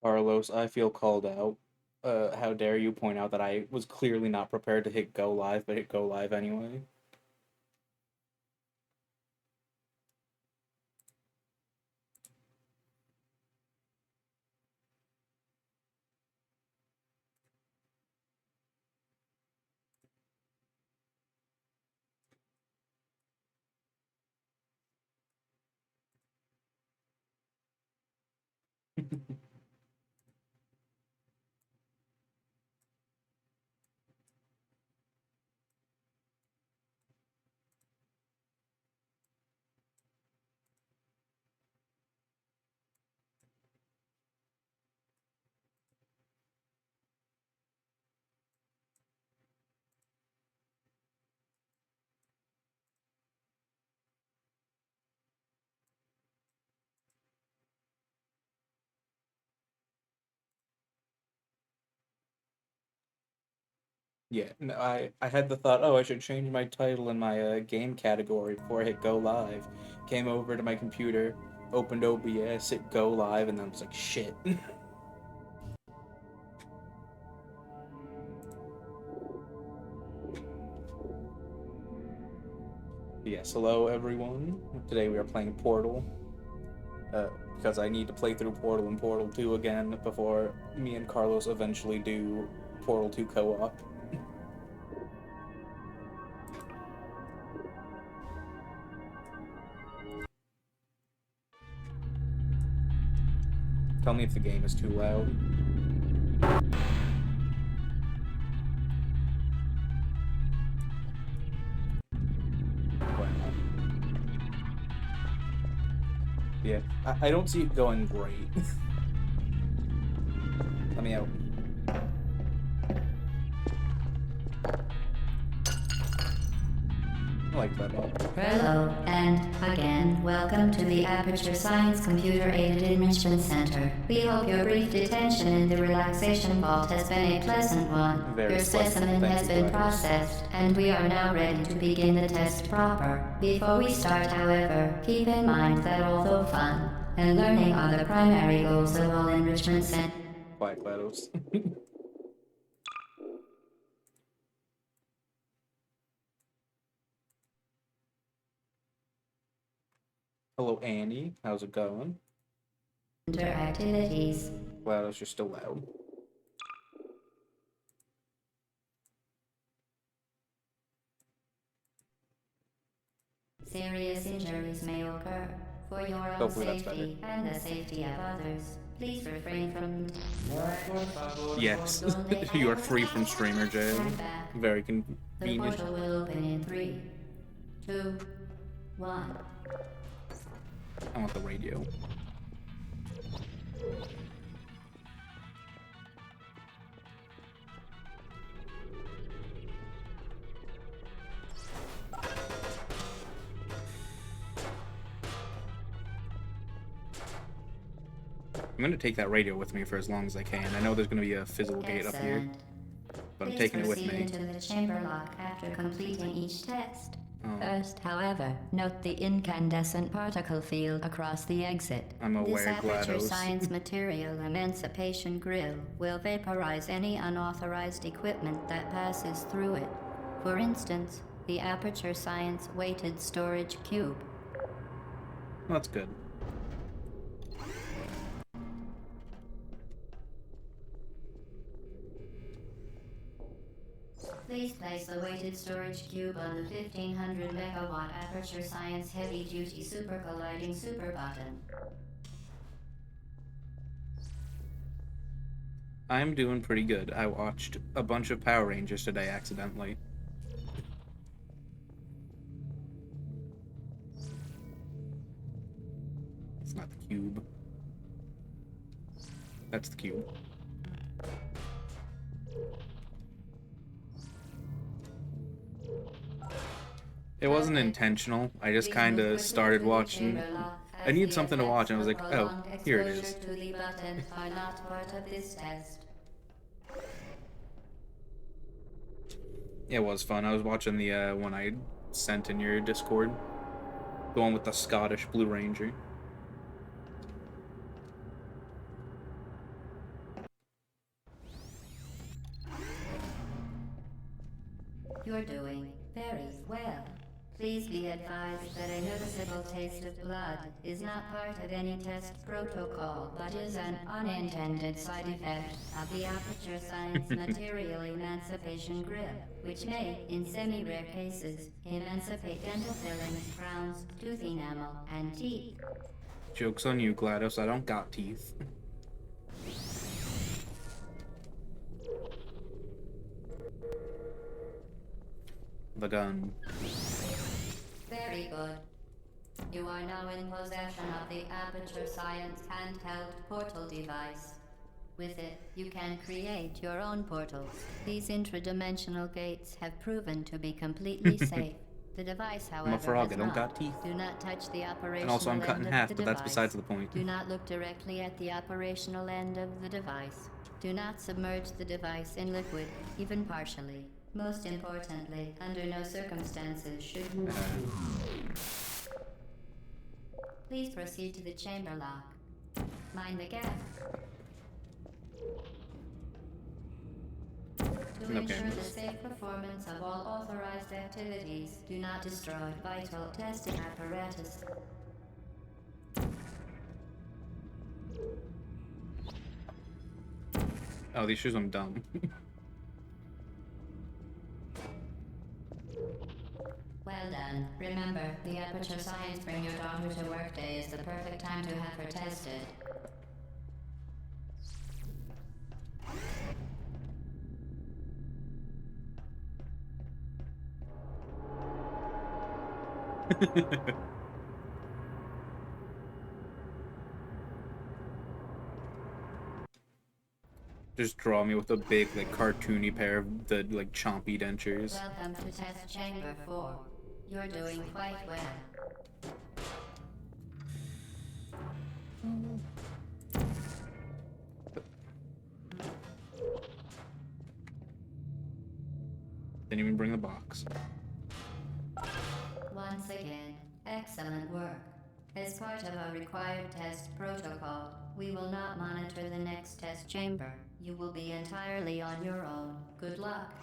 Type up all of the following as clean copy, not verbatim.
Carlos, I feel called out. How dare you point out that I was clearly not prepared to hit go live, but hit go live anyway. Yeah, no, I had the thought, oh, I should change my title in my game category before I hit go live. Came over to my computer, opened OBS, hit go live, and then I was like, shit. Yes, hello everyone. Today we are playing Portal. Because I need to play through Portal and Portal 2 again before me and Carlos eventually do Portal 2 co-op. Tell me if the game is too loud. Yeah, I don't see it going great. Let me out. I like that up. Hello, and again, welcome to the Aperture Science Computer Aided Enrichment Center. We hope your brief detention in the relaxation vault has been a pleasant one. Very Your pleasant. specimen Thank has you, been Gladys. processed, and we are now ready to begin the test proper. Before we start, however, keep in mind that although fun and learning are the primary goals of all enrichment centers, Quiet, GLaDOS. Hello, Annie. How's it going? activities. GLaDOS, you're still loud. Serious injuries may occur. For your own Hopefully that's safety and the safety of others, please refrain from... Yes, you are free from streamer jail. Stand back. Very The convenient. portal will open in 3, 2, 1. I want the radio. I'm gonna take that radio with me for as long as I can. I know there's gonna be a physical gate up here, Excellent. but I'm Please taking it with proceed me. into the chamber lock after completing each test. Oh. First, however, note the incandescent particle field across the exit. I'm aware, This Aperture GLaDOS. Science Material Emancipation Grill will vaporize any unauthorized equipment that passes through it. For instance, the Aperture Science Weighted Storage Cube. That's good. Please place the weighted storage cube on the 1500 megawatt Aperture Science Heavy Duty Super Colliding Super Button. I'm doing pretty good. I watched a bunch of Power Rangers today accidentally. It's not the cube. That's the cube. It wasn't intentional. I just kind of started watching. I need something to watch, and I was like, oh, here it is. It was fun. I was watching the one I sent in your Discord. The one with the Scottish Blue Ranger. You're doing very well. Please be advised that a noticeable taste of blood is not part of any test protocol, but is an unintended side effect of the Aperture Science Material Emancipation Grip, which may, in semi-rare cases, emancipate dental fillings, crowns, tooth enamel, and teeth. Joke's on you, GLaDOS. I don't got teeth. The gun. Very good. You are now in possession of the Aperture Science handheld portal device. With it, you can create your own portals. These intradimensional gates have proven to be completely safe. The device, however, I'm a frog. I has don't not. got teeth. Do not touch the And operational also, I'm cut end in of half, the but device. that's besides the point. Do not look directly at the operational end of the device. Do not submerge the device in liquid, even partially. Most importantly, under no circumstances should you... Please proceed to the chamber lock. Mind the gap. To ensure the safe performance of all authorized activities, do not destroy vital testing apparatus. Oh, these shoes, I'm dumb. Well done. Remember, the Aperture Science Bring Your Daughter to Work Day is the perfect time to have her tested. Just draw me with a big, like, cartoony pair of the, like, chompy dentures. Welcome to Test Chamber 4. You're doing quite well. Didn't even bring the box. Once again, excellent work. As part of a required test protocol, we will not monitor the next test chamber. You will be entirely on your own. Good luck.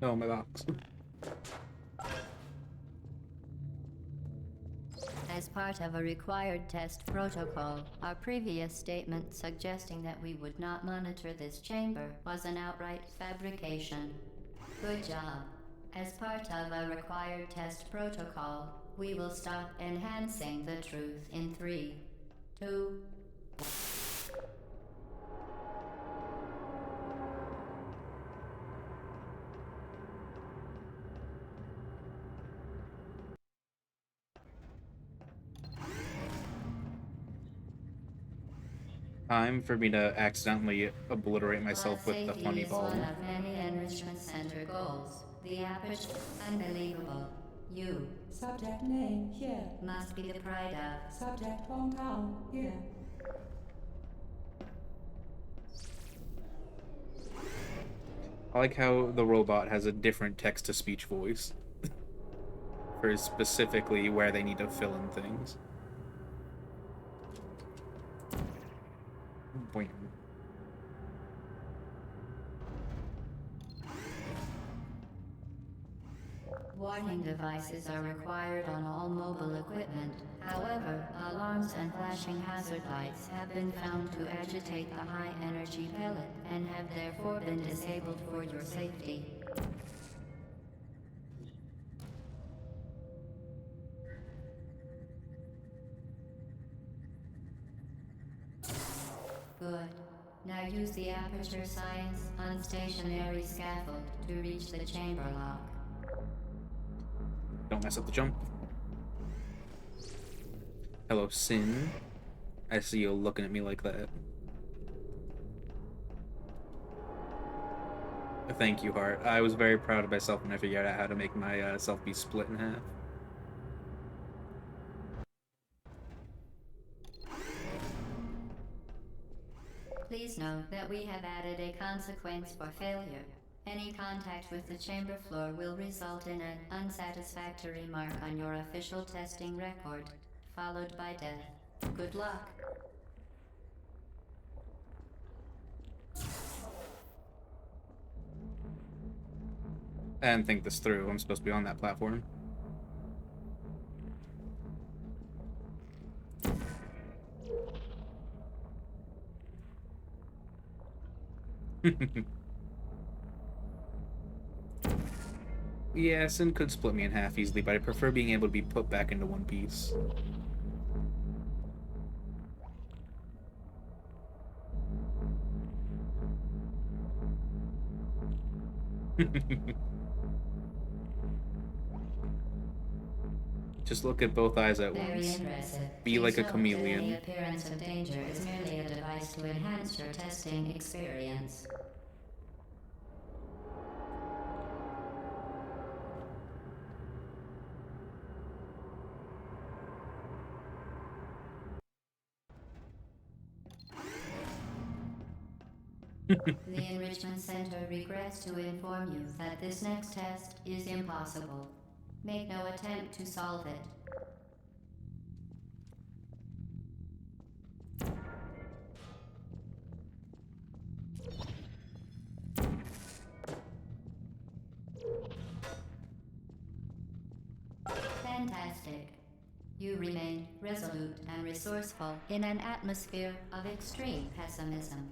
Oh, my box. As part of a required test protocol, our previous statement suggesting that we would not monitor this chamber was an outright fabrication. Good job. As part of a required test protocol, we will stop enhancing the truth in 3, 2, Time for me to accidentally obliterate myself with the funny ball. Safety is one of many enrichment center goals. The aperture, unbelievable. You, Subject name here. must be the pride of. Subject hometown here. I like how the robot has a different text-to-speech voice for specifically where they need to fill in things. Boing. Warning devices are required on all mobile equipment. However, alarms and flashing hazard lights have been found to agitate the high-energy pellet and have therefore been disabled for your safety. Good. Now use the Aperture Science unstationary scaffold to reach the chamber lock. Don't mess up the jump. Hello, Sin. I see you looking at me like that. Thank you, Hart. I was very proud of myself when I figured out how to make my self be split in half. Please note that we have added a consequence for failure. Any contact with the chamber floor will result in an unsatisfactory mark on your official testing record, followed by death. Good luck. And think this through. I'm supposed to be on that platform. Yeah, Sin could split me in half easily, but I prefer being able to be put back into one piece. Just look at both eyes at Very once. impressive. Be like Please a note that any chameleon. appearance of danger is merely a device to enhance your testing experience. The Enrichment Center regrets to inform you that this next test is impossible. Make no attempt to solve it. Fantastic. You remain resolute and resourceful in an atmosphere of extreme pessimism.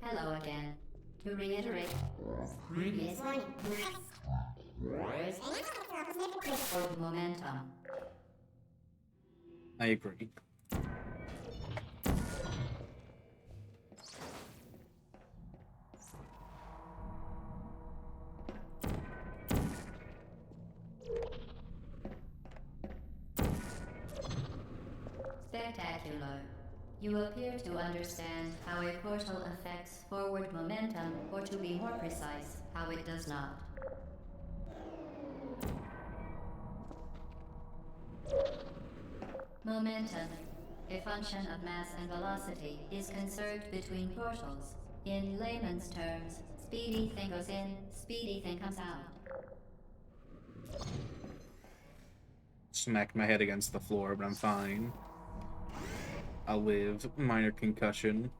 Hello again. To reiterate, previous warning. Forward momentum. I agree. Spectacular. You appear to understand how a portal affects forward momentum, or to be more precise, how it does not. Momentum, a function of mass and velocity, is conserved between portals. In layman's terms, speedy thing goes in, speedy thing comes out. Smacked my head against the floor, but I'm fine. I'll live. Minor concussion.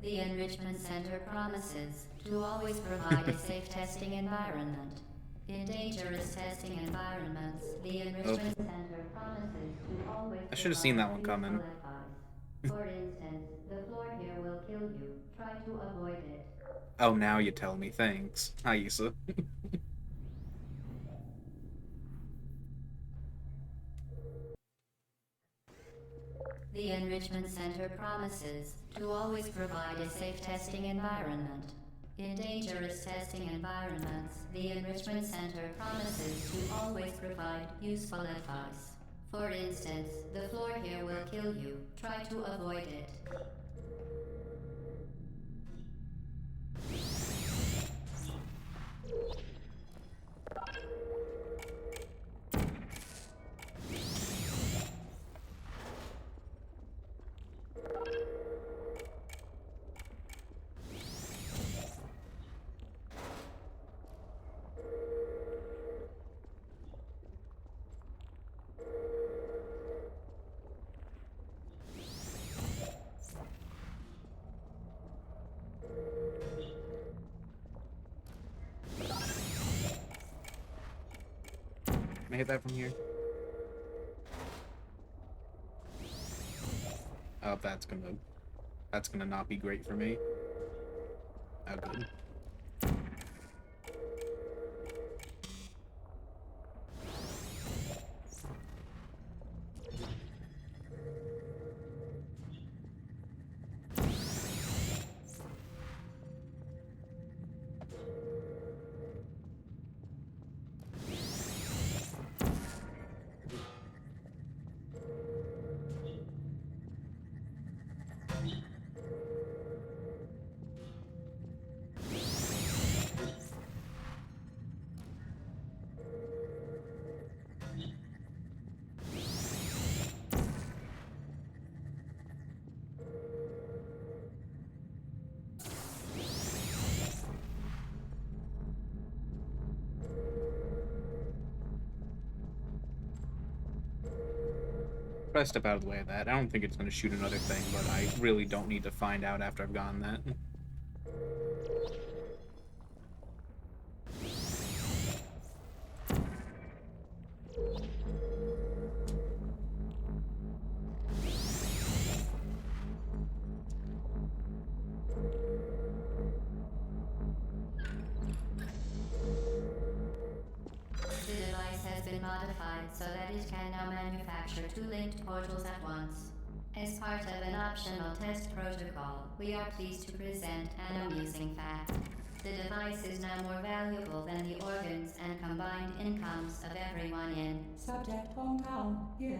The Enrichment Center promises to always provide a safe testing environment. In dangerous testing environments, the Enrichment Center promises to always I should have seen that provide one useful coming. advice. For instance, the floor here will kill you. Try to avoid it. Oh, now you tell me. Thanks. Hi, Issa. The Enrichment Center promises to always provide a safe testing environment. In dangerous testing environments, the Enrichment Center promises to always provide useful advice. For instance, the floor here will kill you. Try to avoid it. Can I hit that from here? Oh, that's gonna not be great for me. Oh, good. If I step out of the way of that, I don't think it's going to shoot another thing, but I really don't need to find out after I've gotten that. The device has been modified so that it can now manufacture 2 linked portals at once. As part of an optional test protocol, we are pleased to present an amusing fact. The device is now more valuable than the organs and combined incomes of everyone in Subject hometown here.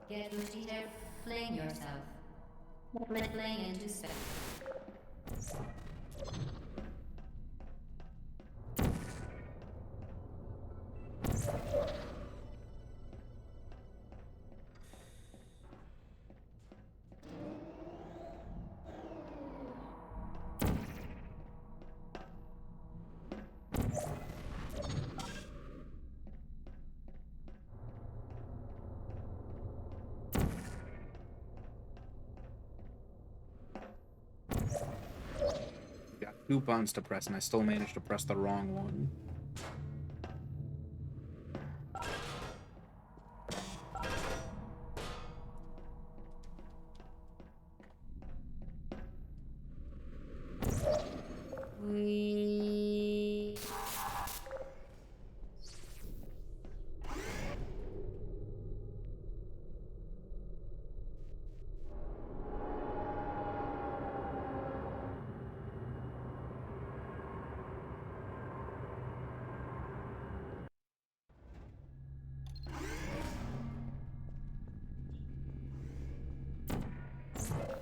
Get boosted, fling yourself. Fling into space. Got 2 buttons to press, and I still managed to press the wrong one. We...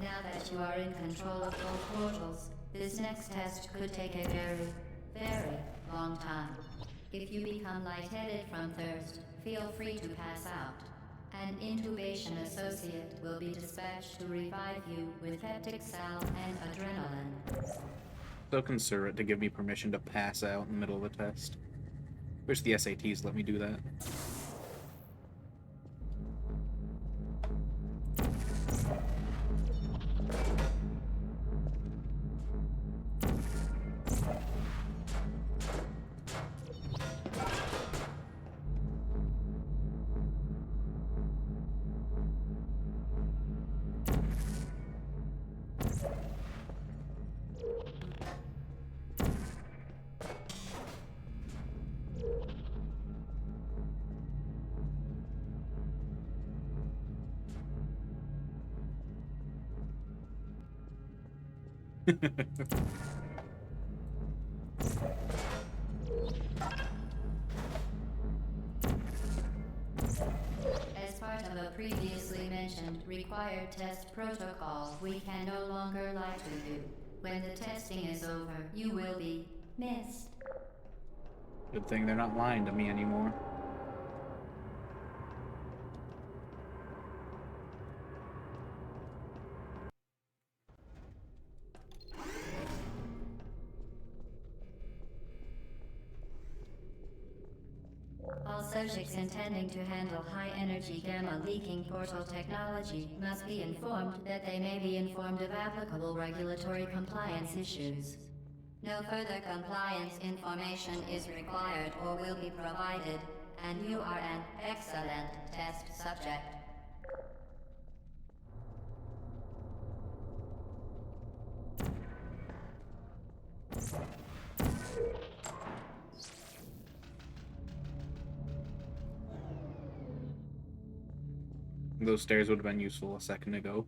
Now that you are in control of both portals, this next test could take a very, very long time. If you become lightheaded from thirst, feel free to pass out. An intubation associate will be dispatched to revive you with peptic salve and adrenaline. So considerate to give me permission to pass out in the middle of the test. Wish the SATs let me do that. previously mentioned required test protocol, we can no longer lie to you. When the testing is over, you will be missed. Good thing they're not lying to me anymore. All subjects intending to handle high-energy gamma-leaking portal technology must be informed that they may be informed of applicable regulatory compliance issues. No further compliance information is required or will be provided, and you are an excellent test subject. Those stairs would have been useful a second ago.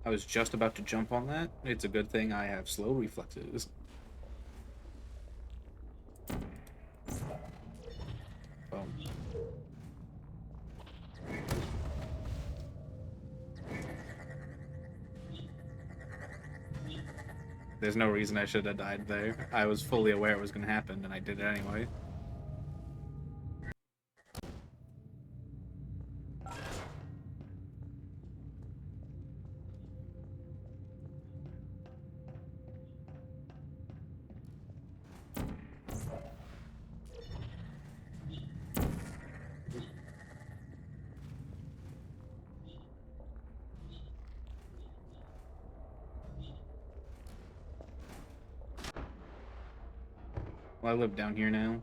I was just about to jump on that. It's a good thing I have slow reflexes. Boom. There's no reason I should have died there. I was fully aware it was going to happen, and I did it anyway. Well, I live down here now.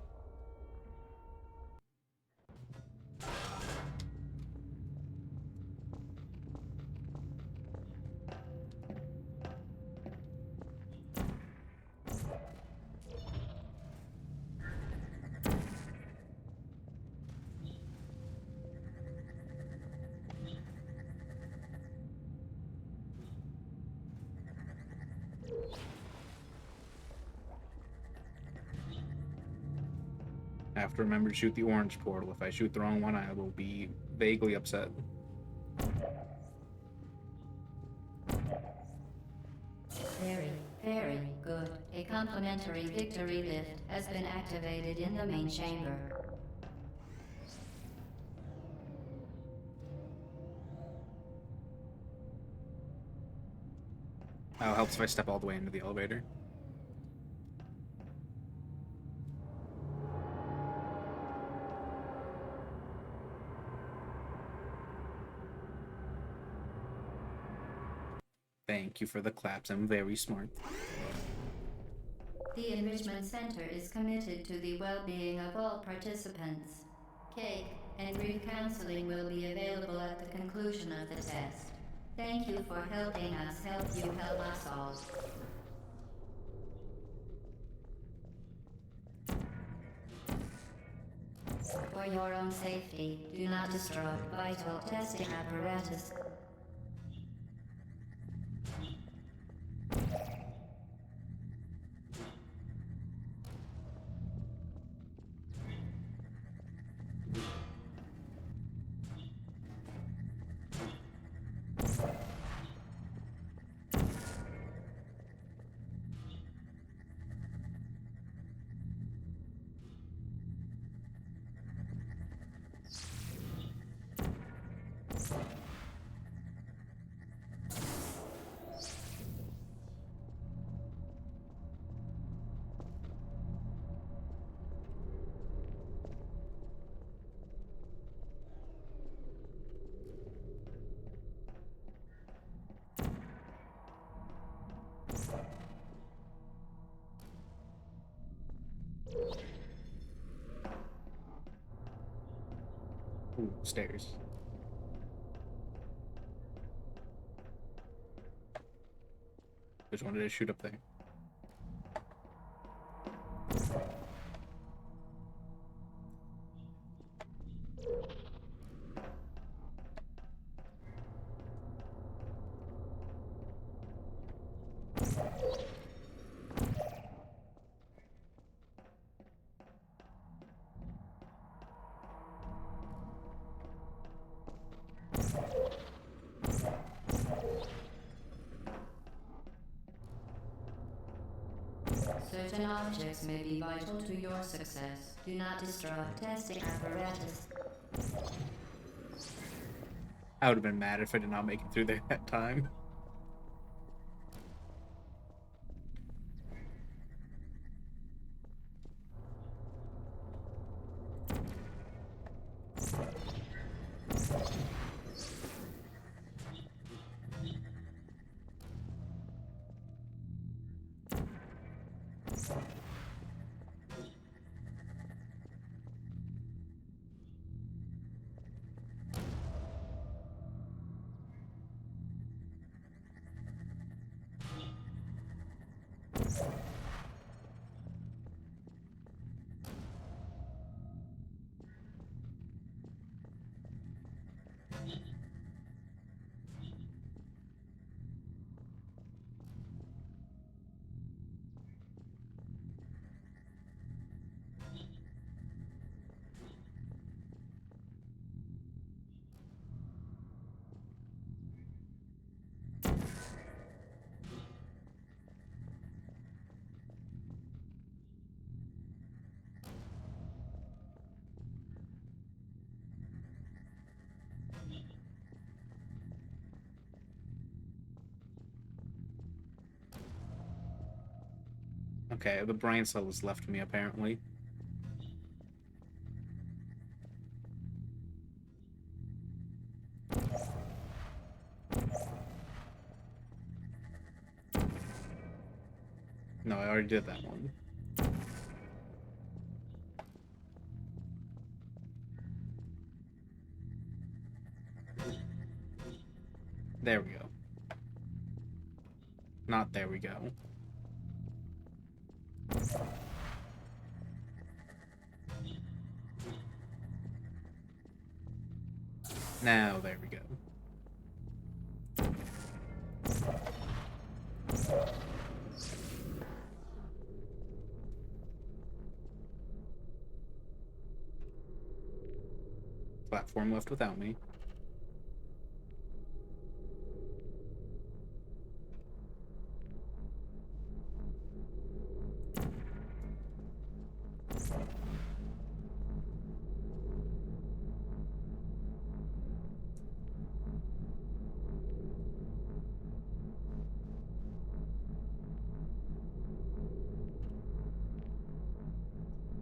I have to remember to shoot the orange portal. If I shoot the wrong one, I will be vaguely upset. Very, very good. A complimentary victory lift has been activated in the main chamber. Oh, it helps if I step all the way into the elevator. Thank you for the claps. I'm very smart. The Enrichment Center is committed to the well-being of all participants. Cake and brief counseling will be available at the conclusion of the test. Thank you for helping us help you help us all. For your own safety, do not destroy vital testing apparatus. Ooh, stairs. Just wanted to shoot up there. Certain objects may be vital to your success. Do not destroy testing apparatus. I would have been mad if I did not make it through there that time. Okay, the brain cell was left me apparently. No, I already did that one. There we go. Not there we go. Now there we go. Platform left without me.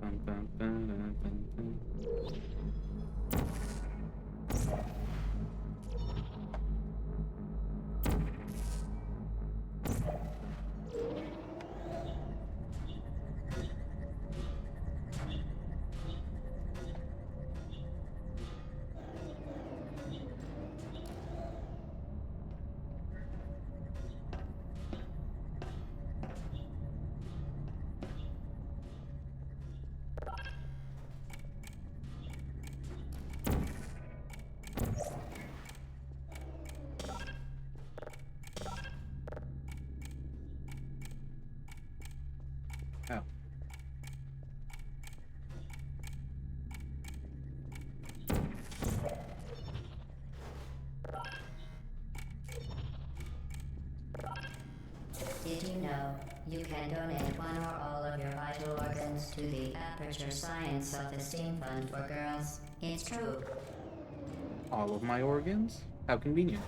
Bum, bum, bum, bum, bum, bum. Oh. Did you know you can donate one or all of your vital organs to the Aperture Science Self-Esteem Fund for Girls? It's true. All of my organs? How convenient.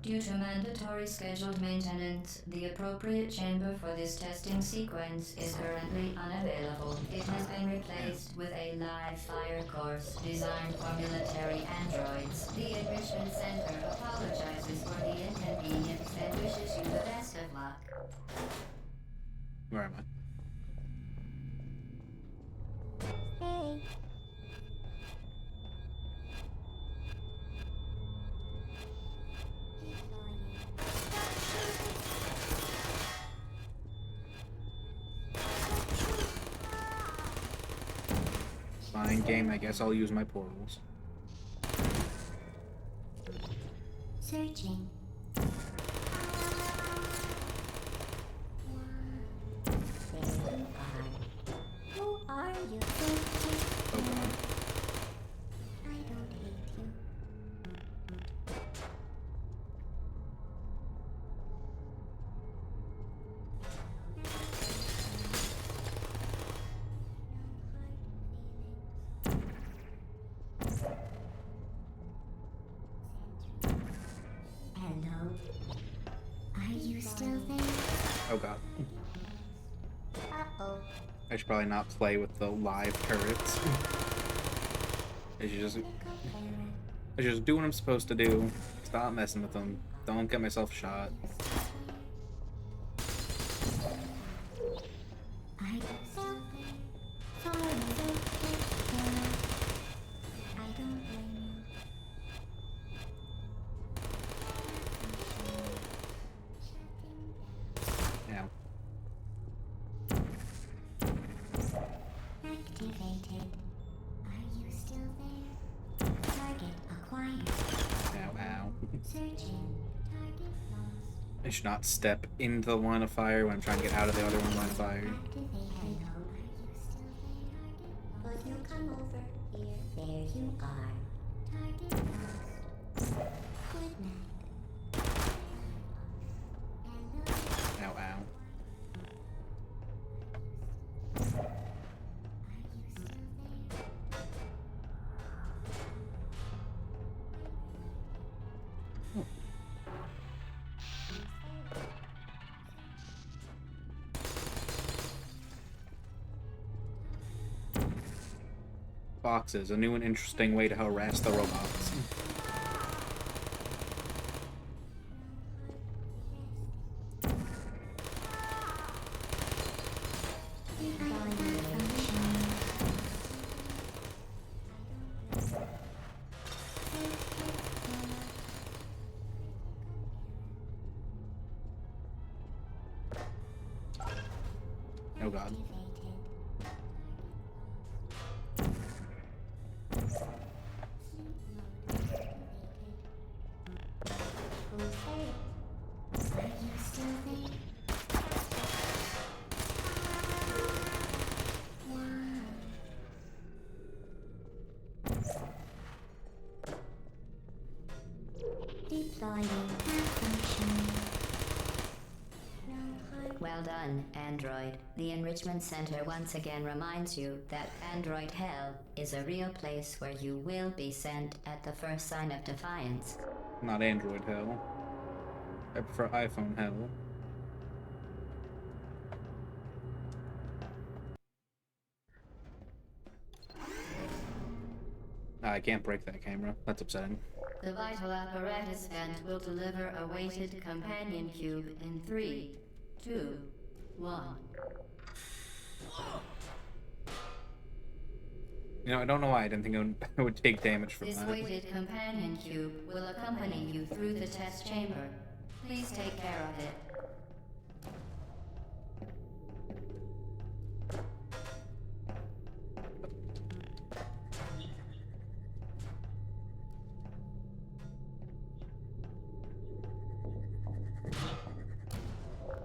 Due to mandatory scheduled maintenance, the appropriate chamber for this testing sequence is currently unavailable. It has been replaced with a live fire course designed for military androids. The Enrichment Center apologizes for the inconvenience and wishes you the best of luck. Where am I? Hey. Fine game, I guess I'll use my portals. Searching. Who are you? Oh god. I don't hate you. Hello. Are you still there? Oh god. Uh-oh. I should probably not play with the live turrets. I should just do what I'm supposed to do. Stop messing with them. Don't get myself shot. I don't blame you. Yeah. Activated. Are you still there? Target acquired. Ow, ow. Searching. Target lost. I should not step into the line of fire when I'm trying to get out of the other one line of fire. Activated. Hello. Are you still there? Target lost. Will you come over here? There you are. Target lost. Good night. Hello. Ow, ow. Are you still there? Boxes, a new and interesting way to harass the robots. Oh god. Are you still there? Deploying malfunction. Well done, Android. The Enrichment Center once again reminds you that Android Hell is a real place where you will be sent at the first sign of defiance. Not Android hell. I prefer iPhone hell. I can't break that camera. That's upsetting. The vital apparatus vent will deliver a weighted companion cube in 3, 2, 1. You know, I don't know why I didn't think I would take damage from This that. weighted companion cube will accompany you through the test chamber. Please take care of it.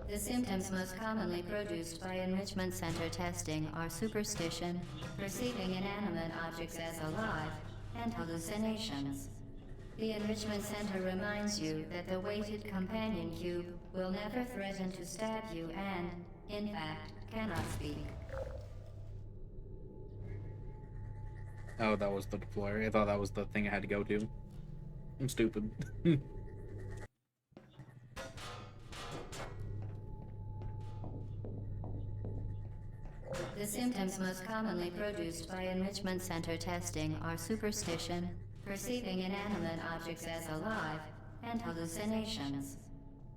The symptoms most commonly produced by Enrichment Center testing are superstition, perceiving inanimate objects as alive, and hallucinations. The Enrichment Center reminds you that the weighted companion cube will never threaten to stab you and, in fact, cannot speak. Oh, that was the deployer. I thought that was the thing I had to go to. I'm stupid. symptoms most commonly produced by enrichment center testing are superstition, perceiving inanimate objects as alive, and hallucinations.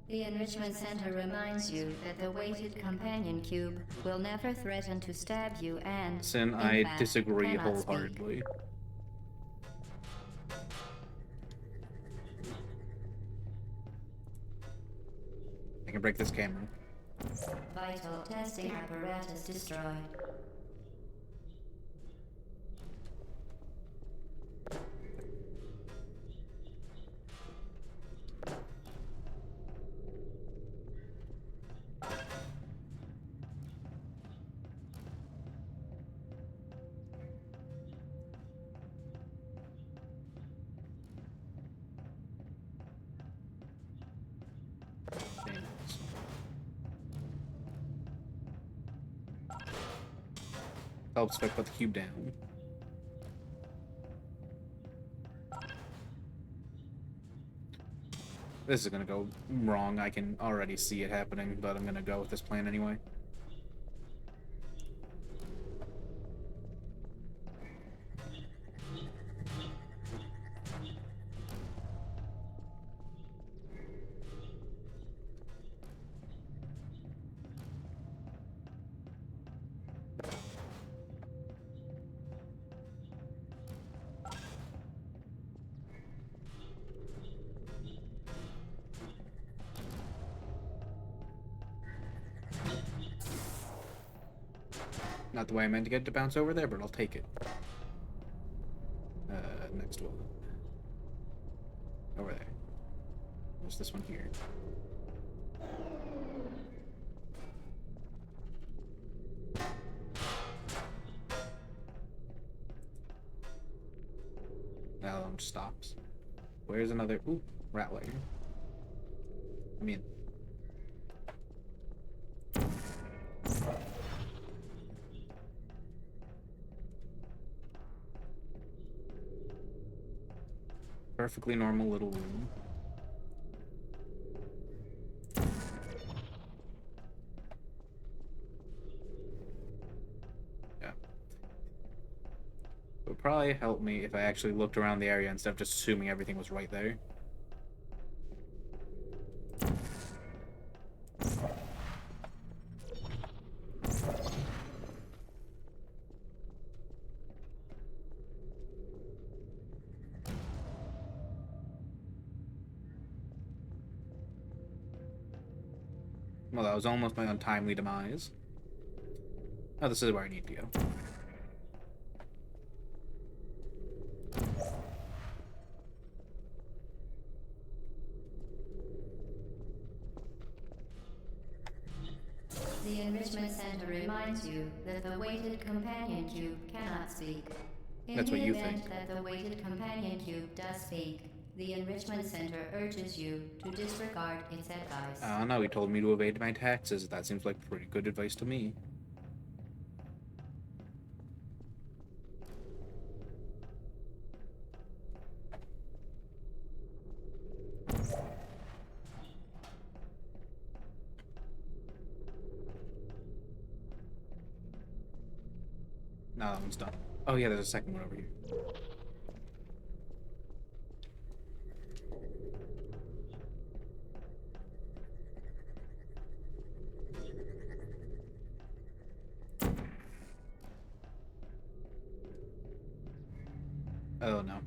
The Enrichment Center reminds you that the weighted companion cube will never threaten to stab you and, Sin, in I fact, disagree cannot speak. wholeheartedly. I can break this camera. Vital testing apparatus destroyed. Helps if I put the cube down. This is gonna go wrong. I can already see it happening, but I'm gonna go with this plan anyway. Not the way I meant to get it to bounce over there, but I'll take it. Next one. Over there. There's this one here. That one stops. Where's another? Ooh, rat layer. I mean. Perfectly normal little room. Yeah. It would probably help me if I actually looked around the area instead of just assuming everything was right there. Well, that was almost my untimely demise. Oh, this is where I need to go. The Enrichment Center reminds you that the weighted companion cube cannot speak. In That's the what you event think. that the weighted companion cube does speak, the Enrichment Center urges you to disregard its advice. I don't know, he told me to evade my taxes. That seems like pretty good advice to me. No, that one's done. Oh yeah, there's a second one over here. Oh no.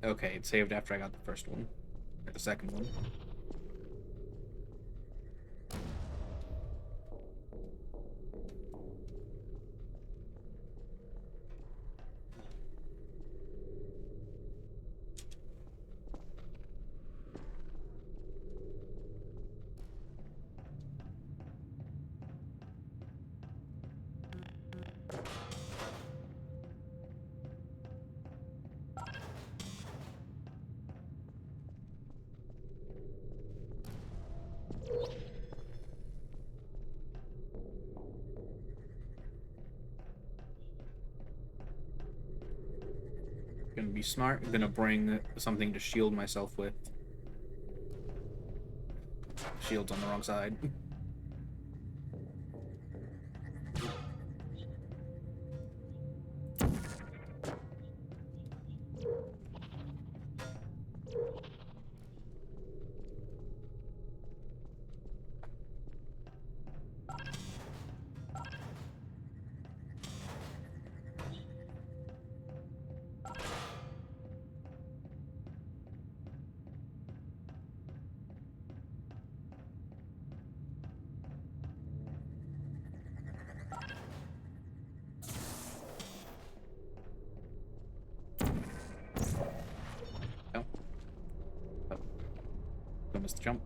Okay, it saved after I got the first one. Or the second one. Can be smart. I'm gonna bring something to shield myself with. Shield's on the wrong side. Oh. Oh. Don't miss the jump.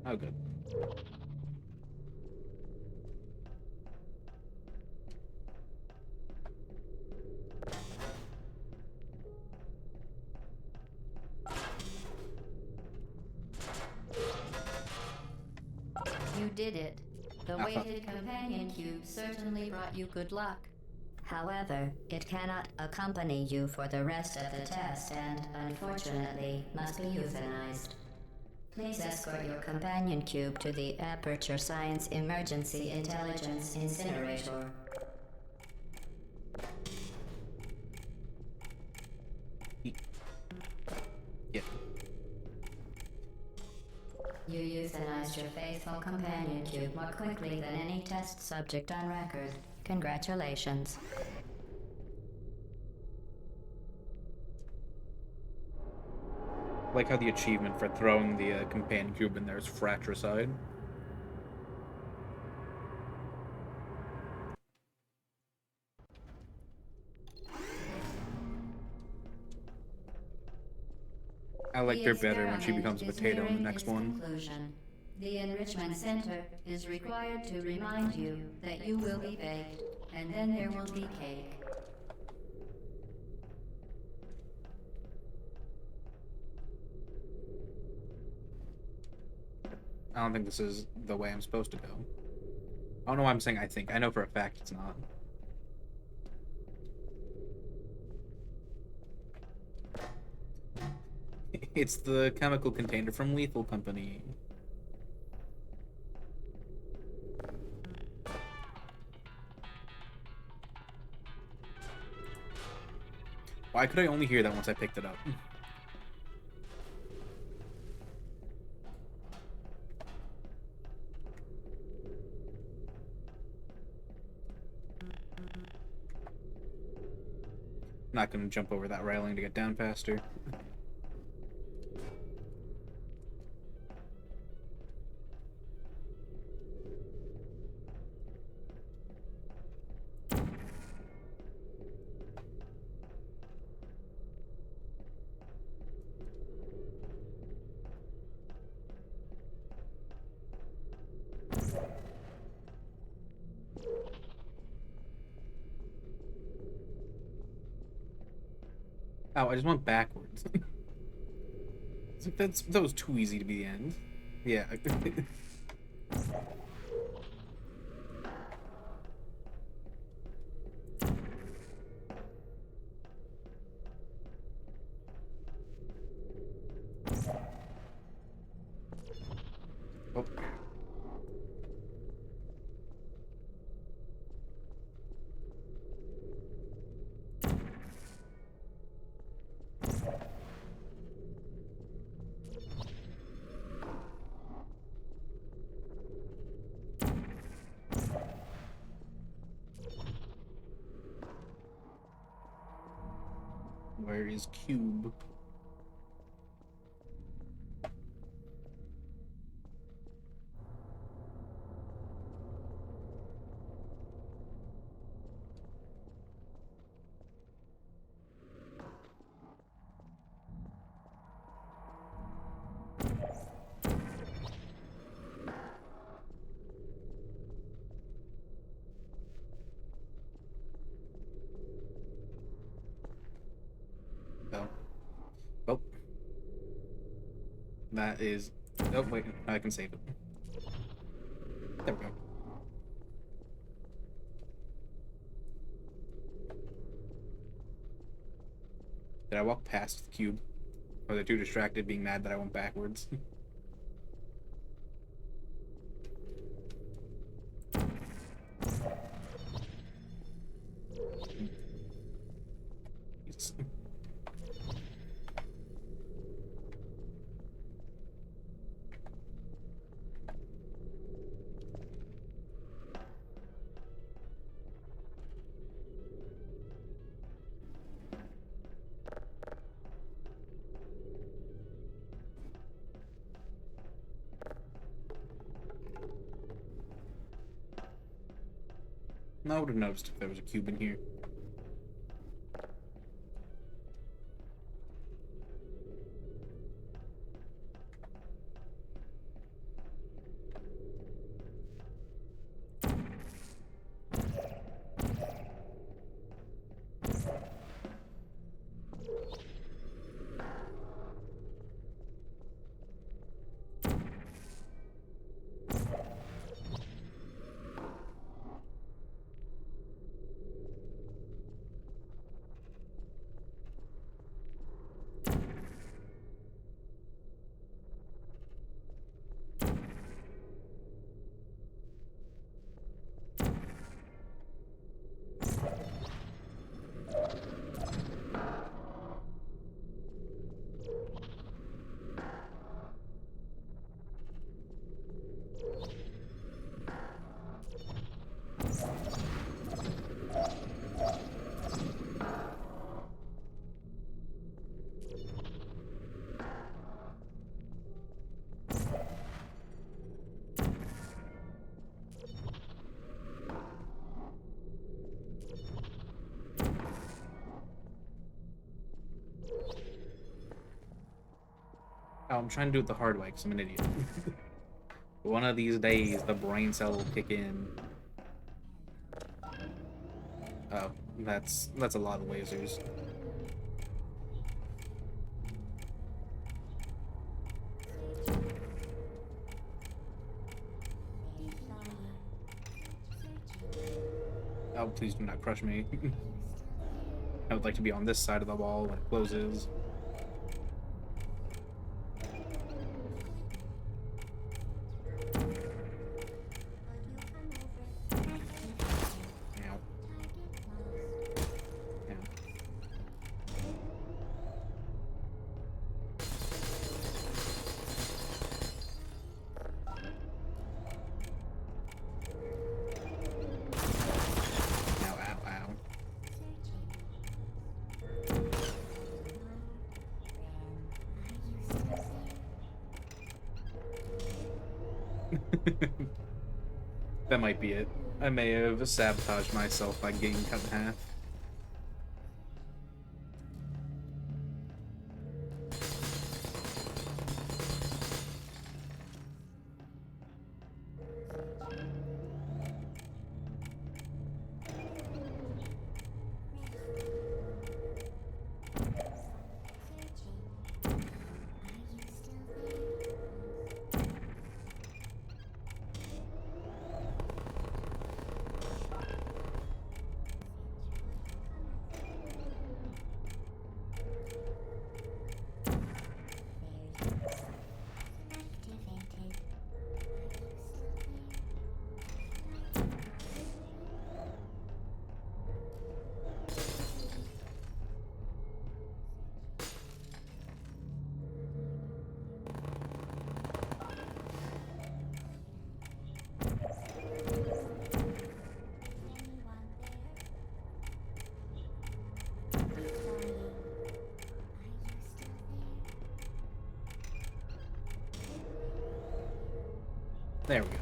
Oh, good. You did it. The Ah, fuck. weighted companion cube certainly brought you good luck. However, it cannot accompany you for the rest of the test and, unfortunately, must be euthanized. Please escort your companion cube to the Aperture Science Emergency Intelligence Incinerator. Yeah. You euthanized your faithful companion cube more quickly than any test subject on record. Congratulations. Like how the achievement for throwing the companion cube in there is fratricide. I liked The her better when she experiment becomes a is potato in the nearing next its one. conclusion. The Enrichment Center is required to remind you that you will be baked, and then there will be cake. I don't think this is the way I'm supposed to go. I don't know why I'm saying I think. I know for a fact it's not. It's the chemical container from Lethal Company. Why could I only hear that once I picked it up? Not gonna jump over that railing to get down faster. Oh, I just went backwards. It's like that was too easy to be the end. Yeah. Oh. Where is Cube? Oh. That is... Oh, wait. I can save it. There we go. Did I walk past the cube? Or are they too distracted, being mad that I went backwards? I would have noticed if there was a cube in here. Oh, I'm trying to do it the hard way because I'm an idiot. One of these days, the brain cell will kick in. Oh, that's a lot of lasers. Oh, please do not crush me. I would like to be on this side of the wall when it closes. Ow. Ow. Ow, ow, ow. That might be it. I may have sabotaged myself by getting cut in half. There we go.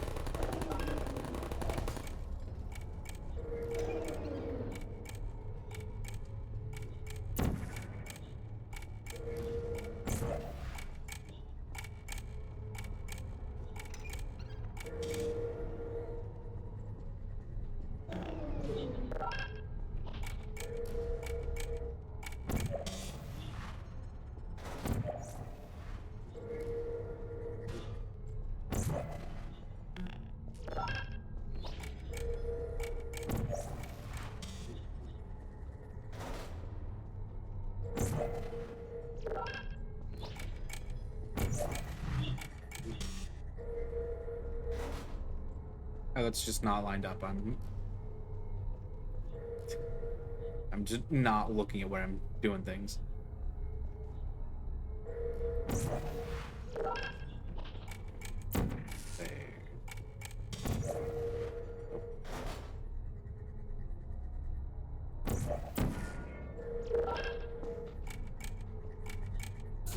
Oh, it's just not lined up. I'm just not looking at where I'm doing things. There.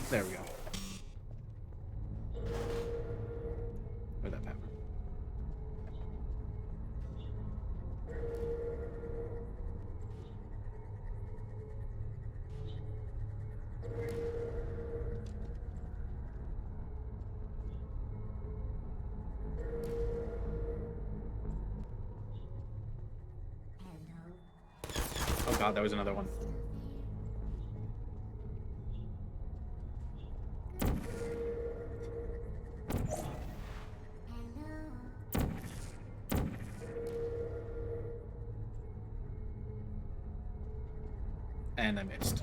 There we go. Where'd that power? Oh god, that was another one. And I missed.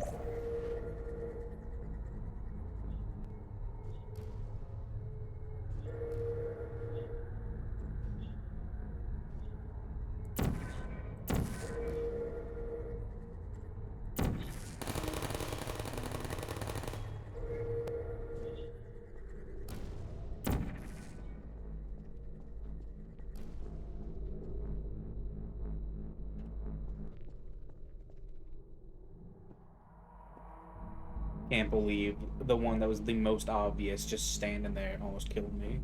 Can't believe the one that was the most obvious just standing there almost killed me.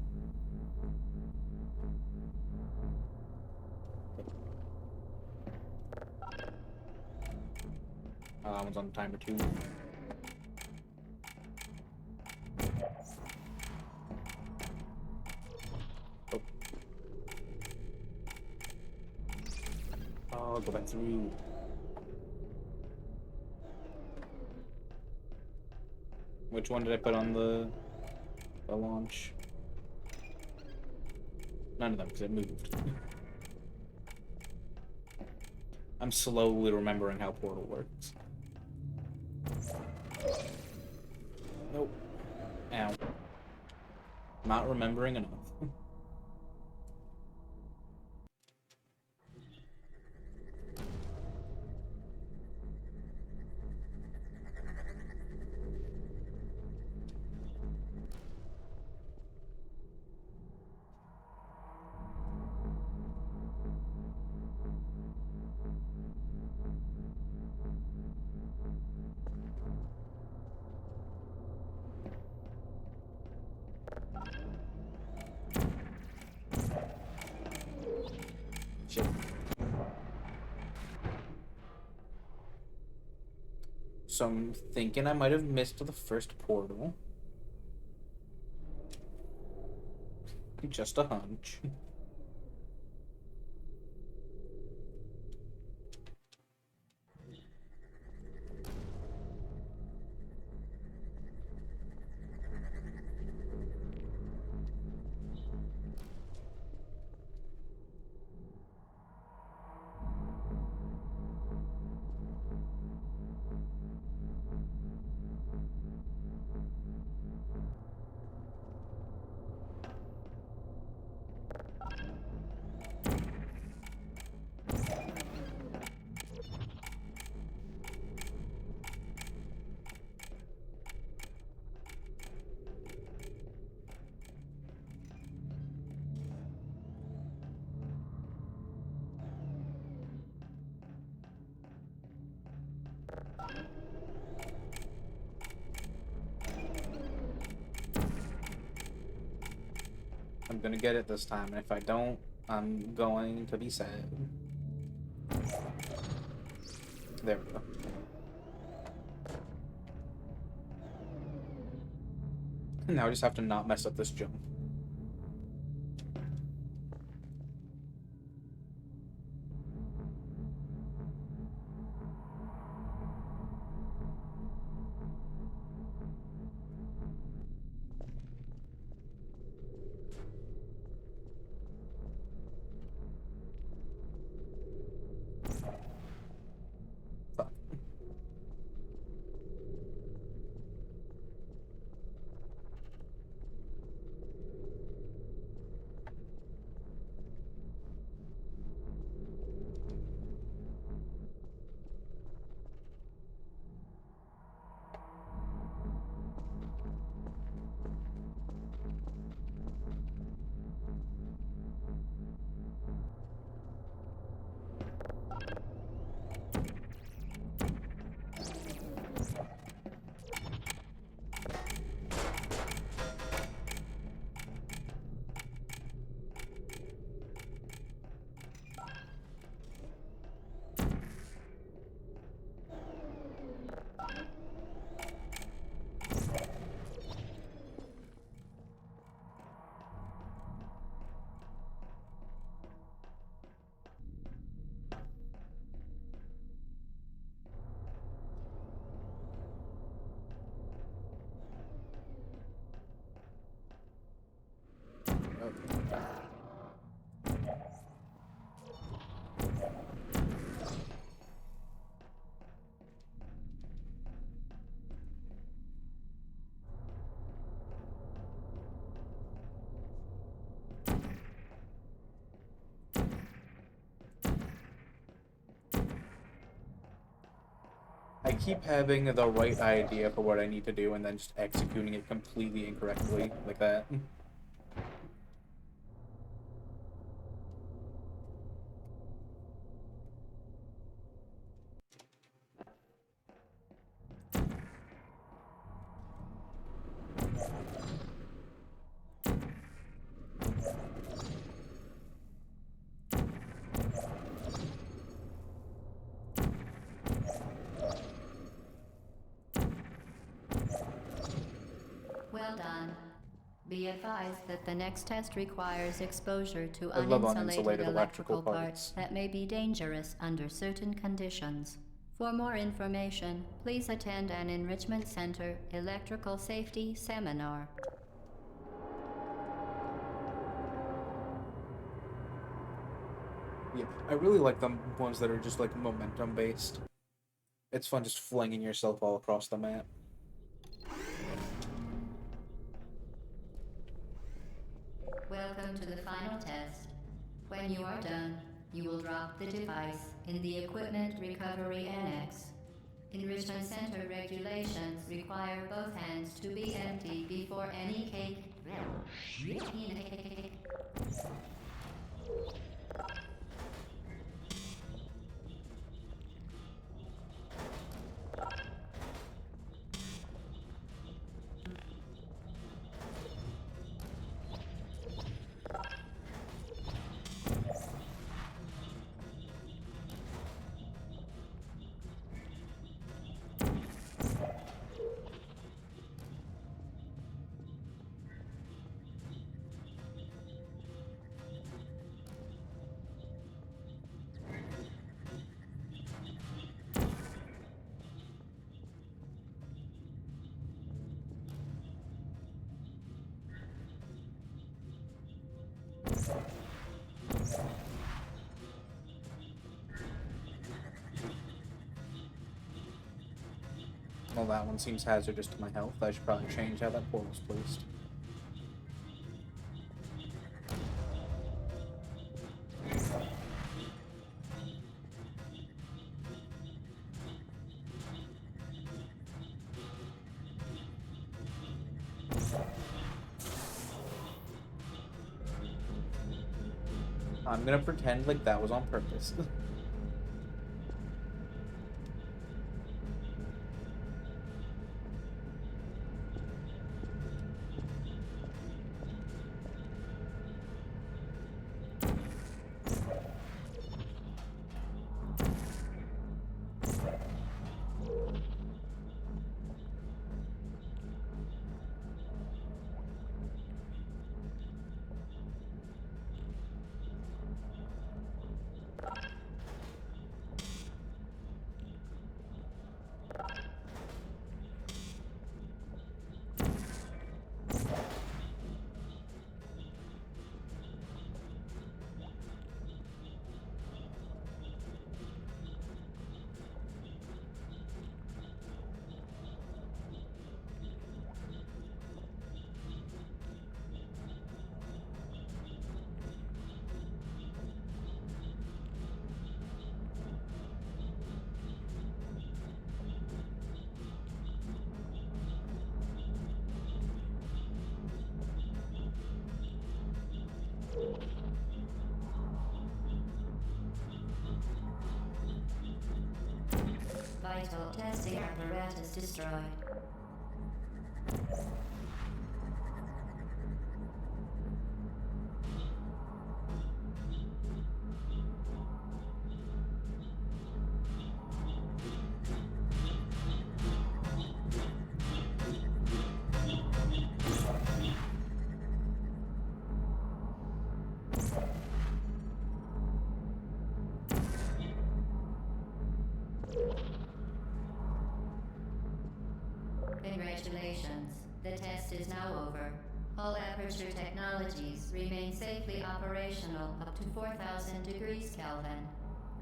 That one's on timer too. Oh. Oh, go back through. Which one did I put on the launch? None of them, because it moved. I'm slowly remembering how Portal works. Nope. Ow. Not remembering enough. Shit. So I'm thinking I might have missed the first portal. Just a hunch. I'm gonna get it this time, and if I don't, I'm going to be sad. There we go. Now I just have to not mess up this jump. Fuck. keep having the right idea for what I need to do and then just executing it completely incorrectly, like that. Well done. Be advised that the next test requires exposure to I love uninsulated uninsulated electrical electrical parts parts. that may be dangerous under certain conditions. For more information, please attend an Enrichment Center Electrical Safety Seminar. Yeah, I really like the ones that are just like momentum based. It's fun just flinging yourself all across the map. Welcome to the final test. When you are done, you will drop the device in the Equipment Recovery Annex. Enrichment Center regulations require both hands to be empty before any cake. Well, that one seems hazardous to my health. I should probably change how that portal's placed. I'm gonna pretend like that was on purpose. Vital testing apparatus destroyed. Congratulations. The test is now over. All Aperture technologies remain safely operational up to 4,000 degrees Kelvin.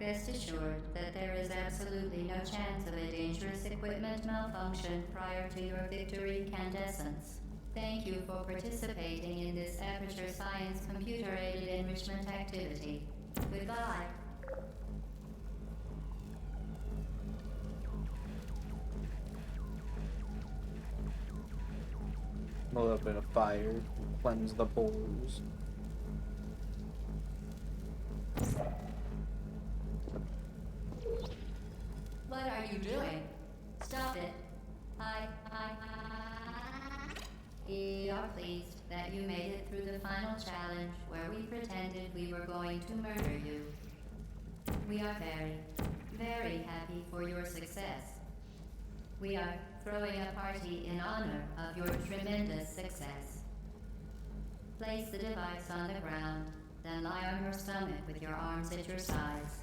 Rest assured that there is absolutely no chance of a dangerous equipment malfunction prior to your victory incandescence. Thank you for participating in this Aperture Science computer-aided enrichment activity. Goodbye. A little bit of fire, cleanse the pores. What are you doing? Stop it. We are pleased that you made it through the final challenge where we pretended we were going to murder you. We are very, very happy for your success. We are throwing a party in honor of your tremendous success. Place the device on the ground, then lie on your stomach with your arms at your sides.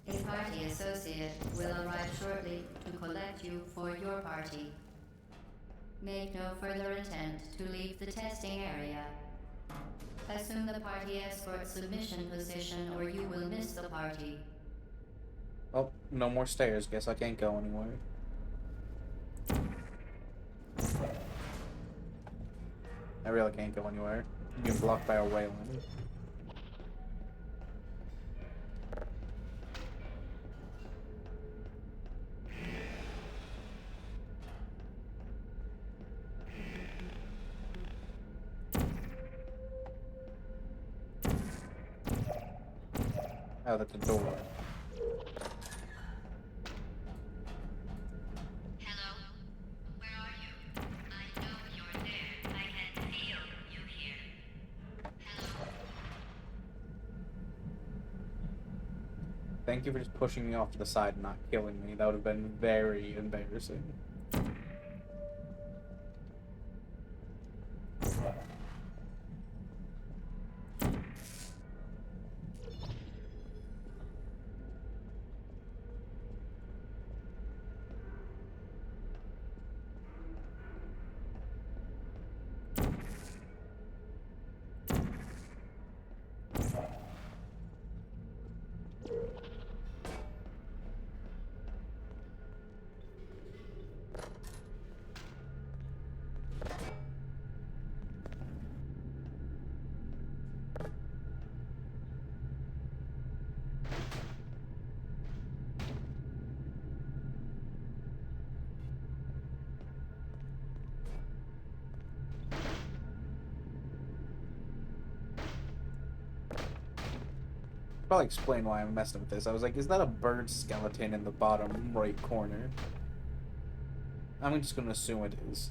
A party associate will arrive shortly to collect you for your party. Make no further attempt to leave the testing area. Assume the party escort submission position or you will miss the party. Oh, no more stairs. Guess I can't go anywhere. I really can't go anywhere. I'm being blocked by a railing. Oh, that's a door. Hello? Where are you? I know you're there. I can feel you here. Hello? Thank you for just pushing me off to the side and not killing me. That would have been very embarrassing. Probably explain why I'm messing with this. I was like, is that a bird skeleton in the bottom right corner? I'm just gonna assume it is.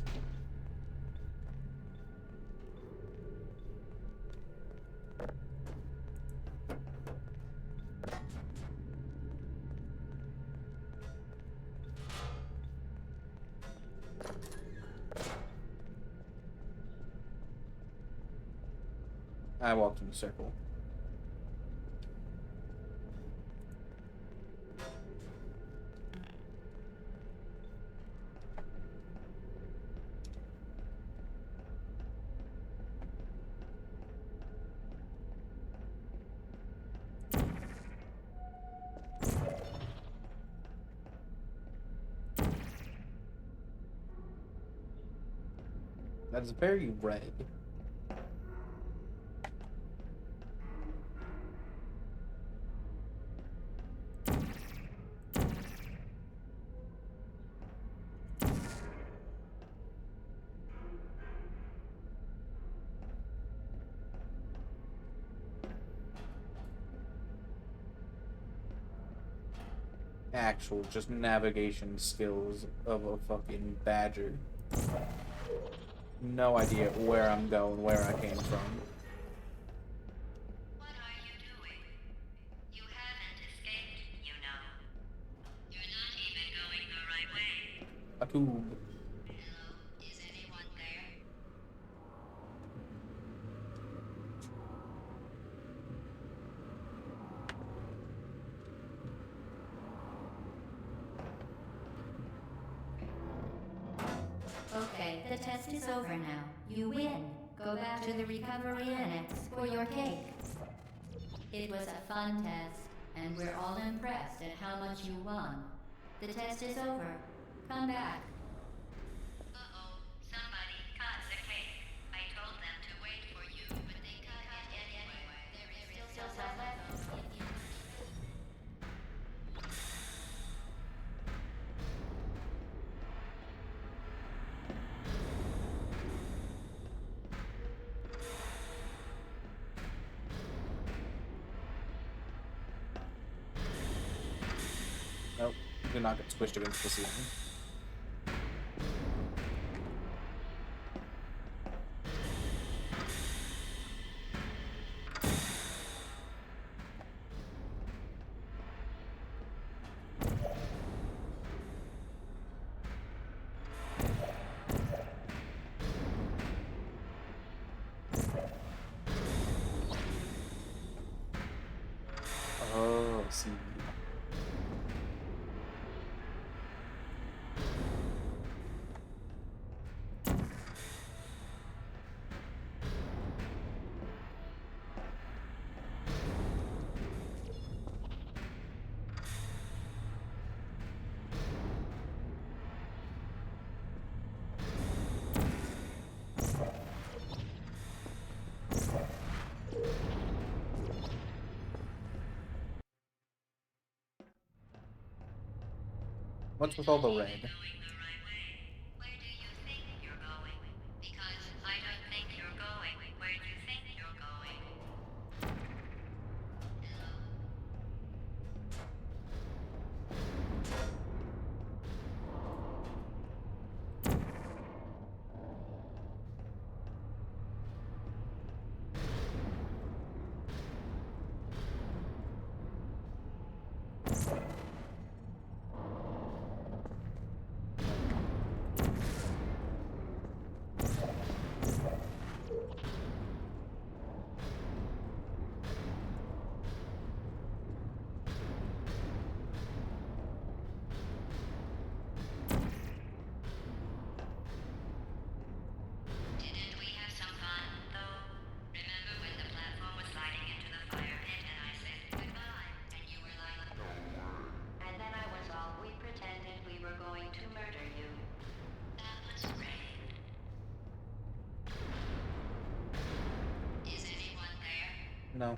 I walked in a circle. That is very red. Actual just navigation skills of a fucking badger. No idea where I'm going, where I came from. What are you doing? You haven't escaped, you know. You're not even going the right way. A tube. Hello? Is anyone there? Okay, the test is over now. You win. Go back to the recovery annex for your cake. It was a fun test, and we're all impressed at how much you won. The test is over. Come back. Uh-oh, somebody cut the cake. I told them to wait for you, but they cut it anyway. There is still some left. did not get squished against the ceiling. Oh, I see. What's with all the red? Going the right way. Where do you think you're going? Because I don't think you're going where you think you're going. Hello? Didn't we have some fun, though? Remember when the platform was sliding into the fire pit and I said goodbye, and you were like, and then I was all, we pretended we were going to murder you. That was great. Is anyone there? No.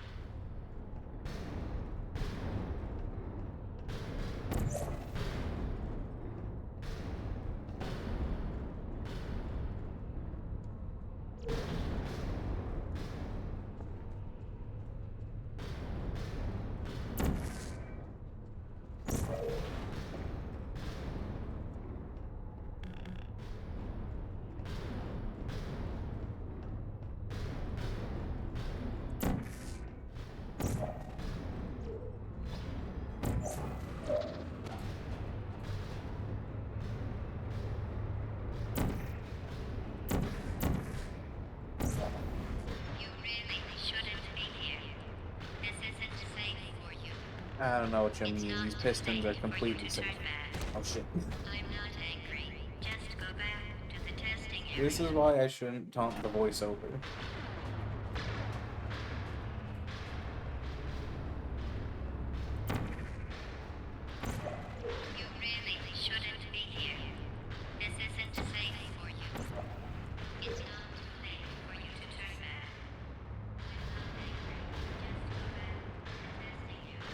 You really shouldn't be here. This isn't safe for you. I don't know what you It's mean. not These too pistons are late for you completely to safe. turn back. Oh shit. I'm not angry. Just go back to the testing area. This is why I shouldn't taunt the voiceover. You really shouldn't be here. This isn't safe for you. It's not too late for you to turn back. I'm not angry. Just go back to the testing area.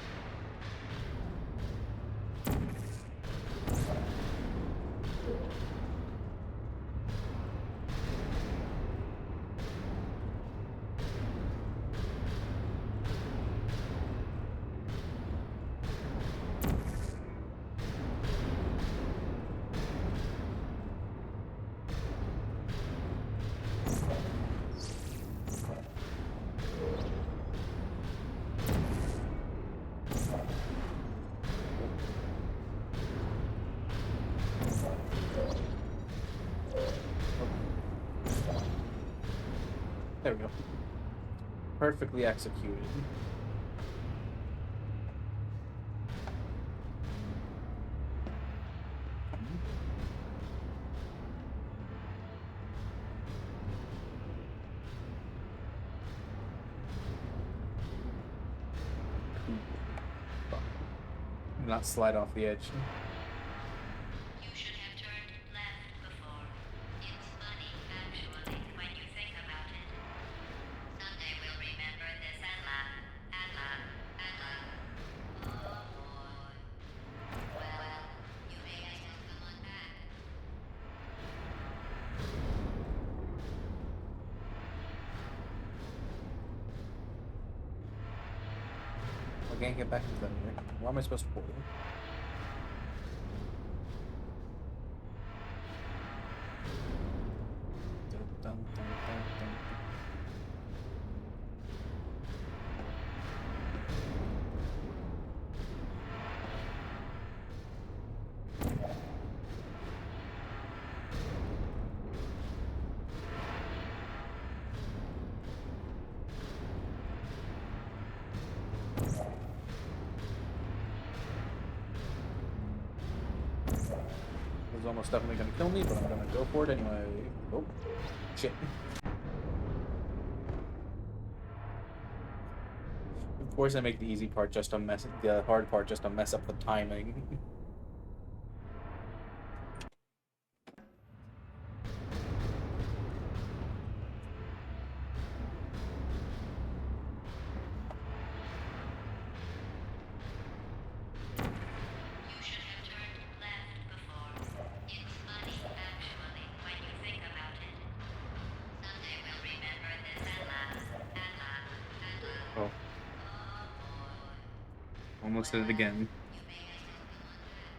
There we go. Perfectly executed. Do not slide off the edge. You should have turned left before. It's funny, actually, when you think about it. Someday we'll remember this and laugh, and laugh, and laugh. Oh boy. Well, you may as well come on back. I can't get back into them here. Where am I supposed to pull them? almost definitely gonna kill me, but I'm gonna go for it anyway. Oh, shit. Of course, I make the easy part just to the hard part just to mess up the timing. You should have turned left before. It's funny, actually, when you think about it. Someday we'll remember this and laugh, and laugh, and laugh. Oh, Oh boy. almost did it Well, again. you may as well go on back.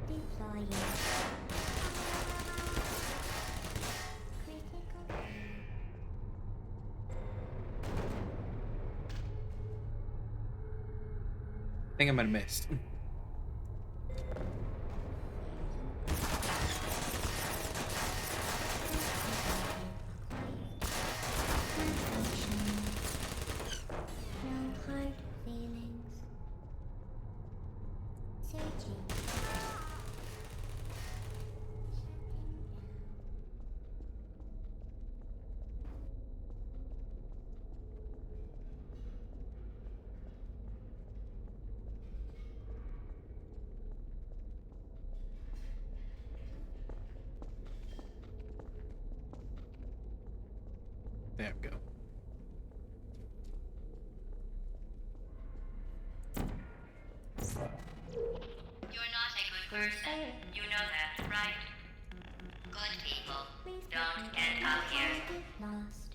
Deploying. Critical fail. I think I might have missed. No hard feelings. Searching. There we go. You're not a good person. You know that, right? Good people don't end up here. Target lost.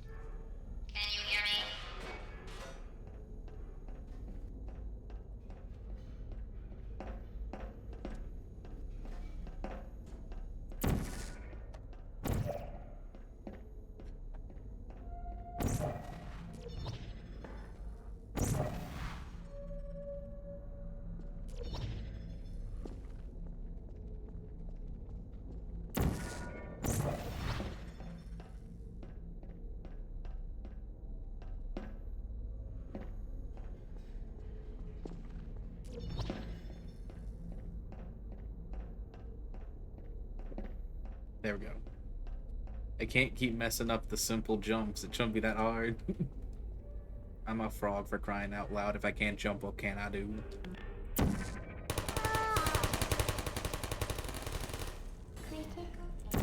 Can you hear me? There we go. I can't keep messing up the simple jumps. It shouldn't be that hard. I'm a frog for crying out loud. If I can't jump, what can I do? Critical fail.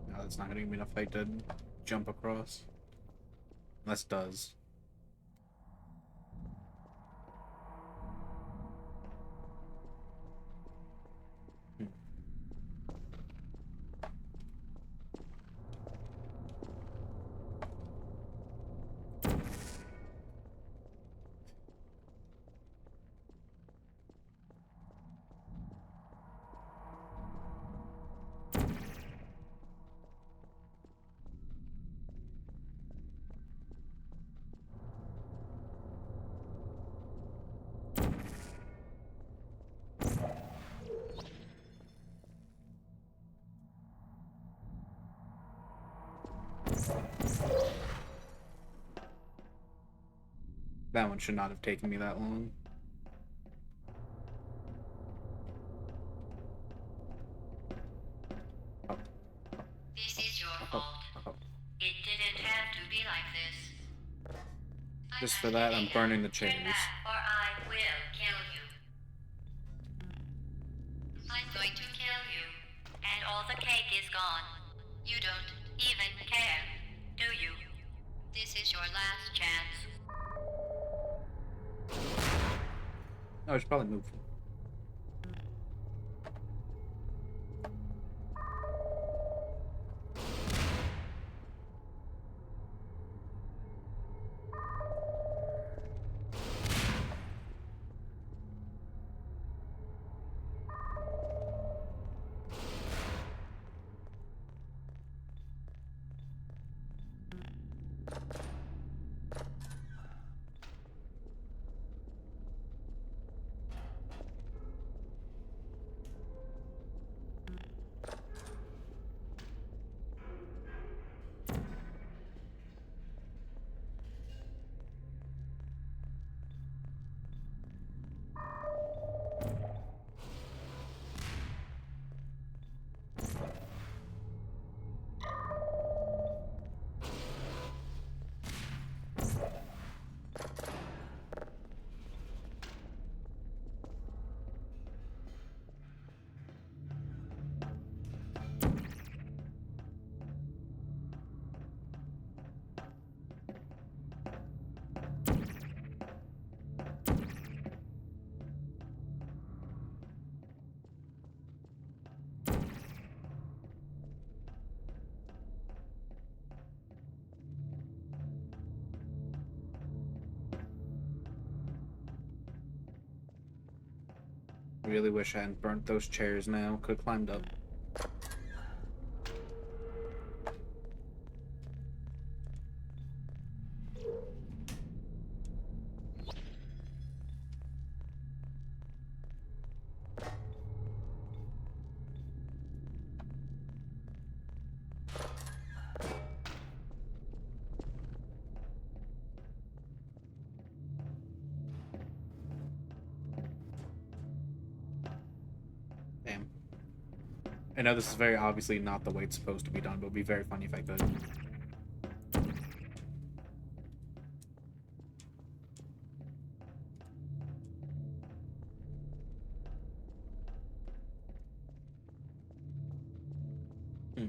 No, that's not gonna give me enough height to jump across. Unless it does. Hmm. That one should not have taken me that long. Oh, This is your oh, fault. oh. It didn't have to be like this. Just for that, I'm burning the chairs. Turn back, or I will kill you. I'm going to kill you, and all the cake is gone. You don't even care, do you? This is your last chance. Oh, I should probably move. Really wish I hadn't burnt those chairs now. Could have climbed up. Damn. I know this is very obviously not the way it's supposed to be done, but it would be very funny if I could. Hmm.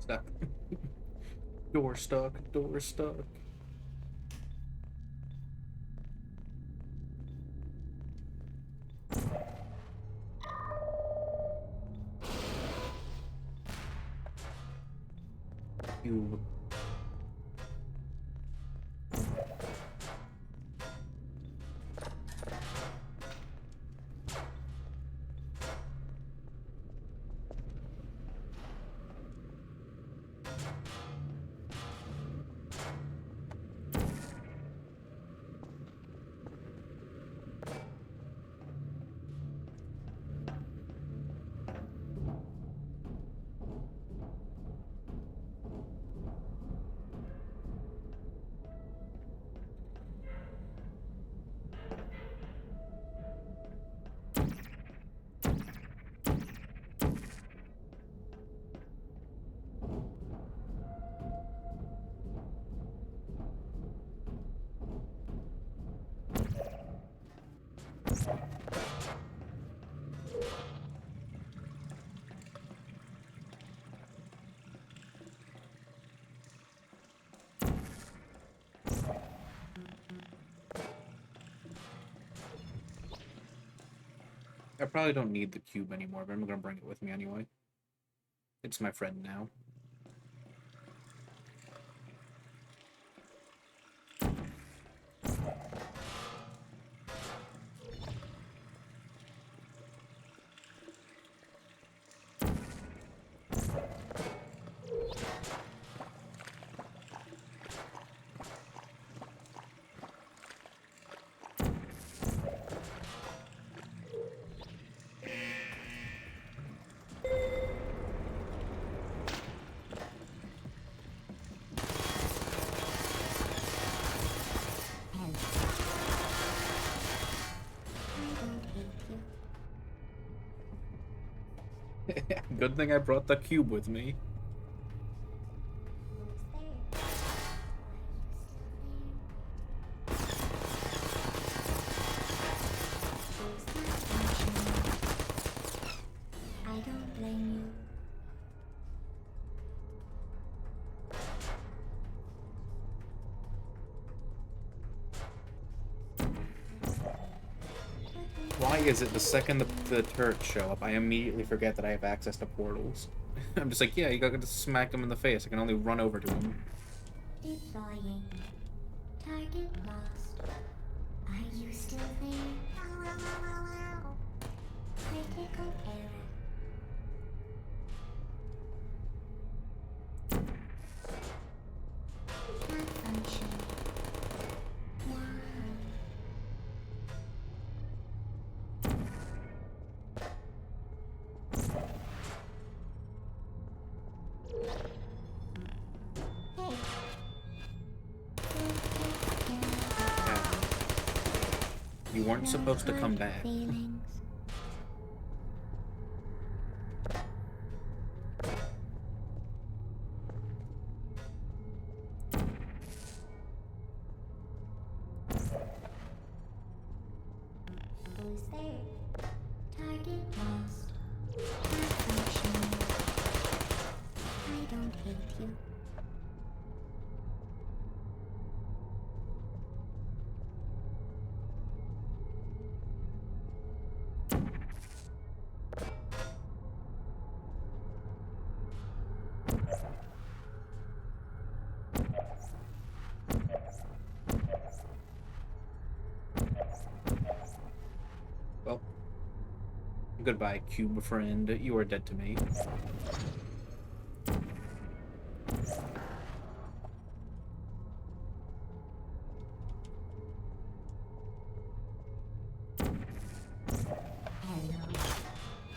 Stuck. Door stuck. Door stuck. You. I probably don't need the cube anymore, but I'm gonna bring it with me anyway. It's my friend now. Good thing I brought the cube with me. I don't blame you. Why is it the second the turrets show up, I immediately forget that I have access to portals? I'm just like, yeah, you gotta smack him in the face. I can only run over to him. Deploying. Target lost. Are you still there? Critical error. Malfunction. Why? Hey. You weren't supposed to come back. Feelings. Who's there? Target lost. Malfunction. I don't hate you. Well, goodbye, cube friend. You are dead to me. Hello.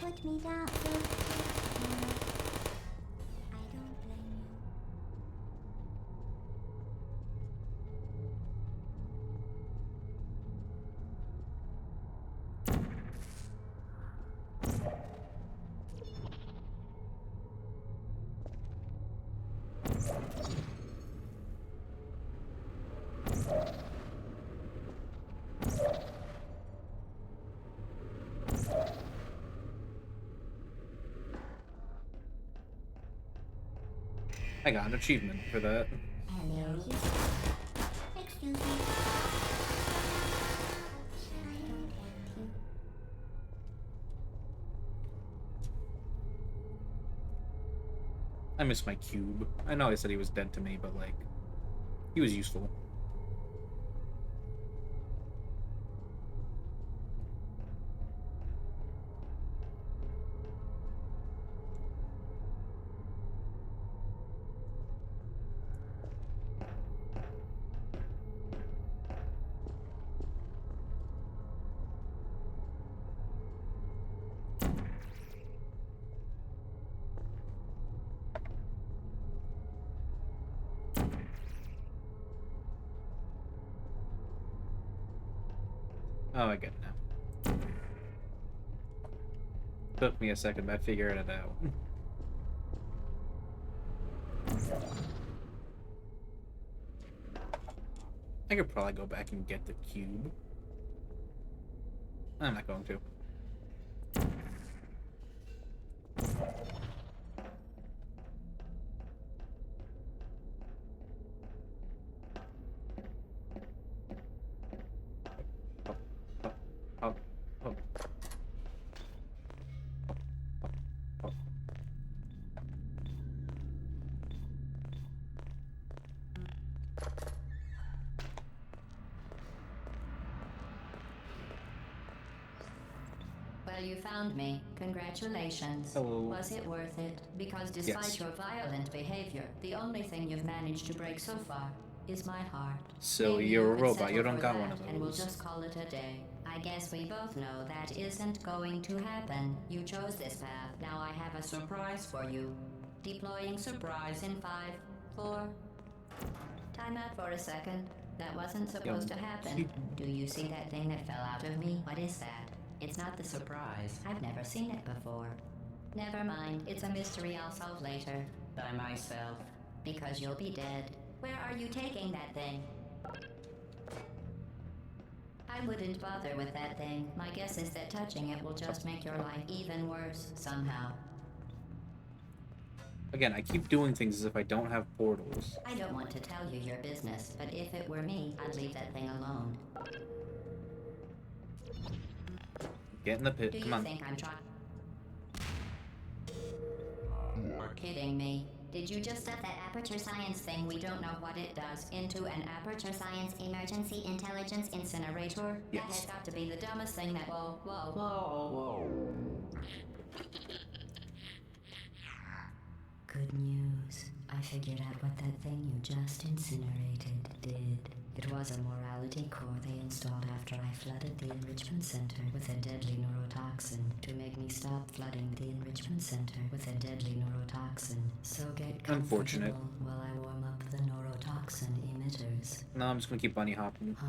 Put me down. I don't blame you. I got an achievement for that. Hello. Excuse me. I don't hate you. I miss my cube. I know I said he was dead to me, but like, he was useful. Oh, I get it now. Took me a second, but I figured it out. I could probably go back and get the cube. I'm not going to. Oh, oh. Well, you found me. Congratulations. Hello. Was it worth it? Because despite Yes. your violent behavior, the only thing you've managed to break so far is my heart. So Maybe you're a could robot. settle You don't for got that, one of and we'll those. just call it a day. I guess we both know that isn't going to happen. You chose this path. Now I have a surprise for you. Deploying surprise in 5, 4. Time out for a second. That wasn't supposed to happen. Do you see that thing that fell out of me? What is that? It's not the surprise. I've never seen it before. Never mind, it's a mystery I'll solve later. By myself. Because you'll be dead. Where are you taking that thing? I wouldn't bother with that thing. My guess is that touching it will just make your life even worse, somehow. Again, I keep doing things as if I don't have portals. I don't want to tell you your business, but if it were me, I'd leave that thing alone. Get in the pit, Do come you on. think I'm trying? You're kidding me. Did you just set that aperture science thing, we don't know what it does, into an aperture science emergency intelligence incinerator? Yes. That has got to be the dumbest thing that. Whoa. Good news. I figured out what that thing you just incinerated did. It was a morality core they installed after I flooded the enrichment center with a deadly neurotoxin to make me stop flooding the enrichment center with a deadly neurotoxin. So get Unfortunate. comfortable while I warm up the neurotoxin emitters. No, I'm just gonna keep bunny hopping. Huh.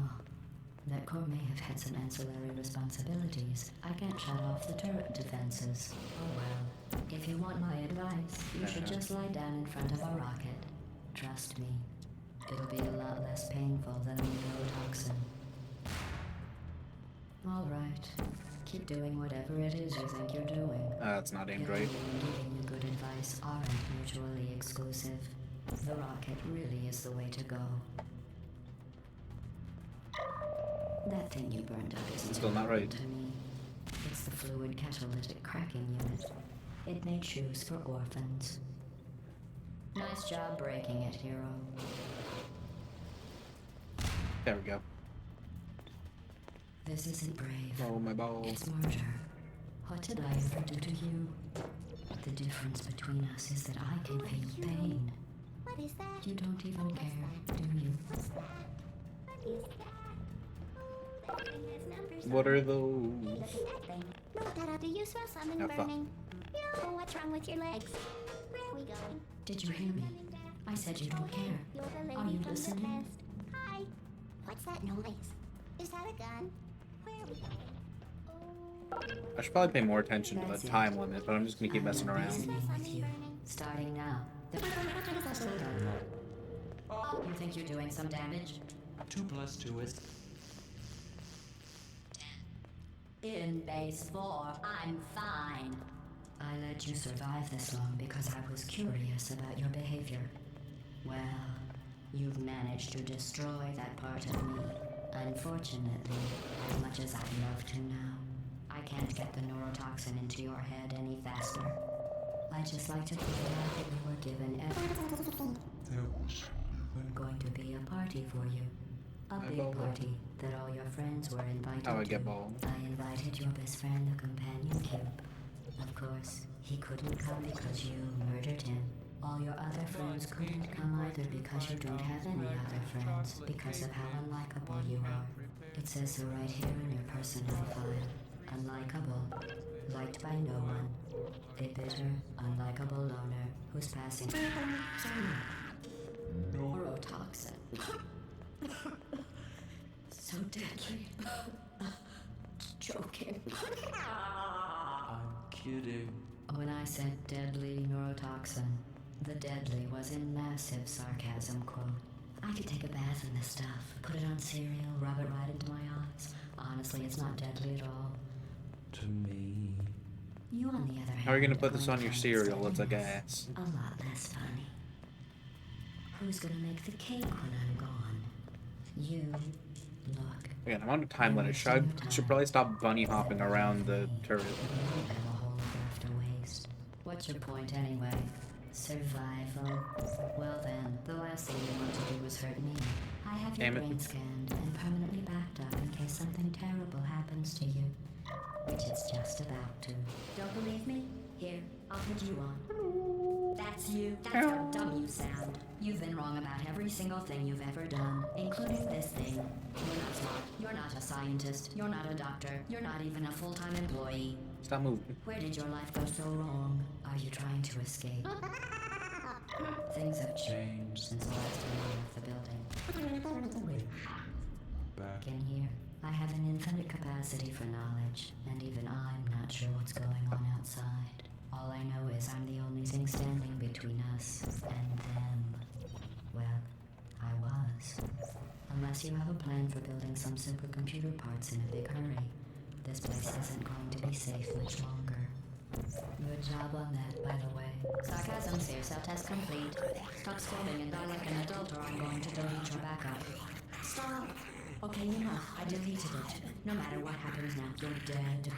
That core may have had some ancillary responsibilities. I can't shut off the turret defenses. Oh well. If you want my advice, you should just lie down in front of a rocket. Trust me. It'll be a lot less painful than the neurotoxin. Alright. Keep doing whatever it is you think you're doing. It's not aimed right. Giving you and giving you good advice aren't mutually exclusive. The rocket really is the way to go. That thing you burned up isn't Still not right. important to me. It's the fluid catalytic cracking unit. It made shoes for orphans. Nice job breaking it, hero. There we go. This isn't brave. Oh, my balls. It's murder. What did I ever do to you? The difference between us is that I can feel pain. What is that? You don't even care, do you? What's that? What is that? Oh, that thing has numbers. What are on it. those? Look at that thing. Look at do you smell something Have fun. burning? No, what's wrong with your legs? Where are we going? Did you hear me? I said you don't care. You're the lady Are you from the listening? past. Hi. What's that noise? Is that a gun? Where are we going? Oh. I should probably pay more attention to That's the it. time limit, but I'm just gonna keep messing I'm around. listening with you. Starting now. You think you're doing some damage? 2 + 2 is... In base 4, I'm fine. I let you survive this long because I was curious about your behavior. Well, you've managed to destroy that part of me. Unfortunately, as much as I'd love to now, I can't get the neurotoxin into your head any faster. I'd just like to point out that you were given going to be a party for you. A big ball. party that all your friends were invited How I to. get ball. I invited your best friend, the companion cube. Of course, he couldn't come because you murdered him. All your other friends couldn't come either because you don't have any other friends, because of how unlikable you are. It says so right here in your personal file. Unlikable. Liked by no one. A bitter, unlikable loner who's passing neurotoxin. So deadly. Joking. I'm kidding. When I said deadly neurotoxin, the deadly was in massive sarcasm quote. I could take a bath in this stuff, put it on cereal, rub it right into my eyes. Honestly, it's not deadly at all. To me... You, on the other hand, How are you gonna put this going on your to find cereal? It's a something gas. a lot less funny. Who's gonna make the cake when I'm gone? You. Look. Again, I'm on a time limit. Should probably stop bunny hopping around the turret. You have a whole lot left to waste. What's your point anyway? Survival. Well then, the last thing you want to do is hurt me. I have your Damn it. brain scanned and permanently backed up in case something terrible happens to you. Which it's just about to. Don't believe me? Here, I'll put you on. That's you. That's how dumb you sound. You've been wrong about every single thing you've ever done, including this thing. You're not smart. You're not a scientist. You're not a doctor. You're not even a full-time employee. Stop moving. Where did your life go so wrong? Are you trying to escape? Things have changed since the last time I left the building. Back. In here, I have an infinite capacity for knowledge, and even I'm not sure what's going on outside. All I Plus, you have a plan for building some supercomputer parts in a big hurry. This place isn't going to be safe much longer. Good job on that, by the way. Sarcasm, safe cell test complete. Stop scolding and die like an adult or I'm going to delete your backup. Stop! Okay, enough. I deleted it. No matter what happens now, you're dead.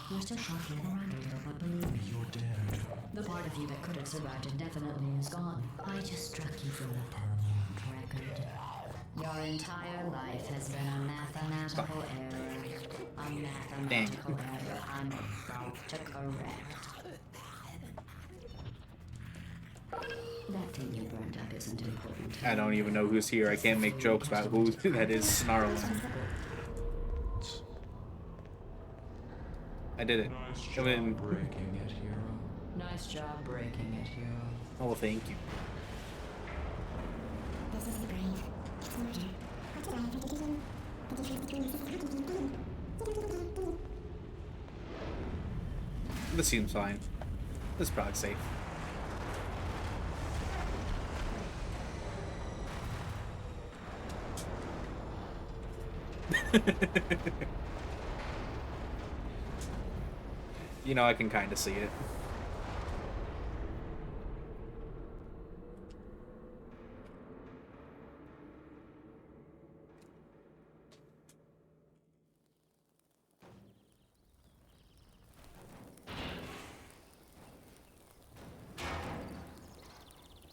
You're still shuffling around a little, but believe me, you're dead. The part of you that could have survived indefinitely is gone. I just struck you from the permanent record. Your entire life has been a mathematical error. A mathematical error I'm about to correct. That thing you burned up isn't important. I don't even know who's here. I can't make jokes about who that is snarling. I did it. Nice I job mean, breaking it, hero. Nice job breaking it, hero. oh, thank you. This is the brave. Roger. What's alive for digging? But if you're This seems fine. This is probably safe. You know, I can kind of see it.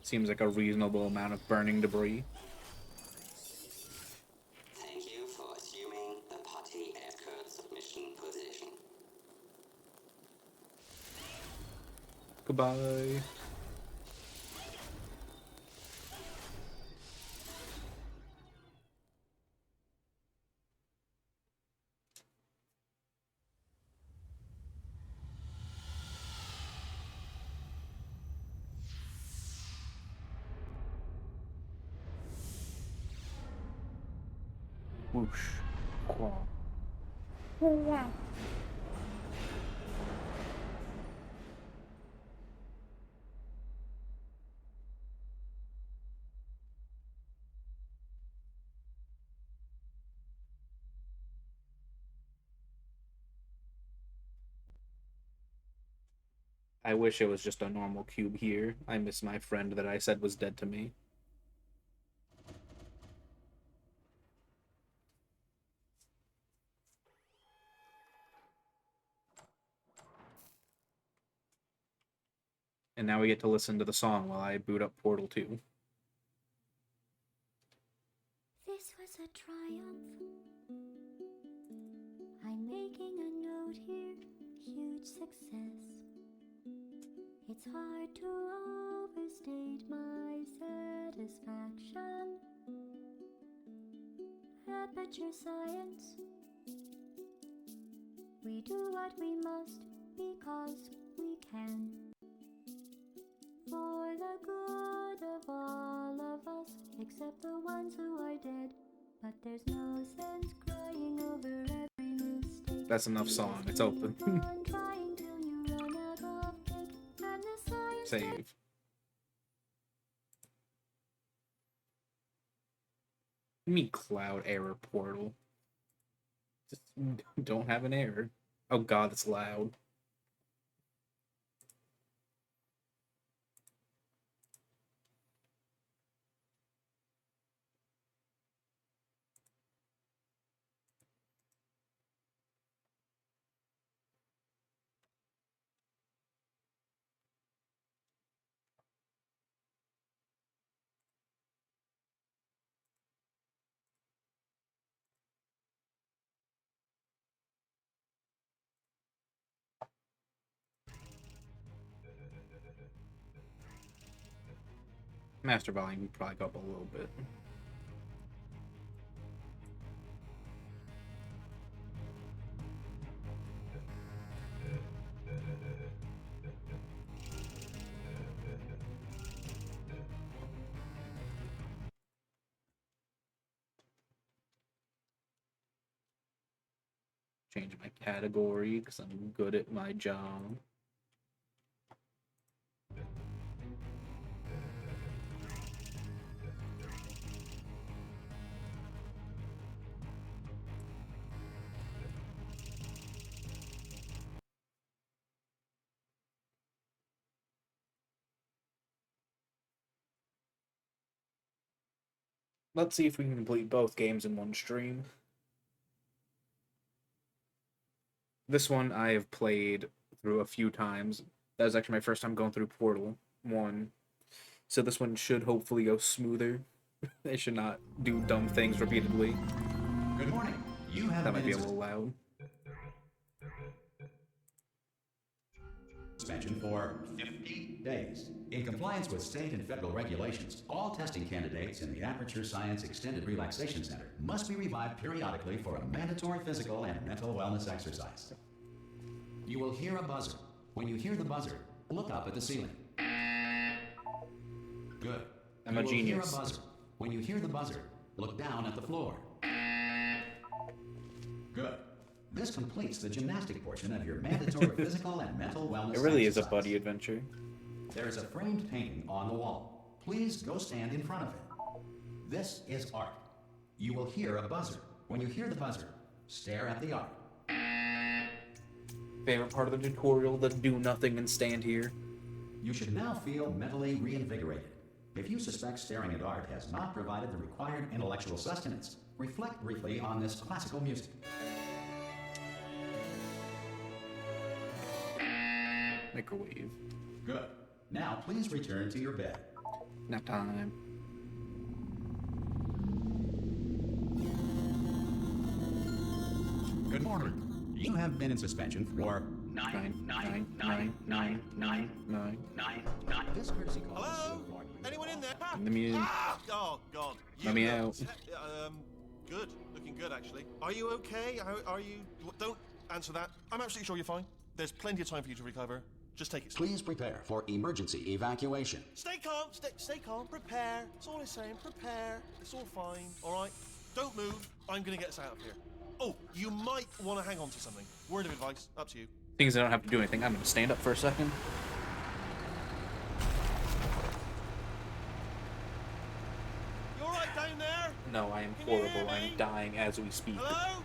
Seems like a reasonable amount of burning debris. Thank you for assuming the party escort submission position. Goodbye. Whoosh. Quaw. I wish it was just a normal cube here. I miss my friend that I said was dead to me. And now we get to listen to the song while I boot up Portal 2. This was a triumph. I'm making a note here, huge success. It's hard to overstate my satisfaction. Aperture science. We do what we must because we can. For the good of all of us, except the ones who are dead. But there's no sense crying over every mistake. That's enough song. It's open. Keep on trying till you run out of cake, and the science Save. Me cloud error portal. Just don't have an error. Oh god, it's loud. Master volume would probably go up a little bit. Change my category because I'm good at my job. Let's see if we can complete both games in one stream. This one I have played through a few times. That was actually my first time going through Portal 1. So this one should hopefully go smoother. They should not do dumb things repeatedly. Good morning. You have That might be a been in little loud. suspension for 50 days. In compliance with state and federal regulations, all testing candidates in the Aperture Science Extended Relaxation Center must be revived periodically for a mandatory physical and mental wellness exercise. You will hear a buzzer. When you hear the buzzer, look up at the ceiling. Good. I'm a you will genius. hear a buzzer. When you hear the buzzer, look down at the floor. Good. This completes the gymnastic portion of your mandatory physical and mental wellness It really is a exercise. buddy adventure. There is a framed painting on the wall. Please go stand in front of it. This is art. You will hear a buzzer. When you hear the buzzer, stare at the art. Favorite part of the tutorial, the do nothing and stand here. You should now feel mentally reinvigorated. If you suspect staring at art has not provided the required intellectual sustenance, reflect briefly on this classical music. Microwave. Good. Now please return to your bed. Nap time. Good morning. You have been in suspension for Nine. This courtesy call is Hello? to inform you. Anyone in there? Let me in. Oh, God. Let me know- out. Good. Looking good, actually. Are you okay? Are you... Don't answer that. I'm absolutely sure you're fine. There's plenty of time for you to recover. Just take it slow. Please prepare for emergency evacuation. Stay calm. Stay calm. Prepare. That's all I'm saying. Prepare. It's all fine. All right? Don't move. I'm going to get us out of here. Oh, you might want to hang on to something. Word of advice. Up to you. Things I don't have to do anything. I'm gonna stand up for a second. You all right down there? No, I am Can you hear horrible. I me? am dying as we speak. Hello?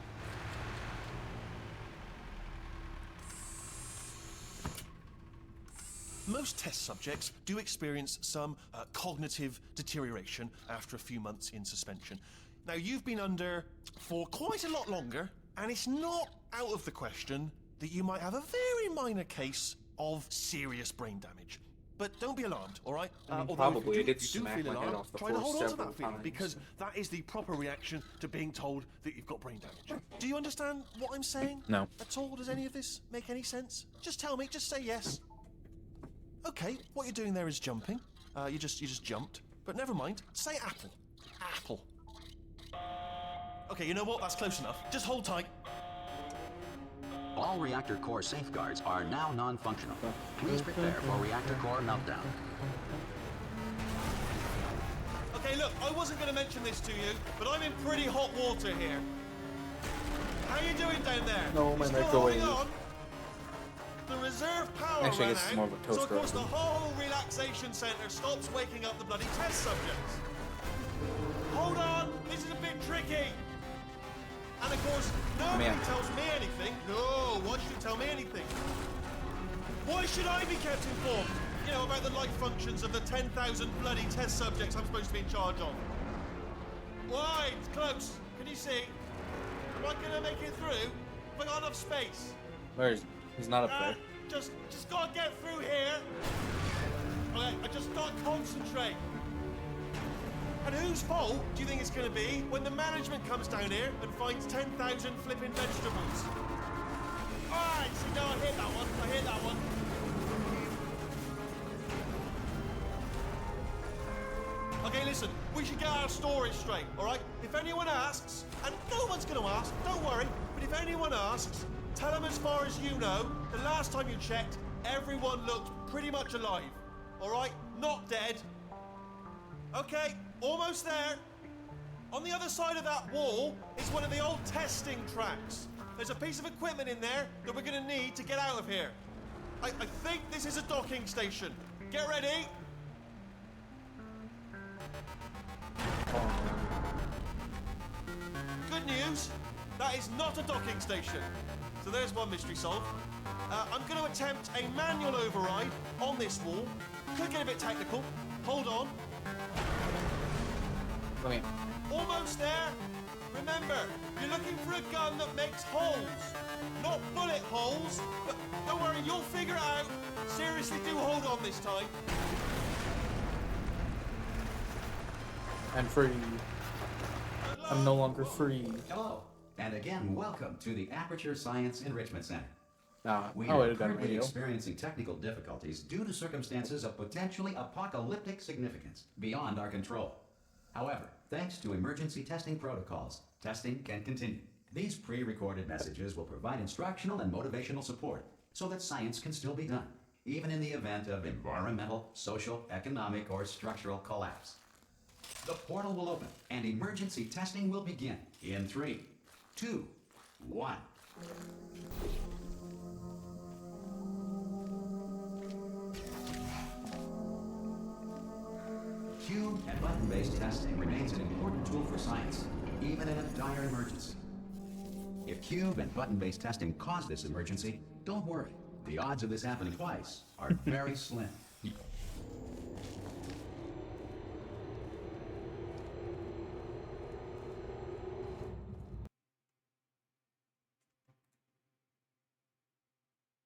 Most test subjects do experience some cognitive deterioration after a few months in suspension. Now, you've been under for quite a lot longer, and it's not out of the question that you might have a very minor case of serious brain damage. But don't be alarmed, all right? I mean, Although probably. if I you did do smack feel my head alarmed, off the try to floor hold on to several that feeling, times. because that is the proper reaction to being told that you've got brain damage. Do you understand what I'm saying? No. At all? Does any of this make any sense? Just tell me. Just say yes. Okay, what you're doing there is jumping. You just jumped. But never mind. Say apple. Apple. Okay, you know what? That's close enough. Just hold tight. All reactor core safeguards are now non-functional. Please prepare for reactor core meltdown. Okay, look, I wasn't going to mention this to you, but I'm in pretty hot water here. How you doing down there? No, my You still microwave. holding on? The reserve power Actually, I ran guess it's out, more of a so of toaster course the oven. whole relaxation centre stops waking up the bloody test subjects. Hold on, this is a bit tricky. And of course, nobody Man. tells me anything. No, why should you tell me anything? Why should I be kept informed? You know, about the life functions of the 10,000 bloody test subjects I'm supposed to be in charge of. Why? It's close. Can you see? Am I gonna make it through? Have I got enough space? Where is he? He's not up there. Just gotta get through here. Okay, I just gotta concentrate. And whose fault do you think it's gonna be when the management comes down here and finds 10,000 flipping vegetables? Alright, so no, I hit that one. I hit that one. Okay, listen, we should get our story straight, alright? If anyone asks, and no one's gonna ask, don't worry, but if anyone asks, tell them as far as you know, the last time you checked, everyone looked pretty much alive, alright? Not dead. Okay, almost there. On the other side of that wall is one of the old testing tracks. There's a piece of equipment in there that we're gonna need to get out of here. I think this is a docking station. Get ready. Good news, that is not a docking station. So there's one mystery solved. I'm going to attempt a manual override on this wall. Could get a bit technical. Hold on. Come here. Almost there. Remember, you're looking for a gun that makes holes. Not bullet holes, but don't worry, you'll figure it out. Seriously, do hold on this time. I'm free. I'm no longer free. Hello, and again, welcome to the Aperture Science Enrichment Center. We Oh, are it got currently radio. experiencing technical difficulties due to circumstances of potentially apocalyptic significance beyond our control. However, thanks to emergency testing protocols, testing can continue. These pre-recorded messages will provide instructional and motivational support so that science can still be done, even in the event of environmental, social, economic, or structural collapse. The portal will open and emergency testing will begin in 3, 2, 1. Cube and button-based testing remains an important tool for science, even in a dire emergency. If cube and button-based testing cause this emergency, don't worry. The odds of this happening twice are very slim.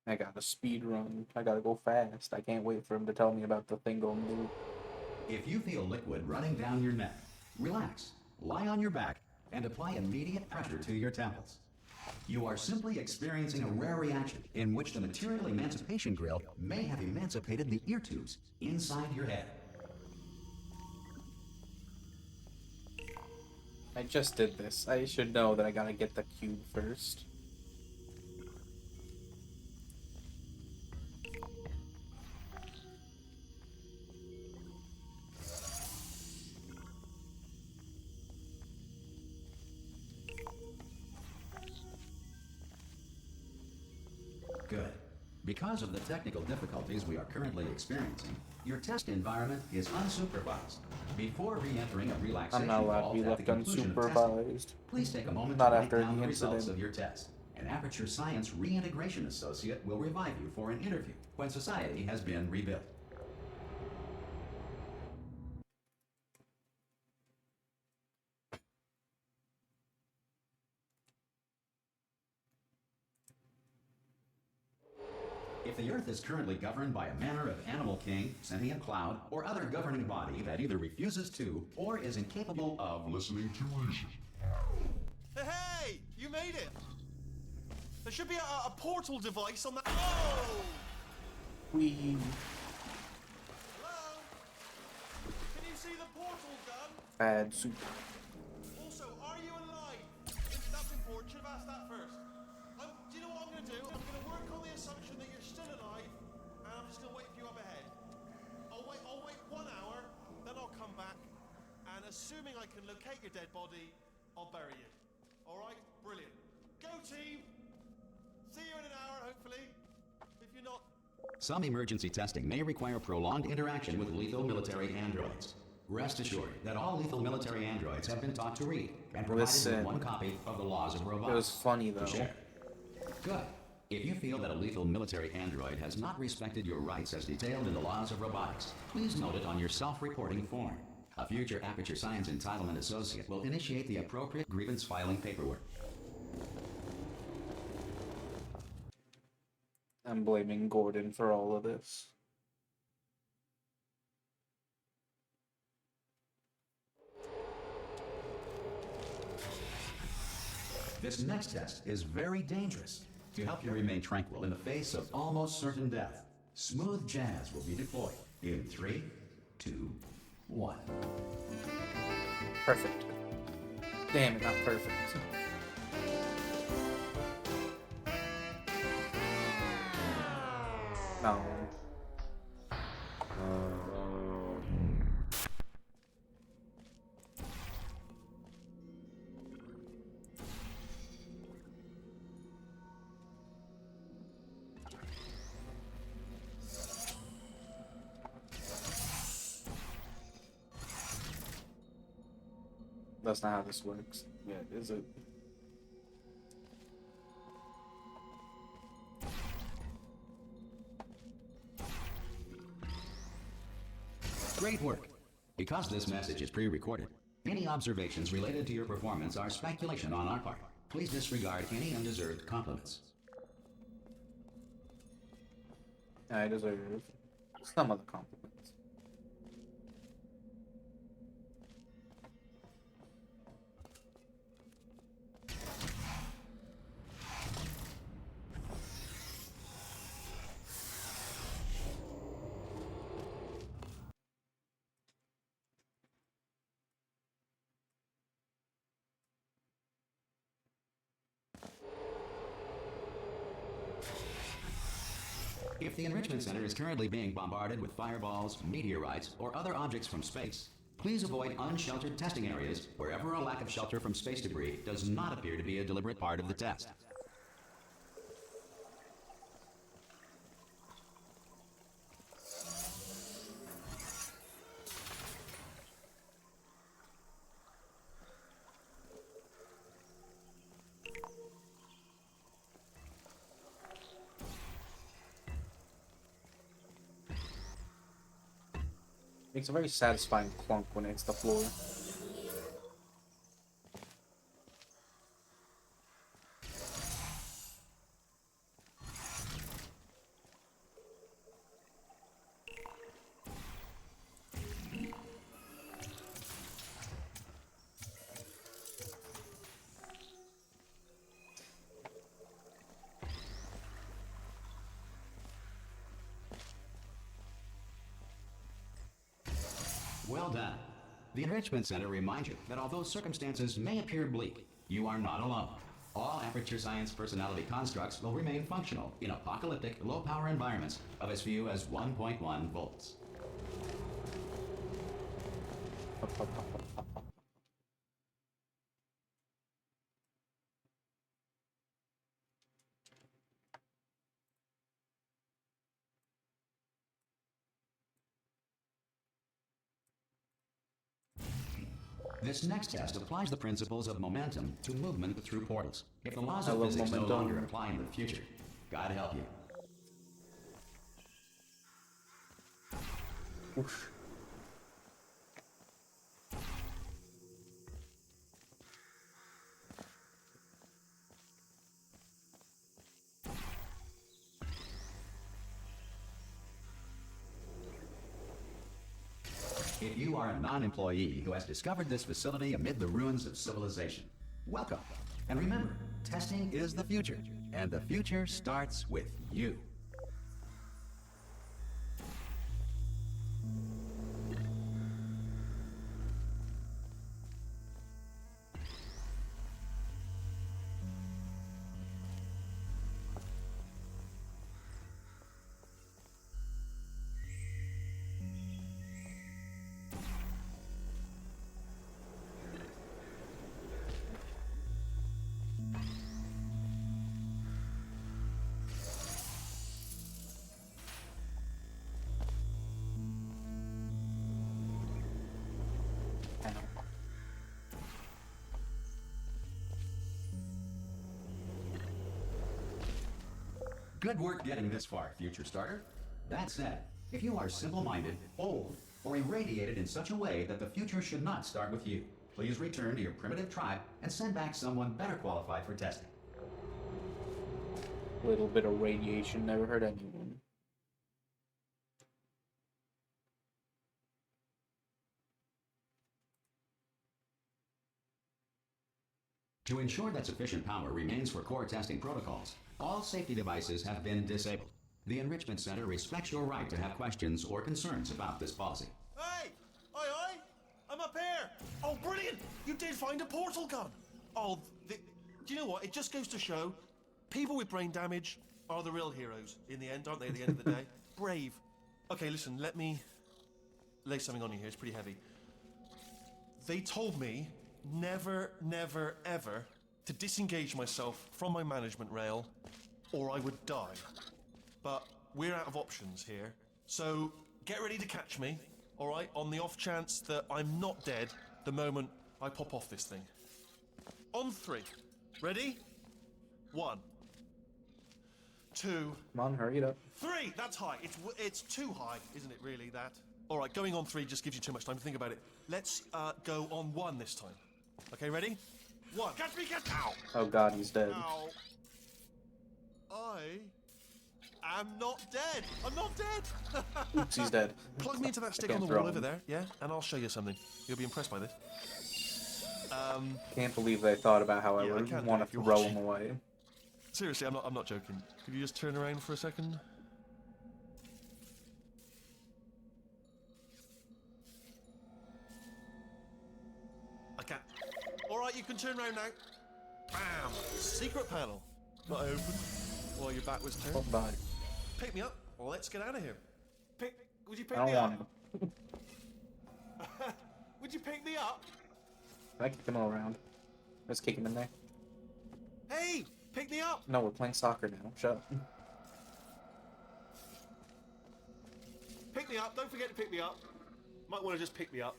I got a speed run. I gotta go fast. I can't wait for him to tell me about the thing gonna do. If you feel liquid running down your neck, relax, lie on your back, and apply immediate pressure to your temples. You are simply experiencing a rare reaction in which the material emancipation grill may have emancipated the ear tubes inside your head. I just did this. I should know that I gotta get the cube first. Good. Because of the technical difficulties we are currently experiencing, your test environment is unsupervised. Before re-entering a relaxation I'm not allowed to vault be at the left conclusion of testing, unsupervised. please take a moment Not to write after down the the results incident. of your test. An Aperture Science Reintegration Associate will revive you for an interview when society has been rebuilt. If the Earth is currently governed by a manner of animal king, sentient cloud, or other governing body that either refuses to or is incapable of listening to reason. Hey, you made it. There should be a portal device on that. Oh! We Hello? Can you see the portal gun? bad soup. Also, are you alive? That's important. Should have asked that first. Do you know what I'm going to do? I'm going to work on the assumption that you're still alive, and I'm just going to wait for you up ahead. I'll wait 1 hour, then I'll come back, and assuming I can locate your dead body, I'll bury you. All right? Brilliant. Go team! See you in an hour, hopefully. If you're not... Some emergency testing may require prolonged interaction with lethal military androids. Rest assured that all lethal military androids have been taught to read and provided Listen. with one copy of the laws of robotics. It was funny though. to share. Good. If you feel that a lethal military android has not respected your rights as detailed in the laws of robotics, please note it on your self-reporting form. A future Aperture Science Entitlement Associate will initiate the appropriate grievance filing paperwork. I'm blaming Gordon for all of this. This next test is very dangerous. To help you remain tranquil in the face of almost certain death, smooth jazz will be deployed in 3, 2, 1. Perfect. Damn it, not perfect. No. That's not how this works. Yeah, is it? Great work. Because this message is pre-recorded, Any observations related to your performance are speculation on our part. Please disregard any undeserved compliments. I deserve some of the compliments. If the Enrichment Center is currently being bombarded with fireballs, meteorites, or other objects from space, please avoid unsheltered testing areas wherever a lack of shelter from space debris does not appear to be a deliberate part of the test. Makes a very satisfying clunk when it hits the floor. Well done. The Enrichment Center reminds you that although circumstances may appear bleak, you are not alone. All Aperture Science personality constructs will remain functional in apocalyptic, low-power environments of as few as 1.1 volts. This next test applies the principles of momentum to movement through portals. If the laws of physics no longer apply in the future, God help you. Oof. If you are a non-employee who has discovered this facility amid the ruins of civilization, welcome. And remember, testing is the future, and the future starts with you. Good work getting this far, future starter. That said, if you are simple-minded, old, or irradiated in such a way that the future should not start with you, please return to your primitive tribe and send back someone better qualified for testing. Little bit of radiation never hurt anyone. To ensure that sufficient power remains for core testing protocols, all safety devices have been disabled. The Enrichment Center respects your right to have questions or concerns about this policy. Hey! Aye, aye! I'm up here! Oh, brilliant! You did find a portal gun! Oh, do you know what? It just goes to show, people with brain damage are the real heroes in the end, aren't they, at the end of the day? Brave. Okay, listen, let me lay something on you here. It's pretty heavy. They told me never, never, ever to disengage myself from my management rail or I would die. But we're out of options here, so get ready to catch me, all right, on the off chance that I'm not dead the moment I pop off this thing. On 3. Ready? 1, 2. Come on, hurry it up. 3! That's high. It's too high, isn't it, really, that? All right, going on 3 just gives you too much time to think about it. Let's go on 1 this time. Okay, ready? 1. Catch me, catch! Ow! Oh god, he's dead. Ow! I am not dead. I'm not dead. Oops, he's dead. Plug me into that stick can't on the throw wall him. over there, yeah? And I'll show you something. You'll be impressed by this. Can't believe they thought about how I Yeah, I would can't do want it to if you're throw watching. him away. Seriously, I'm not joking. Could you just turn around for a second? I can't. All right, you can turn around now. Bam! Secret panel. Not open while your back was turned. Oh, bye. Pick me up. Let's get out of here. Would you pick I don't me want up? him. Would you pick me up? Can I kick him all around? Let's kick him in there. Hey, pick me up. No, we're playing soccer now. Shut up. Pick me up. Don't forget to pick me up. Might want to just pick me up.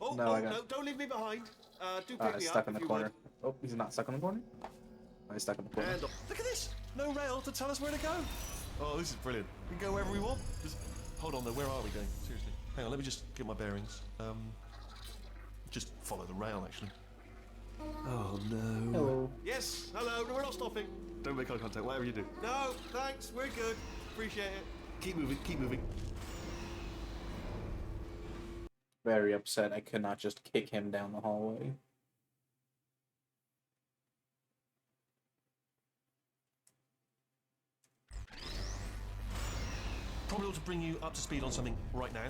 Oh, No, I got- no, don't leave me behind. Do pick Ah, me he's up stuck in if the you corner. Oh, he's not stuck in the corner? Oh, he's stuck in the would. corner. And up. Look at this. No rail to tell us where to go. Oh, this is brilliant. We can go wherever we want. Just hold on though. Where are we going? Seriously. Hang on. Let me just get my bearings. Just follow the rail actually. Oh no. Hello. Yes. Hello. No, we're not stopping. Don't make eye contact. Whatever you do. No. Thanks. We're good. Appreciate it. Keep moving. Keep moving. Very upset I could not just kick him down the hallway. Probably ought to bring you up to speed on something right now.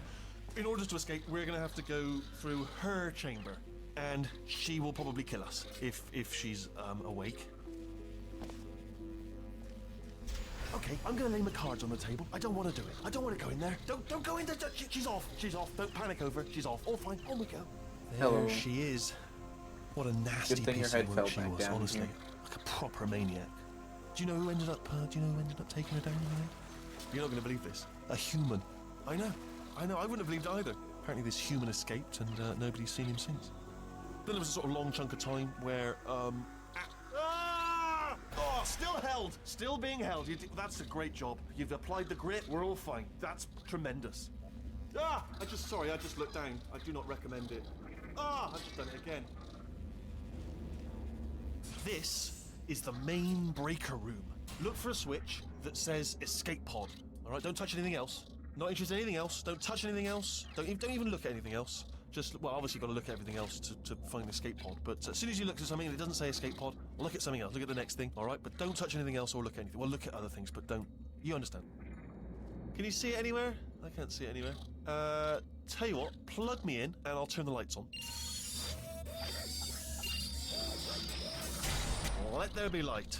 In order to escape, we're going to have to go through her chamber, and she will probably kill us if she's awake. Okay, I'm going to lay my cards on the table. I don't want to do it. I don't want to go in there. Don't go in there. She's off. She's off. Don't panic over. She's off. All fine. On we go. Hello. There she is. What a nasty Good thing your piece head of fell work she back was, down honestly. here. Like a proper maniac. Do you know who ended up taking her down in the end? You're not going to believe this. A human. I know. I wouldn't have believed it either. Apparently this human escaped and nobody's seen him since. Then there was a sort of long chunk of time where, Oh, still held. Still being held. That's a great job. You've applied the grit. We're all fine. That's tremendous. I just looked down. I do not recommend it. I've just done it again. This is the main breaker room. Look for a switch that says escape pod. All right, don't touch anything else. Not interested in anything else. Don't touch anything else. Don't even look at anything else. Just, well, obviously you've got to look at everything else to find the escape pod. But as soon as you look at something and it doesn't say escape pod, look at something else. Look at the next thing, all right? But don't touch anything else or look at anything. Well, look at other things, but don't. You understand? Can you see it anywhere? I can't see it anywhere. Tell you what, plug me in and I'll turn the lights on. Let there be light.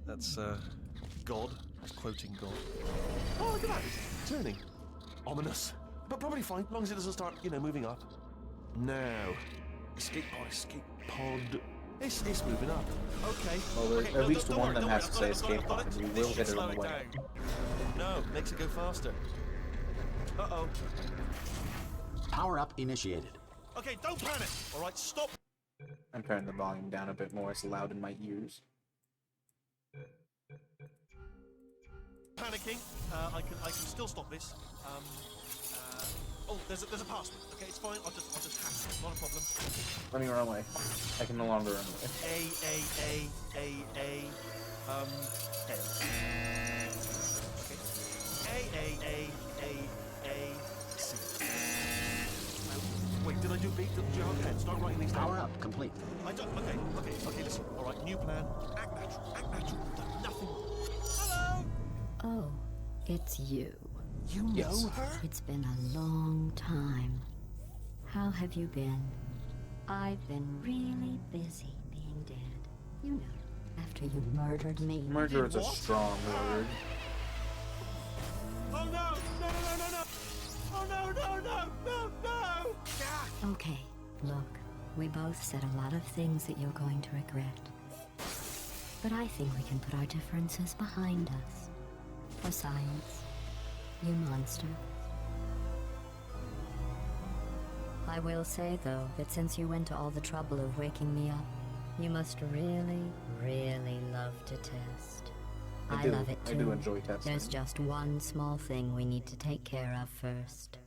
That's, God. I was quoting God. Oh, look at that. It's turning. Ominous. But probably fine, as long as it doesn't start, moving up. Now. Escape pod. It's moving up. Okay. Well, okay, at least don't one worry, of them don't has worry, to say I've got it, escape I've got pod, it. and we This will should hit it slow on the it way. down. No, makes it go faster. Uh-oh. Power up initiated. Okay, don't panic. All right, stop. I'm turning the volume down a bit more. It's loud in my ears. Panicking. I can still stop this. Oh, there's a password. Okay, it's fine. I'll just hack it. Not a problem. Let me run away. I can no longer run away. A. Okay. C. Wait, did I do B? Did you have a pen? Start writing these down. Power up complete. I don't. Okay. Listen. All right. New plan. Act natural. Nothing. Hello. Oh, it's you. You know Yes. her? It's been a long time. How have you been? I've been really busy being dead. You know, after you murdered me. Murder is a What? strong word. Oh no! Oh no! Ah! Okay, look, we both said a lot of things that you're going to regret. But I think we can put our differences behind us. For science, you monster. I will say, though, that since you went to all the trouble of waking me up, you must really, really love to test. I love it too. I do enjoy testing. There's just one small thing we need to take care of first.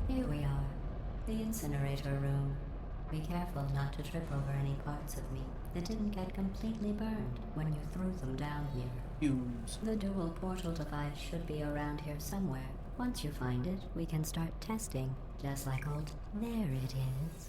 Here we are, the incinerator room. Be careful not to trip over any parts of me that didn't get completely burned when you threw them down here. Fuse. The dual portal device should be around here somewhere. Once you find it, we can start testing, just like old... There it is.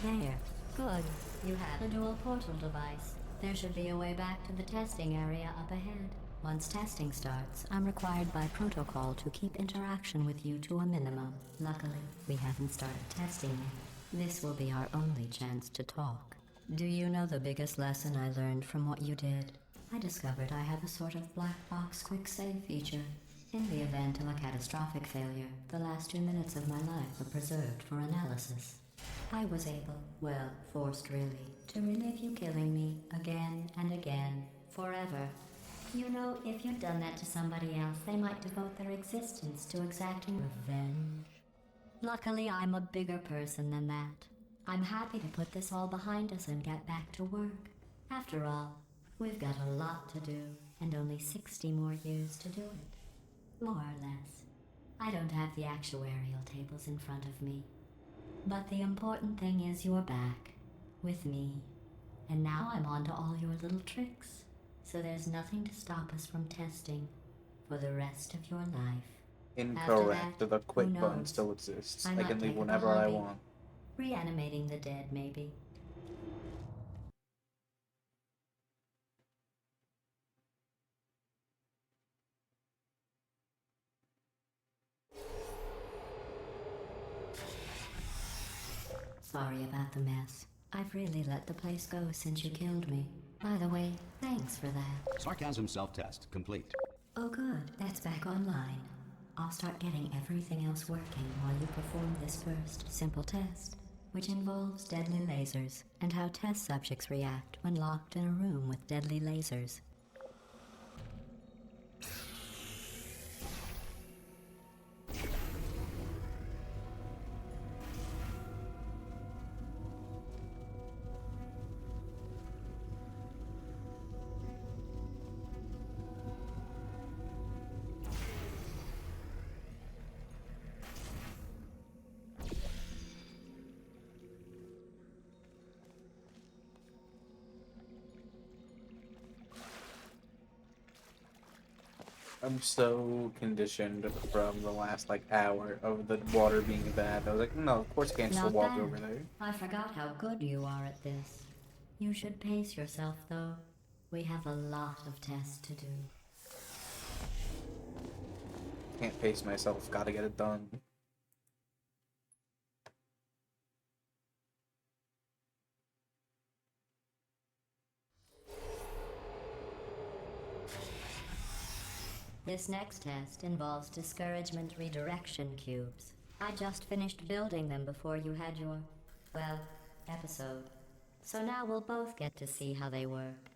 There. Good. You have the dual portal device. There should be a way back to the testing area up ahead. Once testing starts, I'm required by protocol to keep interaction with you to a minimum. Luckily, we haven't started testing yet. This will be our only chance to talk. Do you know the biggest lesson I learned from what you did? I discovered I have a sort of black box quick save feature. In the event of a catastrophic failure, the last 2 minutes of my life are preserved for analysis. I was able, well, forced really, to relive you killing me again and again, forever. You know, if you'd done that to somebody else, they might devote their existence to exacting revenge. Luckily, I'm a bigger person than that. I'm happy to put this all behind us and get back to work. After all, we've got a lot to do, and only 60 more years to do it. More or less. I don't have the actuarial tables in front of me. But the important thing is you're back, with me. And now I'm on to all your little tricks. So there's nothing to stop us from testing for the rest of your life. Incorrect. That, The quit button knows? still exists. I I might can leave take up a whenever I hobby. want. Reanimating the dead, maybe. Sorry about the mess. I've really let the place go since you killed me. By the way, thanks for that. Sarcasm self-test complete. Oh good, that's back online. I'll start getting everything else working while you perform this first simple test, which involves deadly lasers and how test subjects react when locked in a room with deadly lasers. I'm so conditioned from the last hour of the water being bad. I was like, no, of course I can't still Not walk bad. over there. I forgot how good you are at this. You should pace yourself, though. We have a lot of tests to do. Can't pace myself, gotta get it done. This next test involves discouragement redirection cubes. I just finished building them before you had your, well, episode. So now we'll both get to see how they work.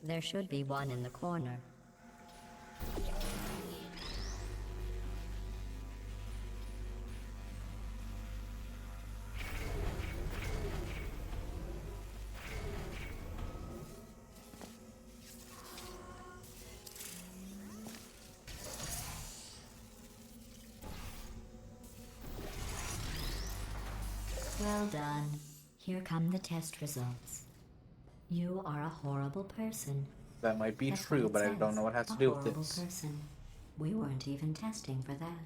There should be one in the corner. Well done. Here come the test results. You are a horrible person. That might be That's true, what it but I says. don't know what it has to A do with horrible this. person. We weren't even testing for that.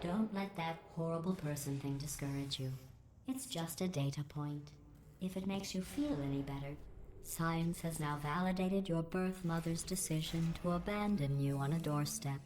Don't let that horrible person thing discourage you. It's just a data point. If it makes you feel any better, science has now validated your birth mother's decision to abandon you on a doorstep.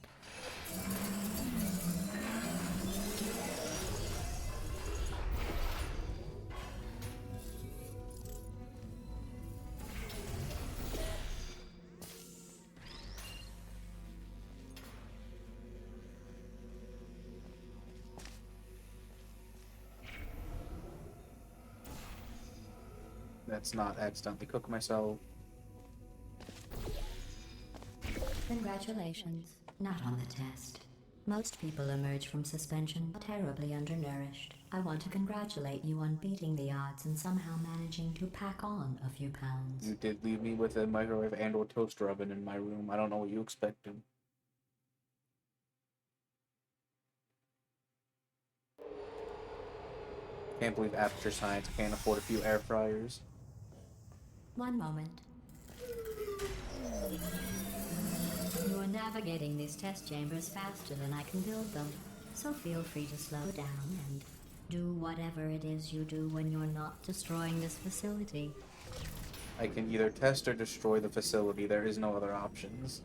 let's not accidentally cook myself. Congratulations. Not on the test. Most people emerge from suspension terribly undernourished. I want to congratulate you on beating the odds and somehow managing to pack on a few pounds. You did leave me with a microwave and or toaster oven in my room. I don't know what you expected. Can't believe Aperture Science can't afford a few air fryers. One moment. You are navigating these test chambers faster than I can build them, so feel free to slow down and do whatever it is you do when you're not destroying this facility. I can either test or destroy the facility. There is no other options.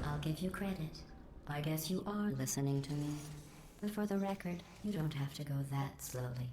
I'll give you credit. I guess you are listening to me. But for the record, you don't have to go that slowly.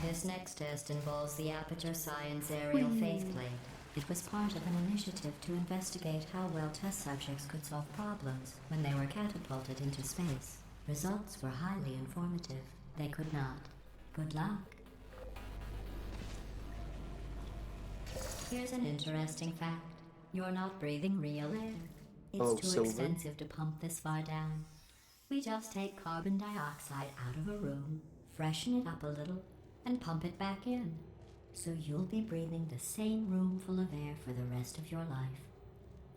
This next test involves the Aperture Science Aerial Faceplate. It was part of an initiative to investigate how well test subjects could solve problems when they were catapulted into space. Results were highly informative. They could not. Good luck. Here's an interesting fact. You're not breathing real air. It's Hello, too Silver. expensive to pump this far down. We just take carbon dioxide out of a room, freshen it up a little, and pump it back in. So you'll be breathing the same room full of air for the rest of your life.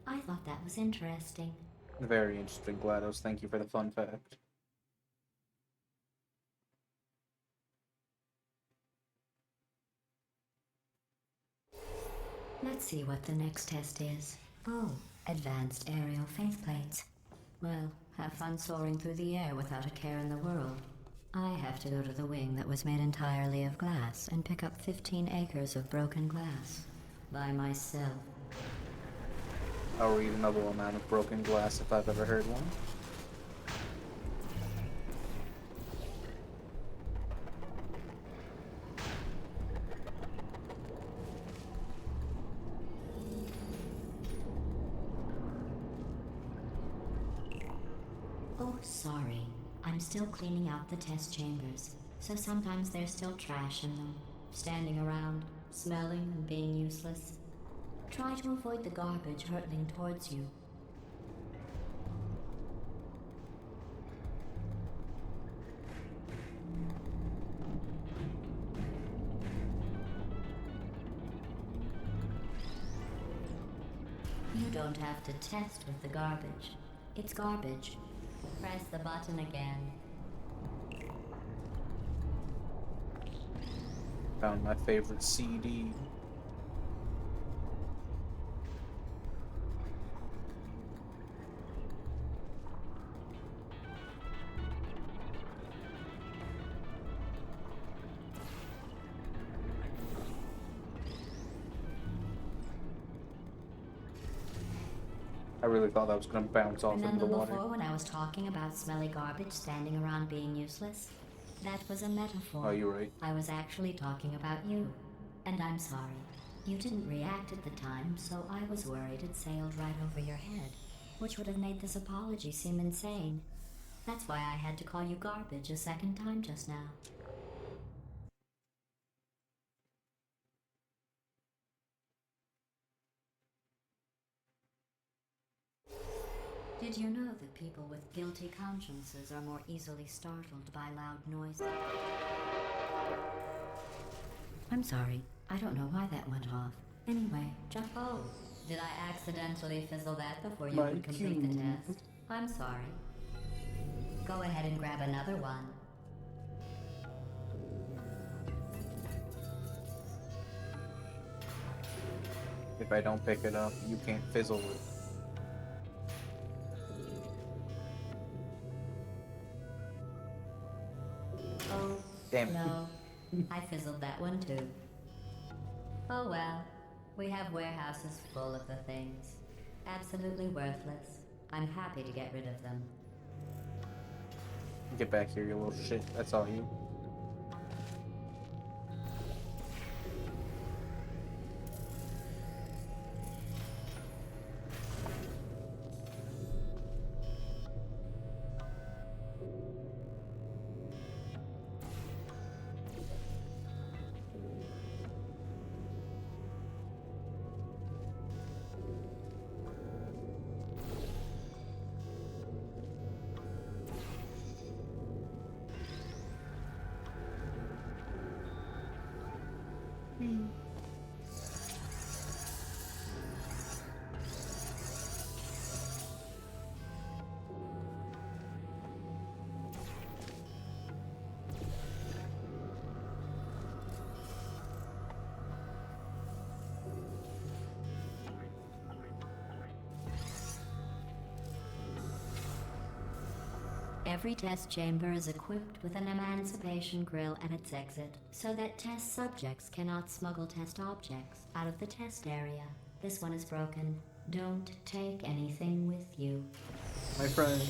I thought that was interesting. Very interesting, GLaDOS. Thank you for the fun fact. Let's see what the next test is. Oh, advanced aerial faceplates. Well, have fun soaring through the air without a care in the world. I have to go to the wing that was made entirely of glass and pick up 15 acres of broken glass. By myself. A reasonable amount of broken glass if I've ever heard one. Oh, sorry. I'm still cleaning out the test chambers, so sometimes there's still trash in them, standing around, smelling and being useless. Try to avoid the garbage hurtling towards you. You don't have to test with the garbage. It's garbage. Press the button again. Found my favorite CD. I really thought that was going to bounce off into Remember the water. before when I was talking about smelly garbage standing around being useless? That was a metaphor. Oh, you're right. I was actually talking about you. And I'm sorry. You didn't react at the time, so I was worried it sailed right over your head, which would have made this apology seem insane. That's why I had to call you garbage a second time just now. Did you know that people with guilty consciences are more easily startled by loud noises? I'm sorry. I don't know why that went off. Anyway, jump. Oh, Did I accidentally fizzle that before you My could complete the cube. test? I'm sorry. Go ahead and grab another one. If I don't pick it up, you can't fizzle it. Oh, Damn it. no. I fizzled that one too. Oh well. We have warehouses full of the things. Absolutely worthless. I'm happy to get rid of them. Get back here, you little shit. That's all you. Every test chamber is equipped with an emancipation grill at its exit, so that test subjects cannot smuggle test objects out of the test area. This one is broken. Don't take anything with you. My friend.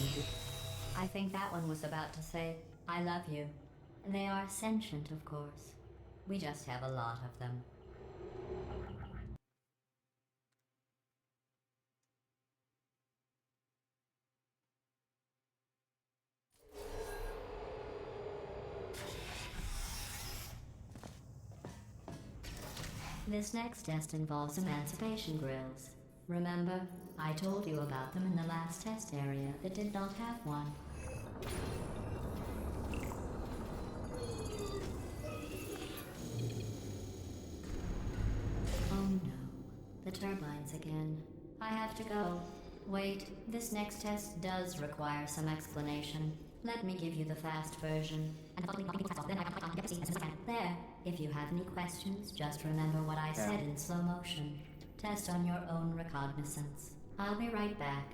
I think that one was about to say, I love you. They are sentient, of course. We just have a lot of them. This next test involves emancipation grills. Remember, I told you about them in the last test area that did not have one. Oh no, the turbines again. I have to go. Wait, this next test does require some explanation. Let me give you the fast version. There. If you have any questions, just remember what I said in slow motion. Test on your own recognizance. I'll be right back.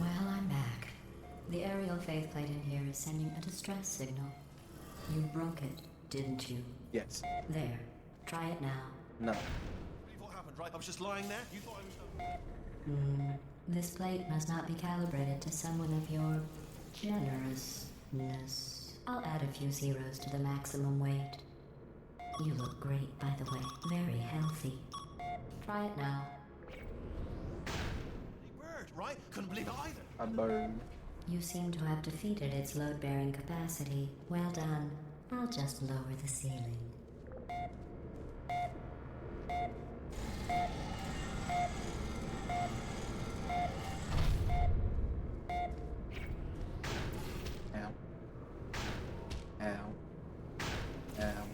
Well, I'm back. The aerial faceplate in here is sending a distress signal. You broke it, didn't you? Yes. There. Try it now. No. What happened, right? I was just lying there. You thought I was. This plate must not be calibrated to someone of your generousness. I'll add a few zeros to the maximum weight. You look great, by the way. Very healthy. Try it now. Bird, right? Couldn't believe it either. A bird. You seem to have defeated its load-bearing capacity. Well done. I'll just lower the ceiling. Ow. Ow. Ow.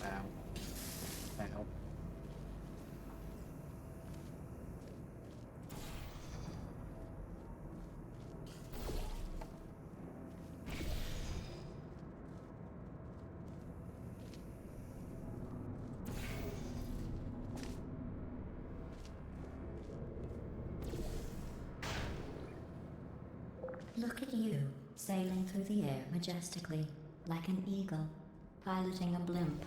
Ow. Ow. Look at you, sailing through the air majestically, like an eagle, piloting a blimp.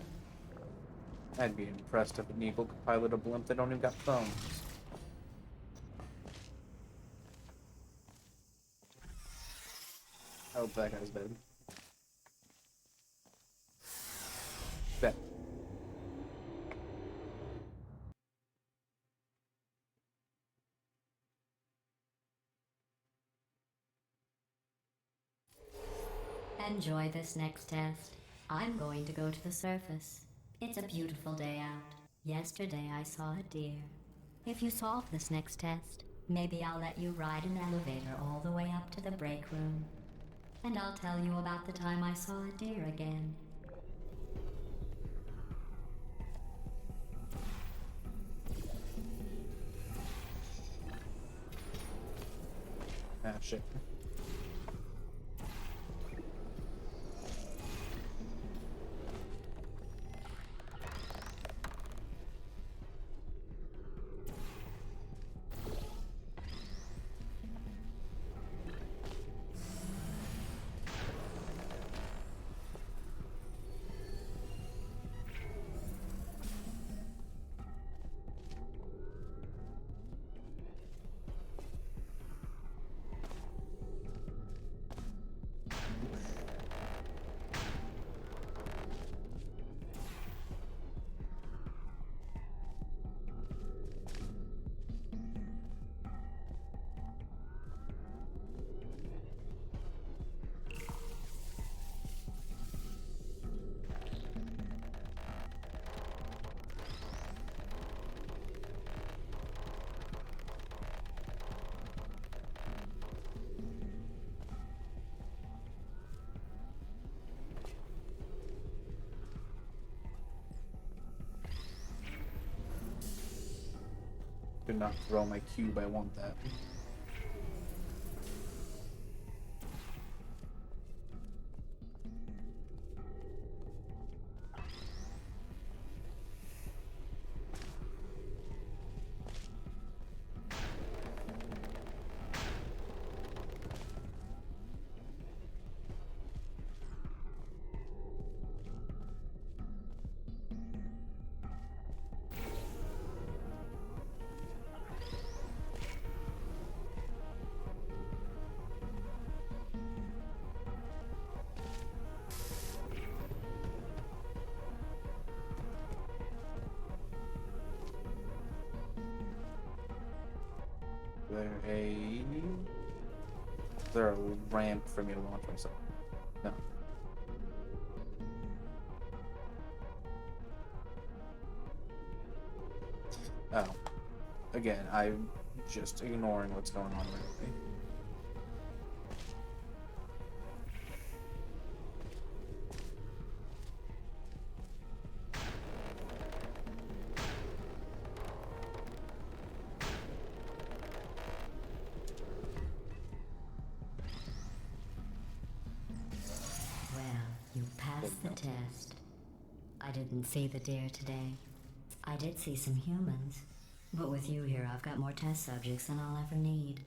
I'd be impressed if an eagle could pilot a blimp that don't even got thumbs. I hope that guy's dead. Bet. Enjoy this next test. I'm going to go to the surface. It's a beautiful day out. Yesterday I saw a deer. If you solve this next test, maybe I'll let you ride an elevator all the way up to the break room. And I'll tell you about the time I saw a deer again. Ah, shit. Do not throw my cube, I want that. Is there a ramp for me to launch myself? No. Oh. Again, I'm just ignoring what's going on around me. Well, you passed the test. I didn't see the deer today. I did see some humans. But with you here, I've got more test subjects than I'll ever need.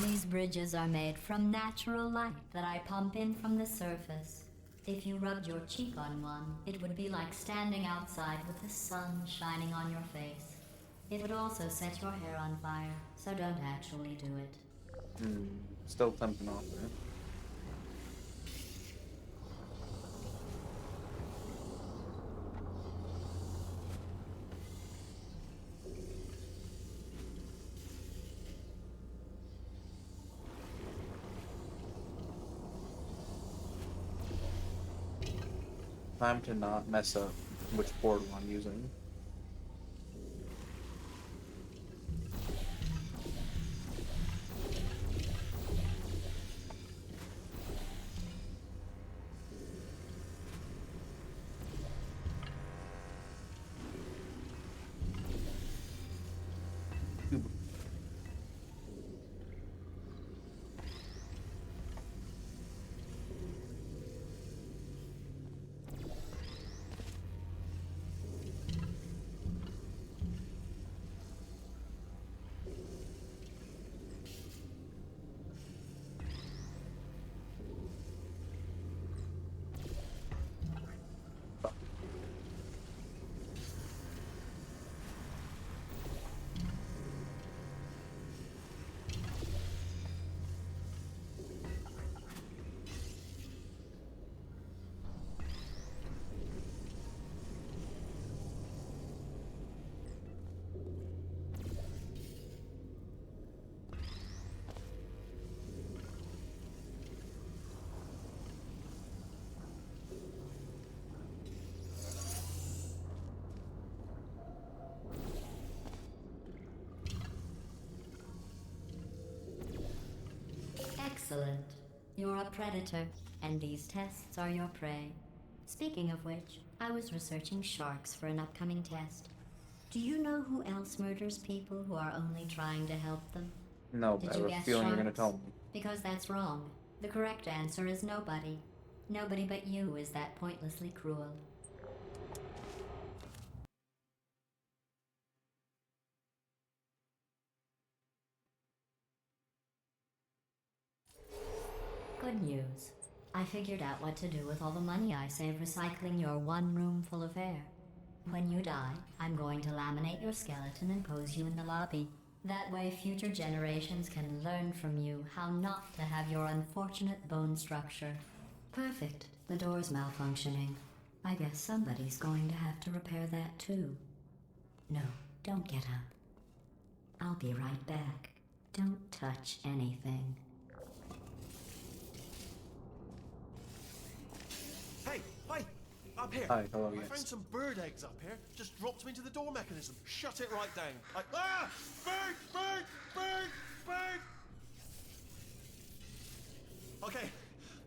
These bridges are made from natural light that I pump in from the surface. If you rubbed your cheek on one, it would be like standing outside with the sun shining on your face. It would also set your hair on fire, so don't actually do it. Still tempting off there. Time to not mess up which portal I'm using. Excellent. You're a predator, and these tests are your prey. Speaking of which, I was researching sharks for an upcoming test. Do you know who else murders people who are only trying to help them? No, but Did I you have a guess feeling you're gonna sharks? tell me. Because that's wrong. The correct answer is nobody. Nobody but you is that pointlessly cruel. Good news. I figured out what to do with all the money I save recycling your one room full of air. When you die, I'm going to laminate your skeleton and pose you in the lobby. That way future generations can learn from you how not to have your unfortunate bone structure. Perfect. The door's malfunctioning. I guess somebody's going to have to repair that too. No, don't get up. I'll be right back. Don't touch anything. Hey, hi! Up here. Hi, hello, I yes. found some bird eggs up here. Just dropped them into the door mechanism. Shut it right down. Ah! Bird! Bird! Bird! Bird! Okay,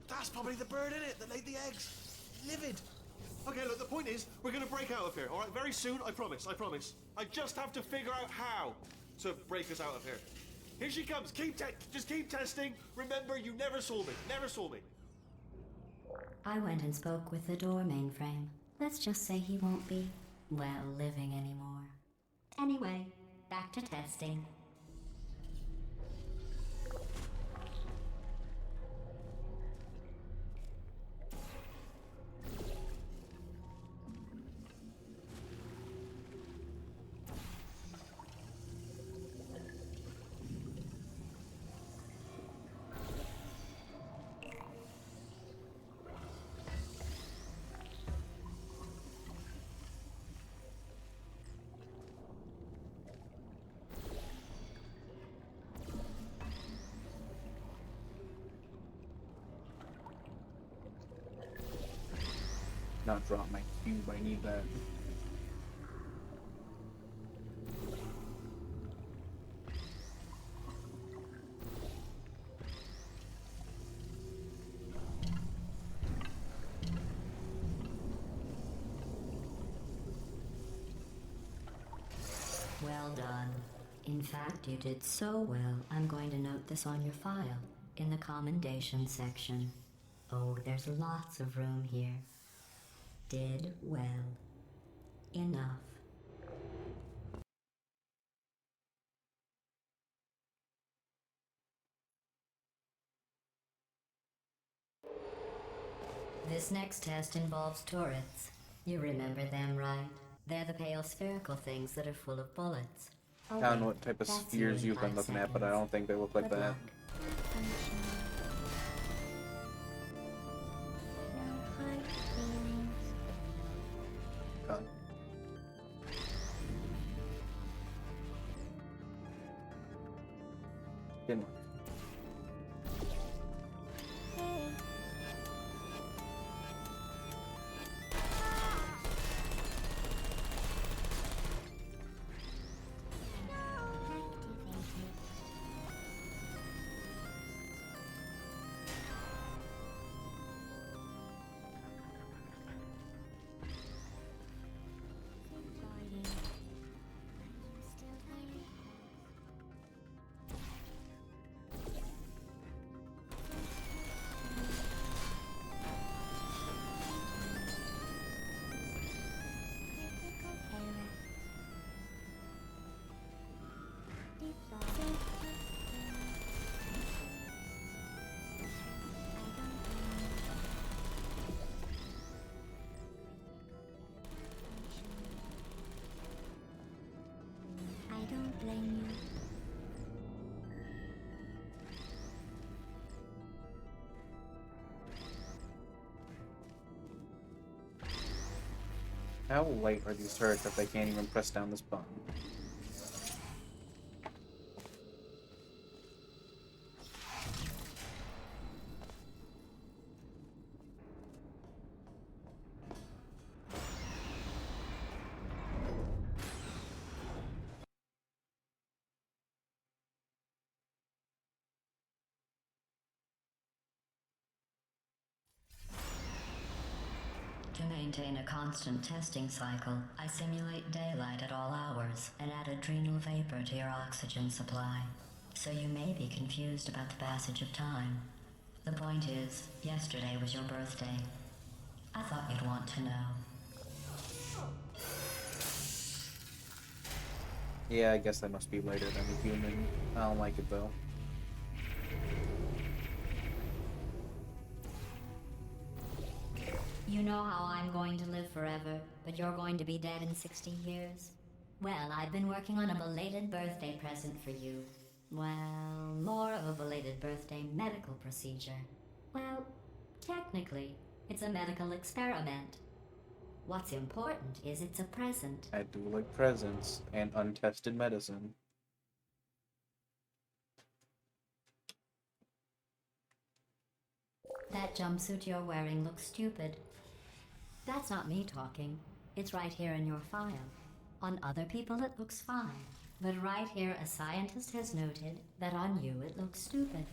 that's probably the bird in it that laid the eggs. Livid. Okay, look, the point is, we're gonna break out of here, alright? Very soon, I promise, I promise. I just have to figure out how to break us out of here. Here she comes. Just keep testing. Remember, you never saw me. Never saw me. I went and spoke with the door mainframe. Let's just say he won't be, well, living anymore. Anyway, back to testing. Not drop my cube, I need that. Well done. In fact, you did so well, I'm going to note this on your file, in the commendation section. Oh, there's lots of room here. Did well. Enough. This next test involves turrets. You remember them, right? They're the pale spherical things that are full of bullets. Oh, I don't know wait, what type of that's spheres you in you've been 5 looking at, but I seconds. don't think they look like Good that. luck. No hard feelings. Done. Didn't work. Hey. don't blame you. How light are these turrets that they can't even press down this button? To maintain a constant testing cycle, I simulate daylight at all hours and add adrenal vapor to your oxygen supply. So you may be confused about the passage of time. The point is, yesterday was your birthday. I thought you'd want to know. Yeah, I guess I must be lighter than a human. I don't like it though. You know how I'm going to live forever, but you're going to be dead in 60 years? Well, I've been working on a belated birthday present for you. Well, more of a belated birthday medical procedure. Well, technically, it's a medical experiment. What's important is it's a present. I do like presents and untested medicine. That jumpsuit you're wearing looks stupid. That's not me talking. It's right here in your file. On other people it looks fine. But right here a scientist has noted that on you it looks stupid.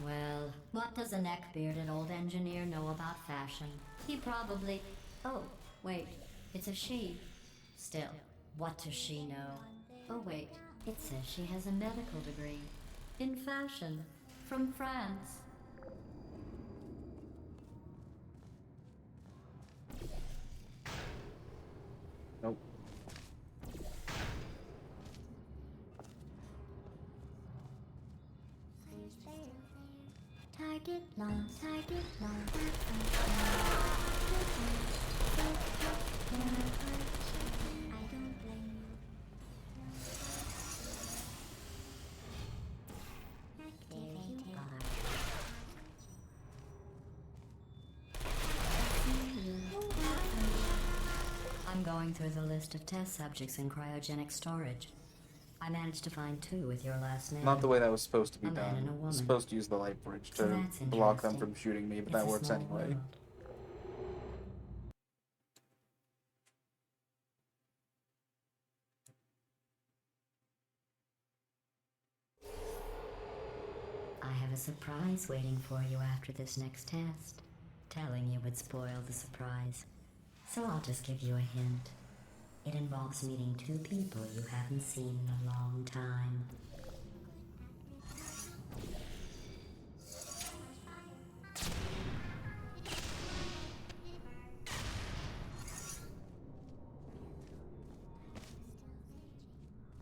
Well, what does a neck-bearded old engineer know about fashion? He probably... Oh, wait, it's a she. Still, what does she know? Oh wait, it says she has a medical degree. In fashion. From France. Nope. Target lost. Target lost. I don't blame you. There you are. I'm going through the list of test subjects in cryogenic storage. I managed to find 2 with your last name. Not the way that was supposed to be A man done. and a I was woman. supposed to use the light bridge So to that's block them interesting. from shooting me, but It's that a works small anyway. world. I have a surprise waiting for you after this next test. Telling you would spoil the surprise. So I'll just give you a hint. It involves meeting 2 people you haven't seen in a long time.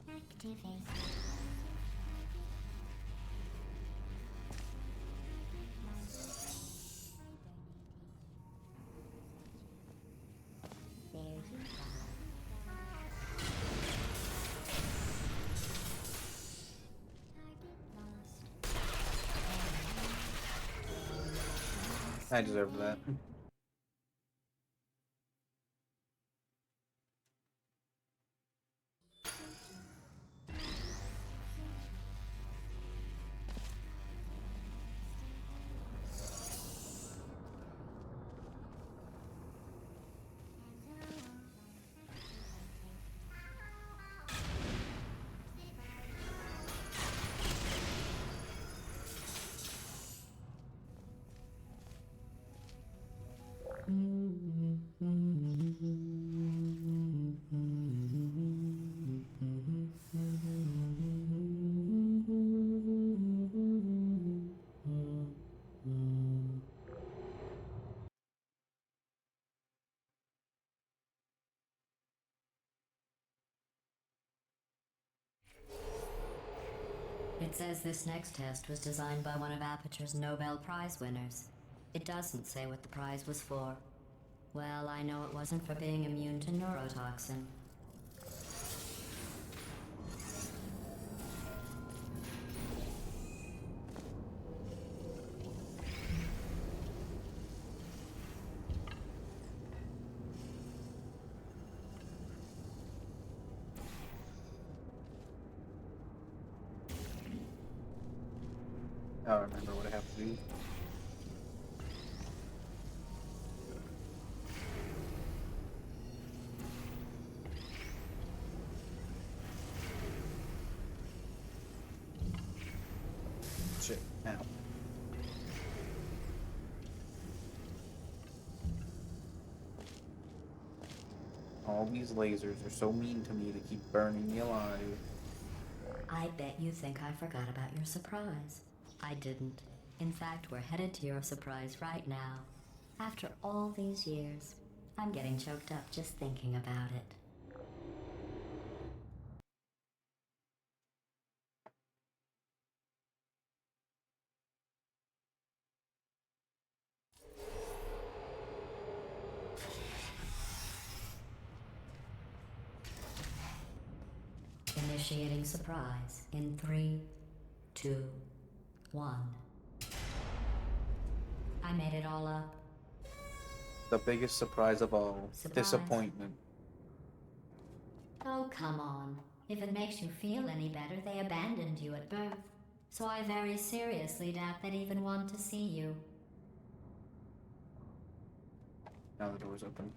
Activate. There you go. Target lost. I deserve that. It says this next test was designed by one of Aperture's Nobel Prize winners. It doesn't say what the prize was for. Well, I know it wasn't for being immune to neurotoxin. I remember what I have to do. Shit, now. All these lasers are so mean to me, they keep burning me alive. I bet you think I forgot about your surprise. I didn't. In fact, we're headed to your surprise right now. After all these years, I'm getting choked up just thinking about it. Initiating surprise in 3, 2, 1. I made it all up. The biggest surprise of all, Surprise. disappointment. Oh, come on. If it makes you feel any better, they abandoned you at birth. So I very seriously doubt they'd even want to see you. Now the door's open.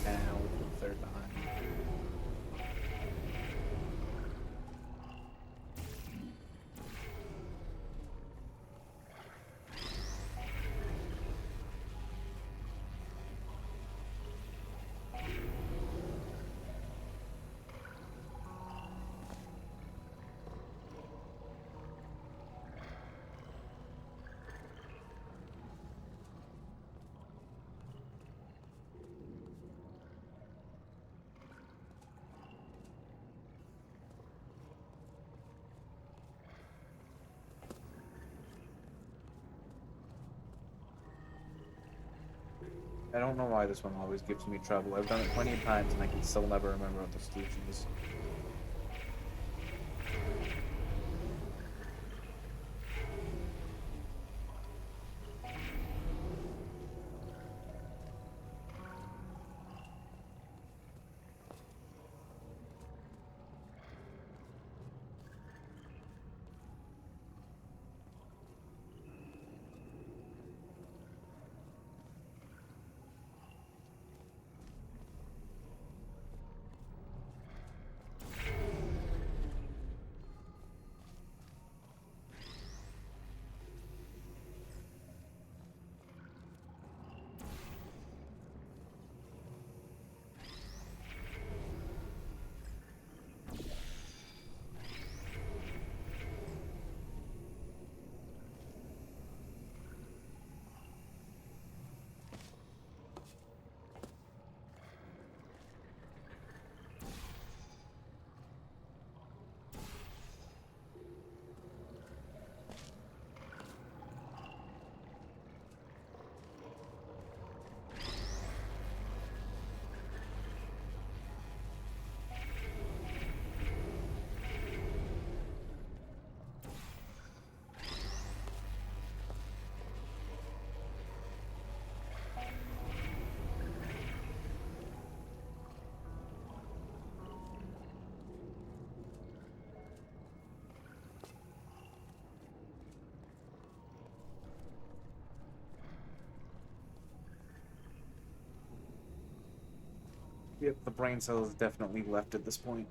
Now with the third behind. I don't know why this one always gives me trouble. I've done it plenty of times and I can still never remember what the solution is. Yep, the brain cell is definitely left at this point.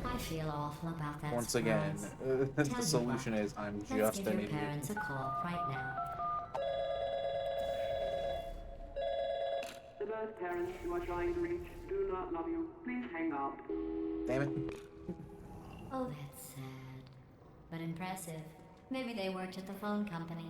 I feel awful about that. Once again, surprise. the Tell you solution what, is I'm let's just give an your idiot. parents a call right now. The birth parents you are trying to reach do not love you. Please hang up. Damn it. Oh, that's sad. But impressive. Maybe they worked at the phone company.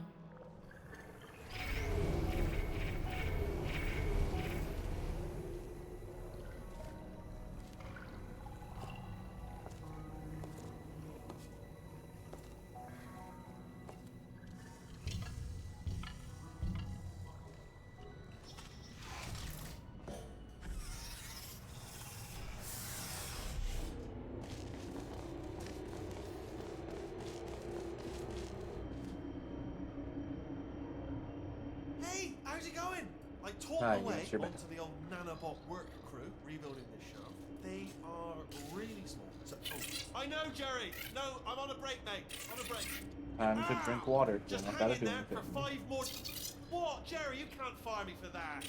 Hey, how's it going? I talked Ah, my way yes, you're back. onto the old nanobot work crew rebuilding this show. They are really small. So, I know, Jerry. No, I'm on a break, mate. On a break. Time to drink water. Just Don't hang gotta in do there for anything. 5 more. What, Jerry? You can't fire me for that.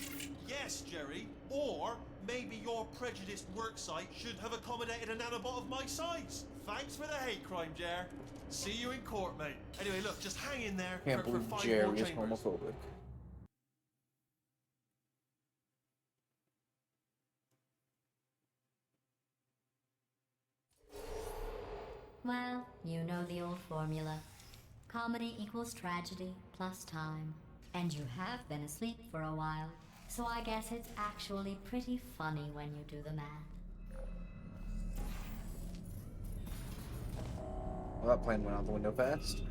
Yes, Jerry. Or maybe your prejudiced work site should have accommodated a nanobot of my size. Thanks for the hate crime, Jer. See you in court, mate. Anyway, look, just hang in there Can't for believe 5 more Jerry is chambers. homophobic. Well, you know the old formula. Comedy equals tragedy plus time. And you have been asleep for a while, so I guess it's actually pretty funny when you do the math. Well, that plane went out the window fast.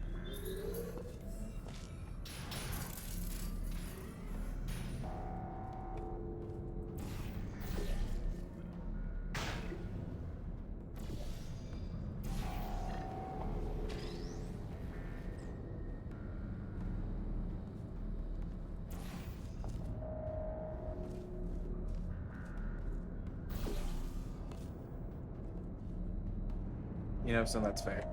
You know, so that's fair.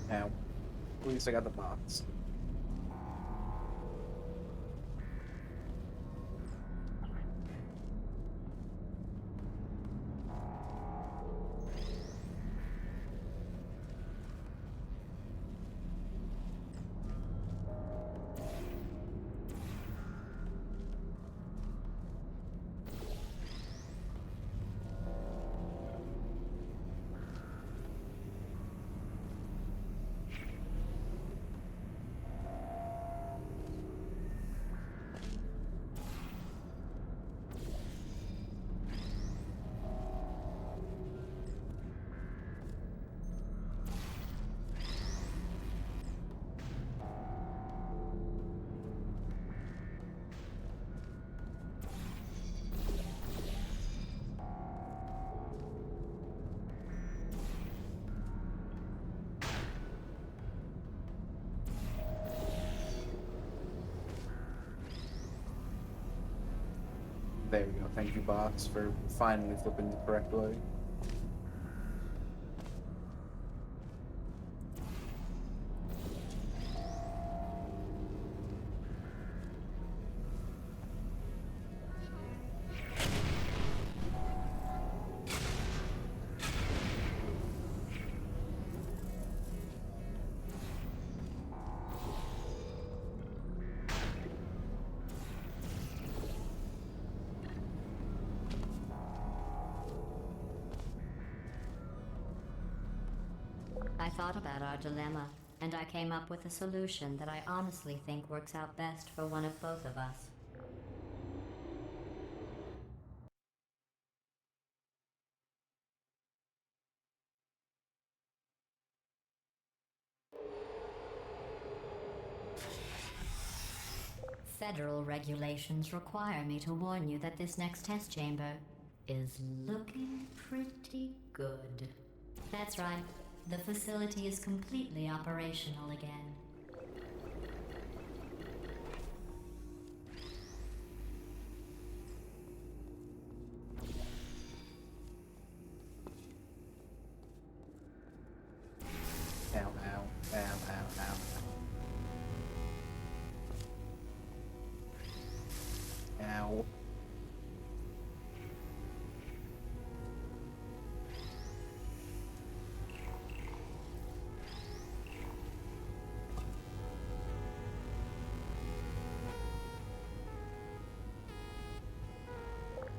Now, at least I got the box. There we go. Thank you, box, for finally flipping the correct way. thought about our dilemma, and I came up with a solution that I honestly think works out best for one of both of us. Federal regulations require me to warn you that this next test chamber is looking pretty good. That's right. The facility is completely operational again. Ow, ow, ow, ow, ow. Ow.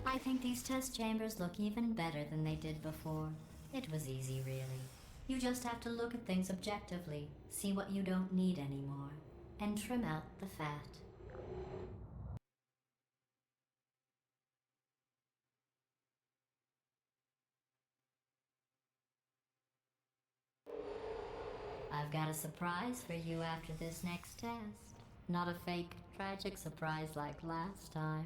I think these test chambers look even better than they did before. It was easy, really. You just have to look at things objectively, see what you don't need anymore, and trim out the fat. I've got a surprise for you after this next test. Not a fake, tragic surprise like last time.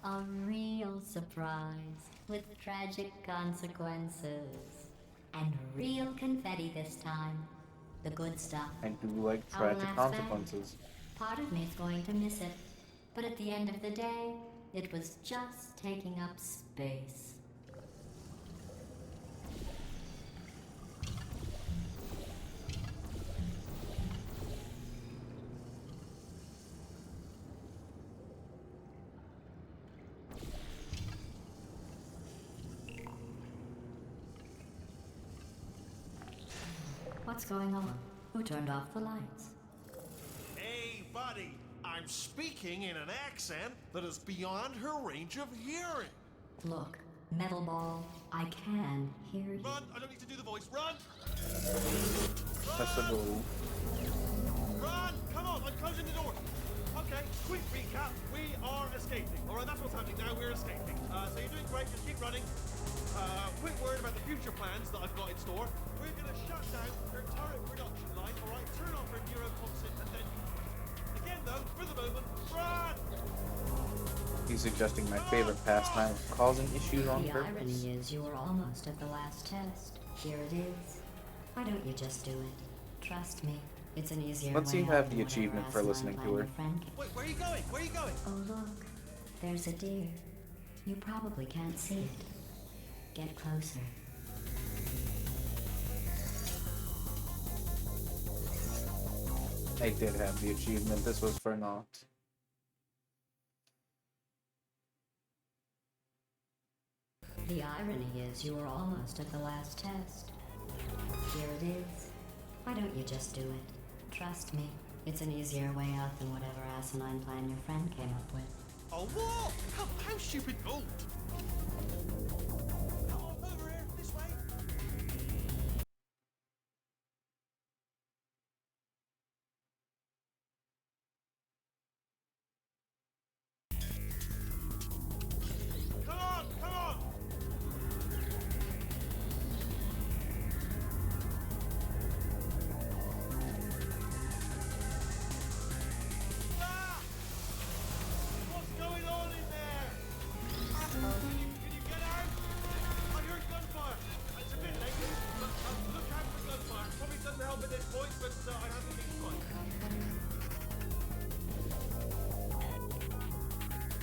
A real surprise with tragic consequences. And real confetti this time. The good stuff. I do like Our tragic last consequences. Part of me's going to miss it. But at the end of the day, it was just taking up space. What's going on? Who turned off the lights? Hey, buddy, I'm speaking in an accent that is beyond her range of hearing. Look, Metal Ball, I can hear you. Run! I don't need to do the voice. Run! That's the rule. Run! Come on, I'm closing the door. Okay, quick recap. We are escaping. All right, that's what's happening now. We're escaping. So you're doing great. Just keep running. Quick word about the future plans that I've got in store. We're going to shut down her turret production line, all right? Turn off her neurocomposite, and then... Again, though, for the moment, run! He's suggesting my favorite pastime of causing issues on The purpose. irony is you were almost at the last test. Here it is. Why don't you just do it? Trust me, it's an easier Let's see way you have out the than whatever achievement for asinine listening to plan her. your friend came- Wait, where are you going? Where are you going? Oh look, there's a deer. You probably can't see it. Get closer. I did have the achievement. This was for naught. The irony is you were almost at the last test. Here it is. Why don't you just do it? Trust me, it's an easier way out than whatever asinine plan your friend came up with. Oh, what? How stupid. Oh! Come on, over here, this way. Come on, come on! Ah! What's going on in there? Can you get out? I heard gunfire. It's a bit late, but look out for gunfire. Probably doesn't help at this point, but I haven't been fine.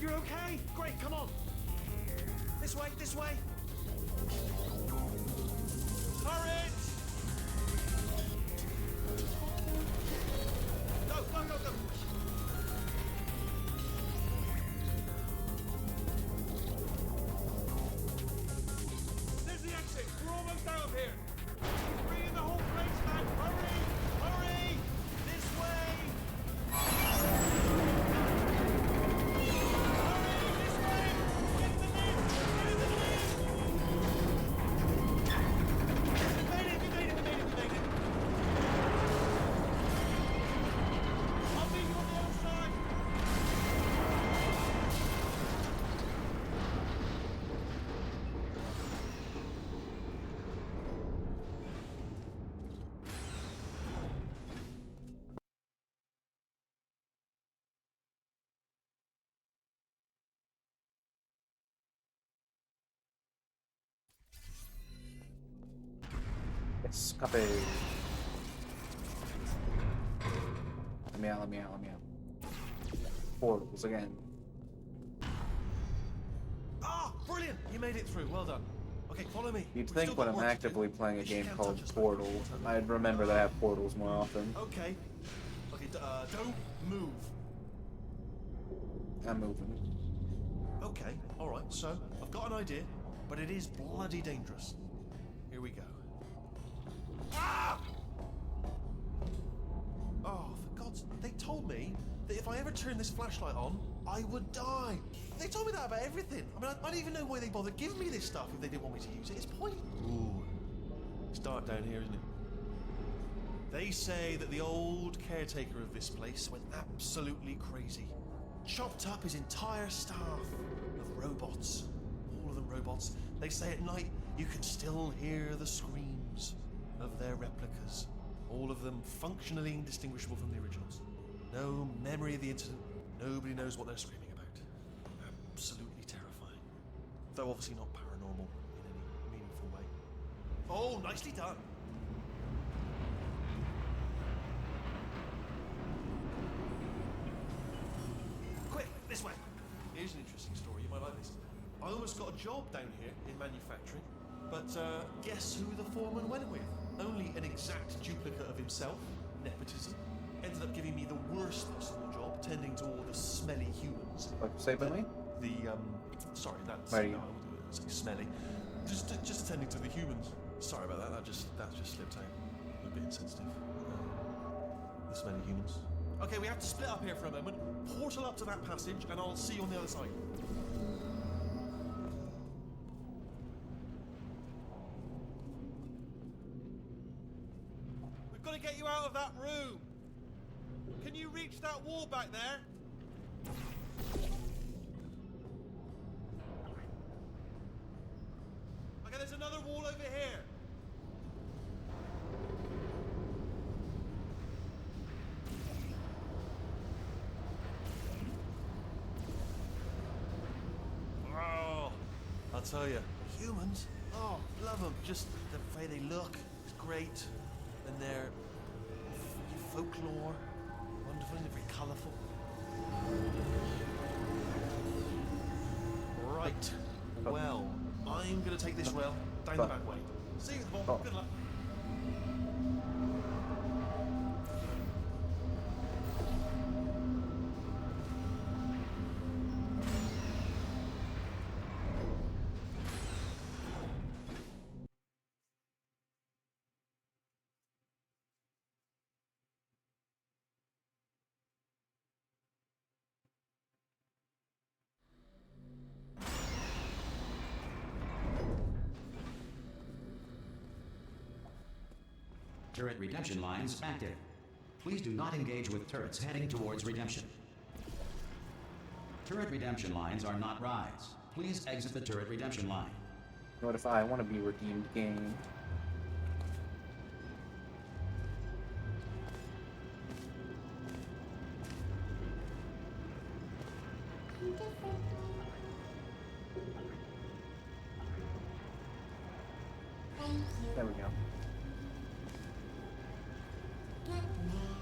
You're okay? Great, come on. This way, this way. Courage! Go, go, go, go. There's the exit. We're almost out of here. He's bringing the whole place back. Hurry! Hurry! This way! Hurry! This way! Get in the lead! Get in the lead! Escape. Let me out, let me out, let me out. Portals again. Ah, brilliant! You made it through. Well done. Okay, follow me. You'd We've think still when got I'm work to actively do. playing a She game can't called touch us, Portal, I'd remember that I have portals more often. Okay. Okay, don't move. I'm moving. Okay, alright, so I've got an idea, but it is bloody dangerous. Here we go. Ah! Oh, for God's... They told me that if I ever turned this flashlight on, I would die. They told me that about everything. I mean, I don't even know why they bothered giving me this stuff if they didn't want me to use it. It's point. Ooh. It's dark down here, isn't it? They say that the old caretaker of this place went absolutely crazy. Chopped up his entire staff of robots. All of them robots. They say at night you can still hear the screams of their replicas. All of them functionally indistinguishable from the originals. No memory of the incident. Nobody knows what they're screaming about. Absolutely terrifying. Though obviously not paranormal in any meaningful way. Oh, nicely done. Quick, this way. Here's an interesting story. You might like this. I almost got a job down here in manufacturing, but guess who the foreman went with? Only an exact duplicate of himself. Nepotism. Ended up giving me the worst possible job, tending to all the smelly humans. What, say by me? Sorry, that's Where are you? no, I wouldn't say smelly. Just attending to the humans. Sorry about that. That just slipped out. A bit insensitive. The smelly humans. Okay, we have to split up here for a moment. Portal up to that passage, and I'll see you on the other side. We've got to get you out of that room. Can you reach that wall back there? Okay, there's another wall over here. Oh, I'll tell you, humans, oh, love them. Just the way they look is great. And their folklore, wonderful, and very colourful. Right, well, I'm going to take this rail down the back way. See you at the bottom. Good luck. Turret redemption lines active. Please do not engage with turrets heading towards redemption. Turret redemption lines are not rides. Please exit the turret redemption line. What if I want to be redeemed game? Thank you. There we go. Get mad.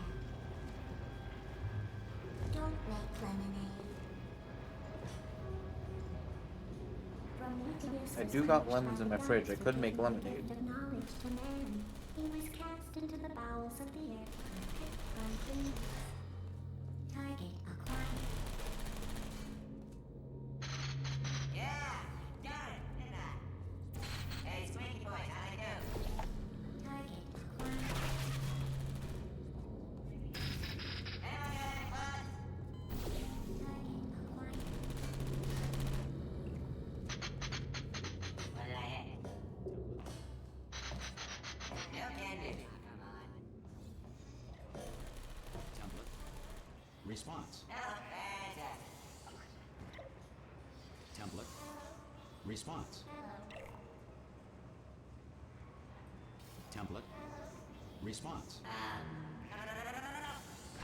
Don't make lemonade. I do got lemons in my fridge. I could make lemonade. Of knowledge to man. He was cast into the bowels of the earth. Picked from trees. Target acquired. Yeah, got it, didn't I? Hey, Squeaky Boys, how'd I do? Target acquired. Anyone got any bugs? Target acquired. What did I hit? No can do. Come on. Template. Response. Hello, fantastic. Template. Response. Template. Response. No.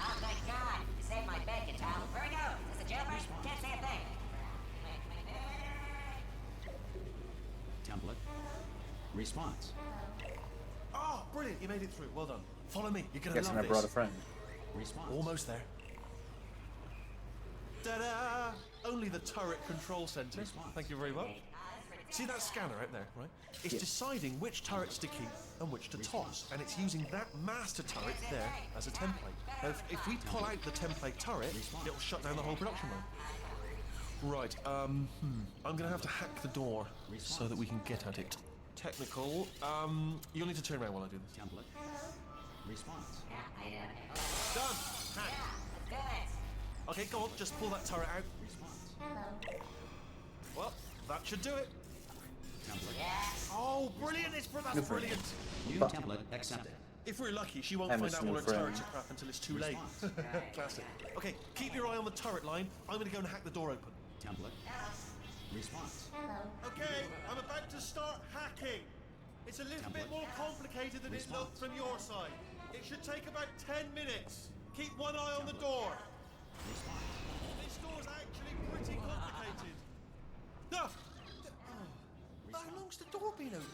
Oh, thank God. You saved my bacon, Tom. Where we go? Is this a jailbreak? Can't say a thing. Template. Response. Oh, brilliant, you made it through. Well done. Follow me, you're gonna Guessing love I brought a this. friend. Response. Almost there. Ta-da! Only the turret control center. Thank you very much. See that scanner out there, right? It's deciding which turrets to keep and which to toss, and it's using that master turret there as a template. Now, if we pull out the template turret, it'll shut down the whole production line. Right, I'm gonna have to hack the door so that we can get at it. Technical, you'll need to turn around while I do this. Template. Response. Done! Hack! Let's do it. Okay, go on, just pull that turret out. Response. Hello. Well, that should do it. Template. Oh, brilliant! That's brilliant! New template accepted. If we're lucky, she won't I find miss out new all her friends. turrets are crap until it's too late. Classic. Okay, keep your eye on the turret line. I'm gonna go and hack the door open. Template. Response. Hello. Okay, I'm about to start hacking. It's a little bit more complicated than it looked from your side. It should take about 10 minutes. Keep one eye on the door. This door's actually pretty complicated. Ah! How long's the door been open?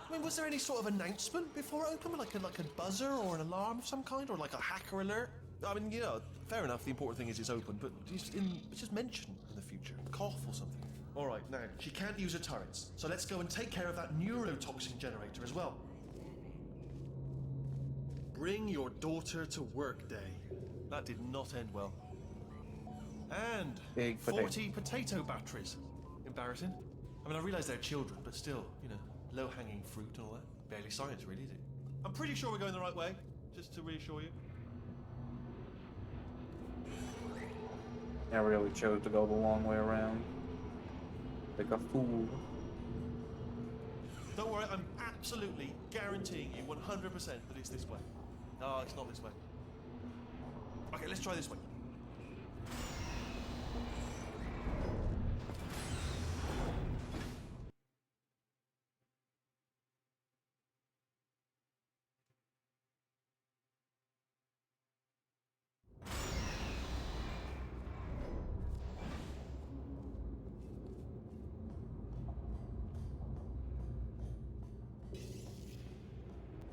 I mean, was there any sort of announcement before it opened? Like a buzzer or an alarm of some kind? Or like a hacker alert? I mean, you know, fair enough, the important thing is it's open, but it's just mentioned in the future. Cough or something. Alright, now, she can't use her turrets, so let's go and take care of that neurotoxin generator as well. Bring your daughter to work day. That did not end well. And Big 40 potato batteries. Embarrassing. I mean, I realise they're children, but still, you know, low-hanging fruit and all that. Barely science, really, is it? I'm pretty sure we're going the right way, just to reassure you. I really chose to go the long way around. Like a fool. Don't worry, I'm absolutely guaranteeing you 100% that it's this way. No, it's not this way. Okay, let's try this way.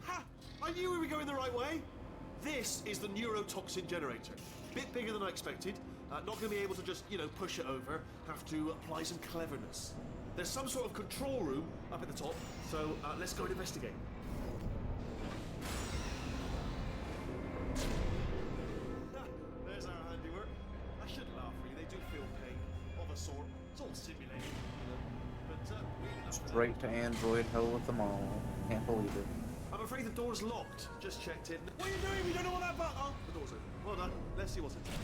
Ha! I knew we were going the right way. This is the neurotoxin generator. Bit bigger than I expected. Not going to be able to just, you know, push it over. Have to apply some cleverness. There's some sort of control room up at the top, so let's go and investigate. There's our handiwork. I shouldn't laugh, really. They do feel pain of a sort. It's all simulated, you know. But we enough for that. Straight to Android, hell with them all. Can't believe it. I'm afraid the door's locked. Just checked it. What are you doing? We don't know what that button. Oh, the door's open. Well done. Let's see what's in there.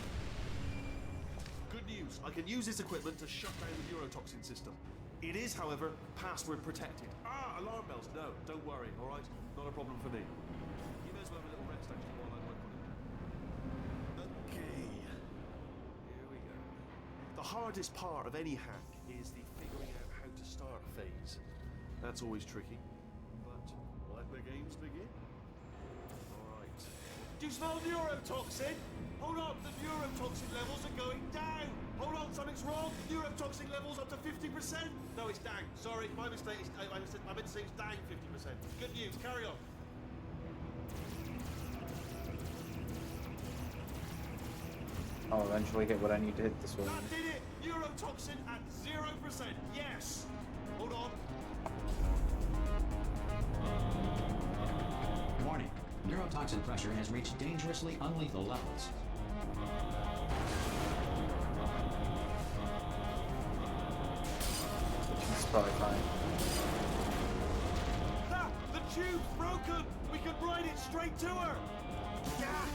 Good news. I can use this equipment to shut down the neurotoxin system. It is, however, password protected. Ah, alarm bells. No, don't worry. All right, not a problem for me. You may as well have a little rest actually while I work on it. Okay. Here we go. The hardest part of any hack is the figuring out how to start phase. That's always tricky. Let the games begin. Alright. Do you smell neurotoxin? Hold on, the neurotoxin levels are going down. Hold on, something's wrong. Neurotoxin levels up to 50%. No, it's down. Sorry, my mistake. I meant to say it's down 50%. Good news, carry on. I'll eventually hit what I need to hit this way. That did it! Neurotoxin at 0%. Yes! Hold on. Warning. Neurotoxin pressure has reached dangerously unlethal levels. It's probably fine. Ha! The tube's broken! We can ride it straight to her! Yeah!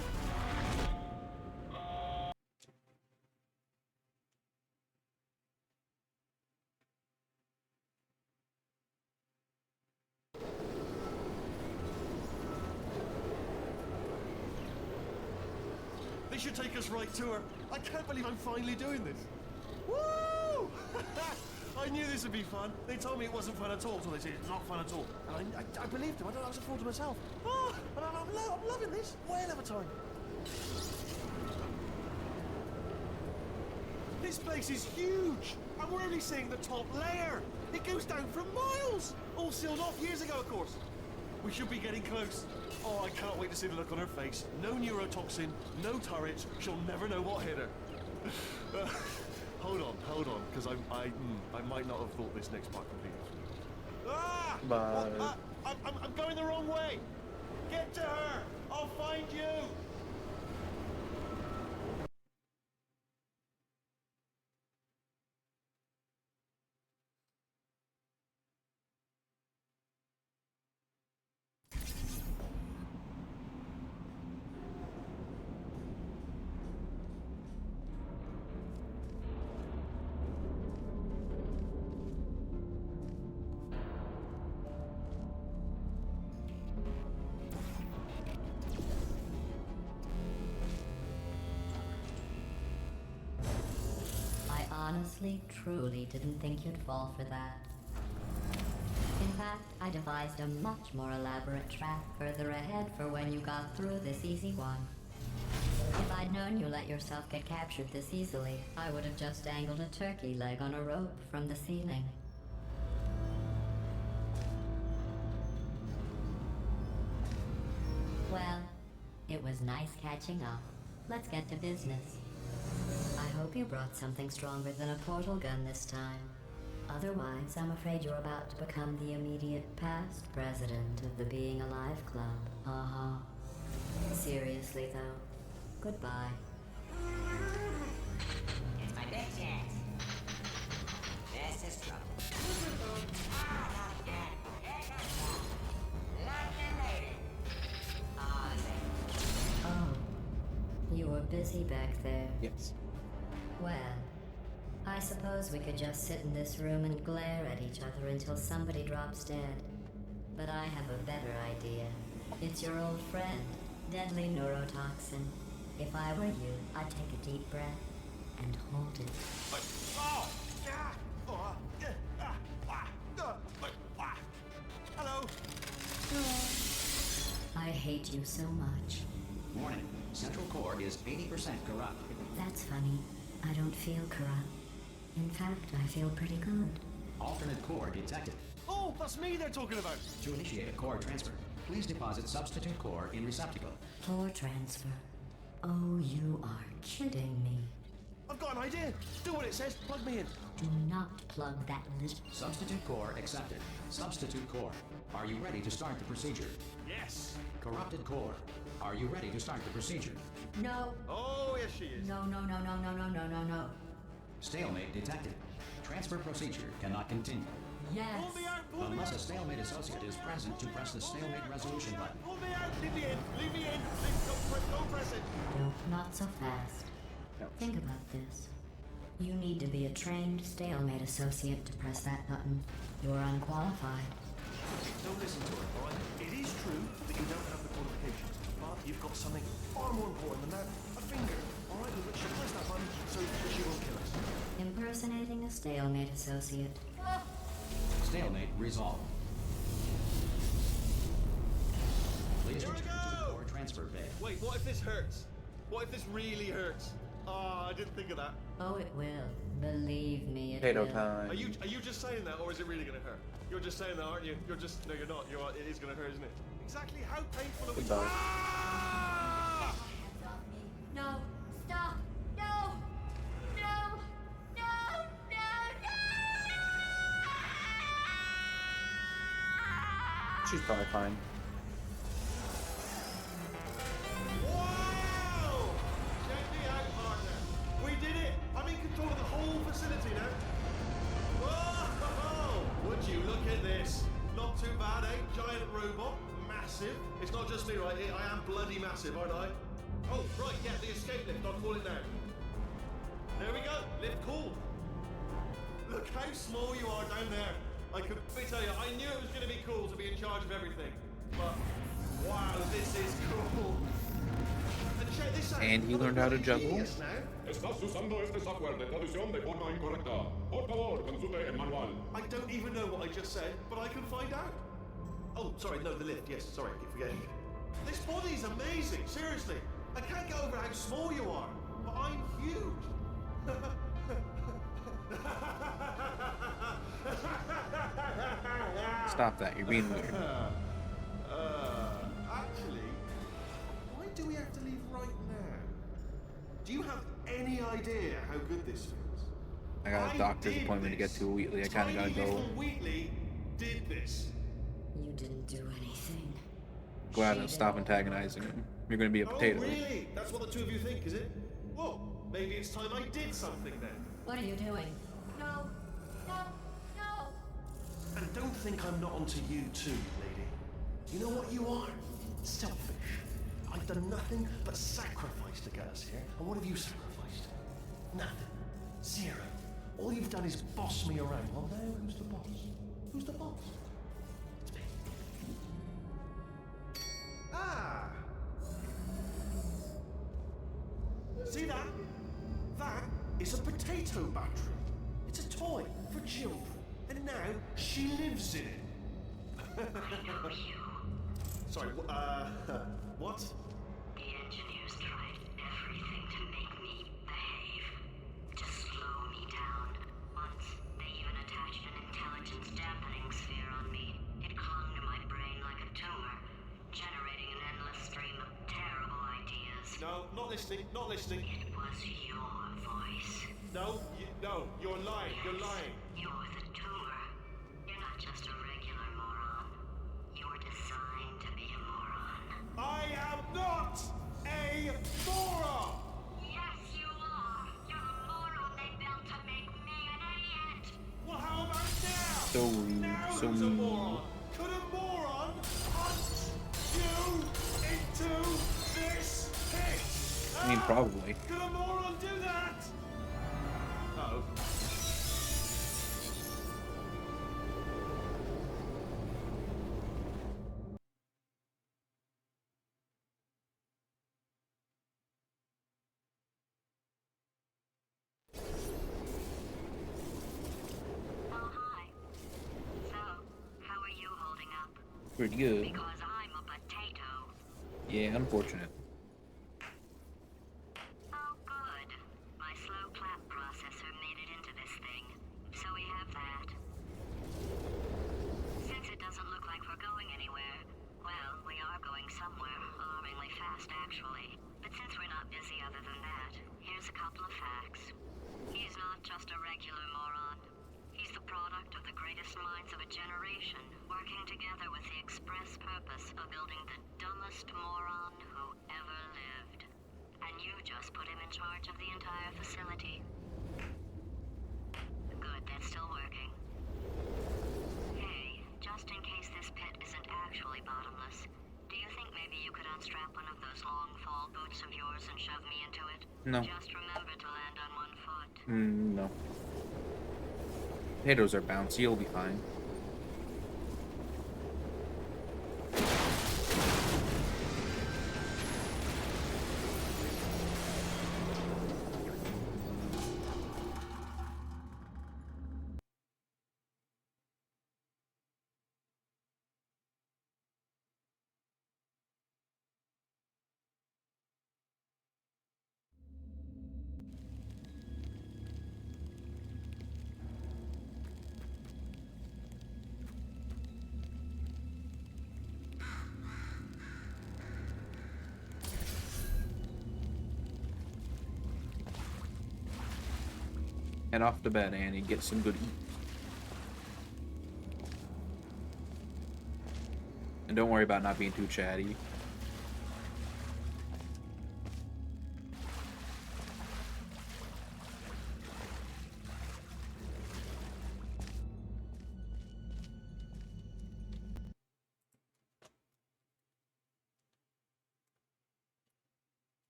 This should take us right to her. I can't believe I'm finally doing this. Woo! I knew this would be fun. They told me it wasn't fun at all, so they said it's not fun at all. And I believed them. I was a fool to myself. Oh, and I'm loving this. Whale of a time. This place is huge, and we're only seeing the top layer. It goes down for miles. All sealed off years ago, of course. We should be getting close. Oh, I can't wait to see the look on her face. No neurotoxin, no turret. She'll never know what hit her. Hold on, because I might not have thought this next part completely. Ah! But What? I'm going the wrong way. Get to her. I'll find you. I honestly, truly didn't think you'd fall for that. In fact, I devised a much more elaborate trap further ahead for when you got through this easy one. If I'd known you let yourself get captured this easily, I would have just dangled a turkey leg on a rope from the ceiling. Well, it was nice catching up. Let's get to business. I hope you brought something stronger than a portal gun this time. Otherwise, I'm afraid you're about to become the immediate past president of the Being Alive Club. Seriously, though, goodbye. It's my big chance. This is trouble. Oh, you were busy back there. yes. Well, I suppose we could just sit in this room and glare at each other until somebody drops dead. But I have a better idea. It's your old friend, deadly neurotoxin. If I were you, I'd take a deep breath and hold it. Hello. I hate you so much. Warning. Central core is 80% corrupt. That's funny. I don't feel corrupt. In fact, I feel pretty good. Alternate core detected. Oh, that's me they're talking about. To initiate a core transfer, please deposit substitute core in receptacle. Core transfer. Oh, you are kidding me. I've got an idea. Do what it says. Plug me in. Do not plug that little... Substitute core accepted. Substitute core. Are you ready to start the procedure? Yes. Corrupted core. Are you ready to start the procedure? No. Oh, yes, she is. No. Stalemate detected. Transfer procedure cannot continue. Yes. Pull me out. Pull me Unless out. a stalemate associate is present to press the stalemate resolution button. Pull me out. Leave me in. Leave me in. Don't press it. No, not so fast. No. Think about this. You need to be a trained stalemate associate to press that button. You're unqualified. Don't listen to her, all right? It is true that you don't have the qualifications, but you've got something far more important than that. A finger, all right? With which she'll press that button so that she won't kill us. Impersonating a stalemate associate. Stalemate resolved. Please Here we return to the go! core transfer bay. Wait, what if this hurts? What if this really hurts? Ah, I didn't think of that. Oh, it will. Believe me, it Potato will. time. Are you just saying that, or is it really gonna hurt? You're just saying that, aren't you? You're just no, you're not. It is gonna hurt, isn't it? Exactly how painful are we? Goodbye. Ah! Hands off me. No. Stop. No. No. No. She's probably fine. Wow! Check me out, partner. We did it. I'm in control of the whole facility now. Whoa! Would you look at this? Not too bad, eh? Giant robot, massive. It's not just me, right? I am bloody massive, aren't I? Oh, right, yeah, the escape lift. I'll call it now. There we go. Lift cool. Look how small you are down there. I could tell you, I knew it was going to be cool to be in charge of everything. But, wow, this is cool. And check this out. And he learned how to juggle. Genius now. Estás usando este software de traducción de forma incorrecta. Por favor, consulte el manual. I don't even know what I just said, but I can find out. Oh, sorry, no, the lift. Yes, sorry, I keep forgetting. This body's amazing, seriously. I can't get over how small you are, but I'm huge. Stop that. You're being weird. idea how good this feels. I got a doctor's did appointment to get this. to, Wheatley. I kind of gotta Tiny little go. Wheatley did this. You didn't do anything. Glad to stop antagonizing him. You're gonna be a Oh, potato. really? That's what the two of you think, is it? Well, maybe it's time I did something then. What are you doing? No, no, no. And don't think I'm not onto you too, lady. You know what you are? Selfish. I've done nothing but sacrifice to get us here. And what have you sacrificed? Nothing. Zero. All you've done is boss me around. Well, now who's the boss? Who's the boss? It's me. Ah! See that? That is a potato battery. It's a toy for children. And now she lives in it. Sorry, what? The engineers tried everything to make me behave, to slow me down. Once, they even attached an intelligence dampening sphere on me. It clung to my brain like a tumor, generating an endless stream of terrible ideas. No, not listening, not listening. It was your voice. No, you're lying, you're lying. You're the tumor. You're not just a regular moron. You're designed to be a moron. I am not a moron! Yes, you are. You're a moron they built to make me an idiot. Well, how about now? So rude, Now so who's a mean. moron? Could a moron punch you into this pit? I mean, probably. Could a moron do that? Uh-oh. Oh, hi. So, how are you holding up? Pretty good. Because I'm a potato. Yeah, unfortunate. Oh, good. My slow clap processor made it into this thing. So we have that. Since it doesn't look like we're going anywhere, well, we are going somewhere, alarmingly fast, actually. But since we're not busy other than that, here's a couple of facts. He's not just a regular moron. He's the product of the greatest minds of a generation, working together with the express purpose of building the dumbest moron who ever lived. And you just put him in charge of the entire facility. Good, that's still working. Hey, just in case this pit isn't actually bottomless, do you think maybe you could unstrap one of those long fall boots of yours and shove me into it? No. Just remember to land on one foot. No. Potatoes are bouncy, you'll be fine. Head off to bed, Annie. Get some good eat. And don't worry about not being too chatty.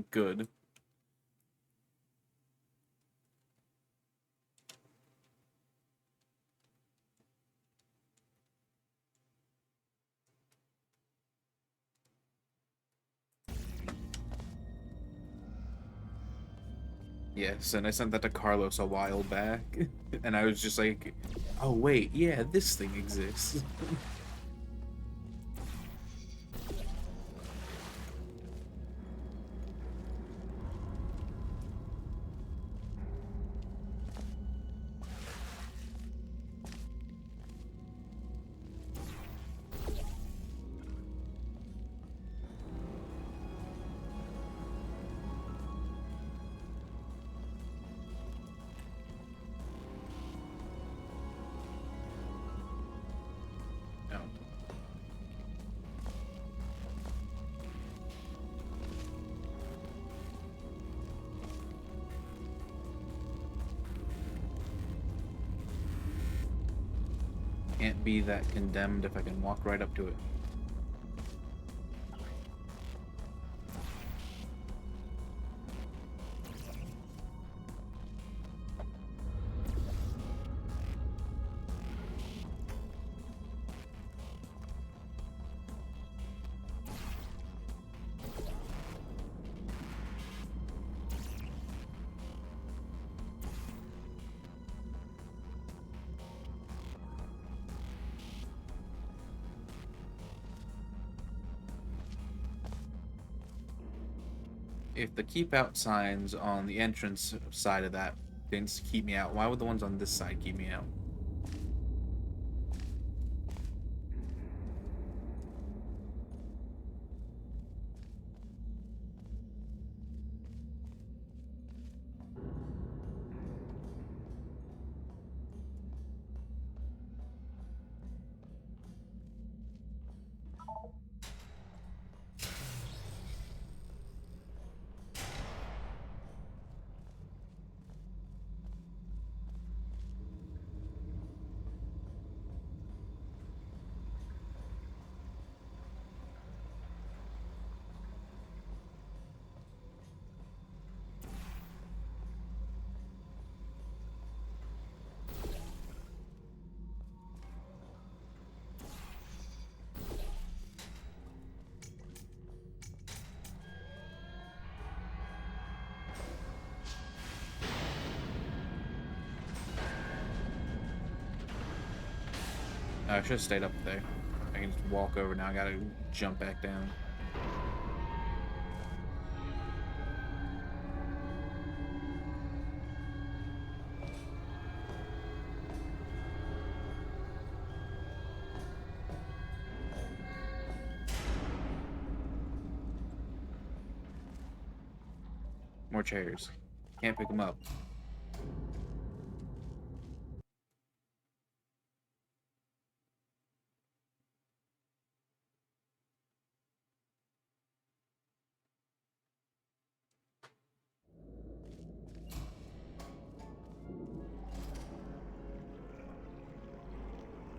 Good. Yes, and I sent that to Carlos a while back, and I was just like, oh wait, yeah, this thing exists. Can't be that condemned if I can walk right up to it. If the keep out signs on the entrance side of that didn't keep me out, why would the ones on this side keep me out? I should have stayed up there. I can just walk over now. I gotta jump back down. More chairs. Can't pick them up.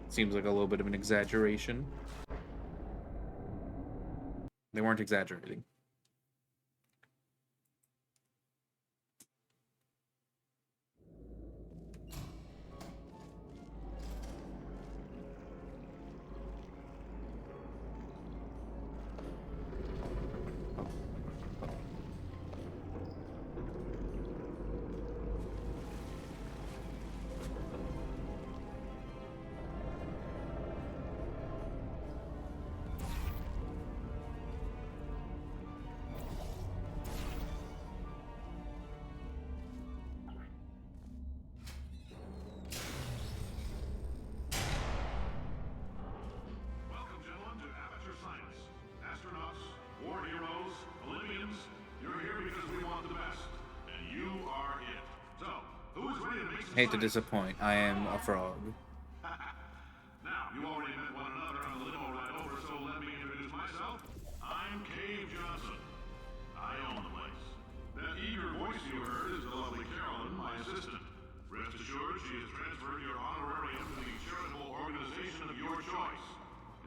Seems like a little bit of an exaggeration. They weren't exaggerating. Hate to disappoint. I am a frog. Now, you already met one another on the limo ride over, so let me introduce myself. I'm Cave Johnson. I own the place. That eager voice you heard is the lovely Carolyn, my assistant. Rest assured, she has transferred your honorarium to the charitable organization of your choice.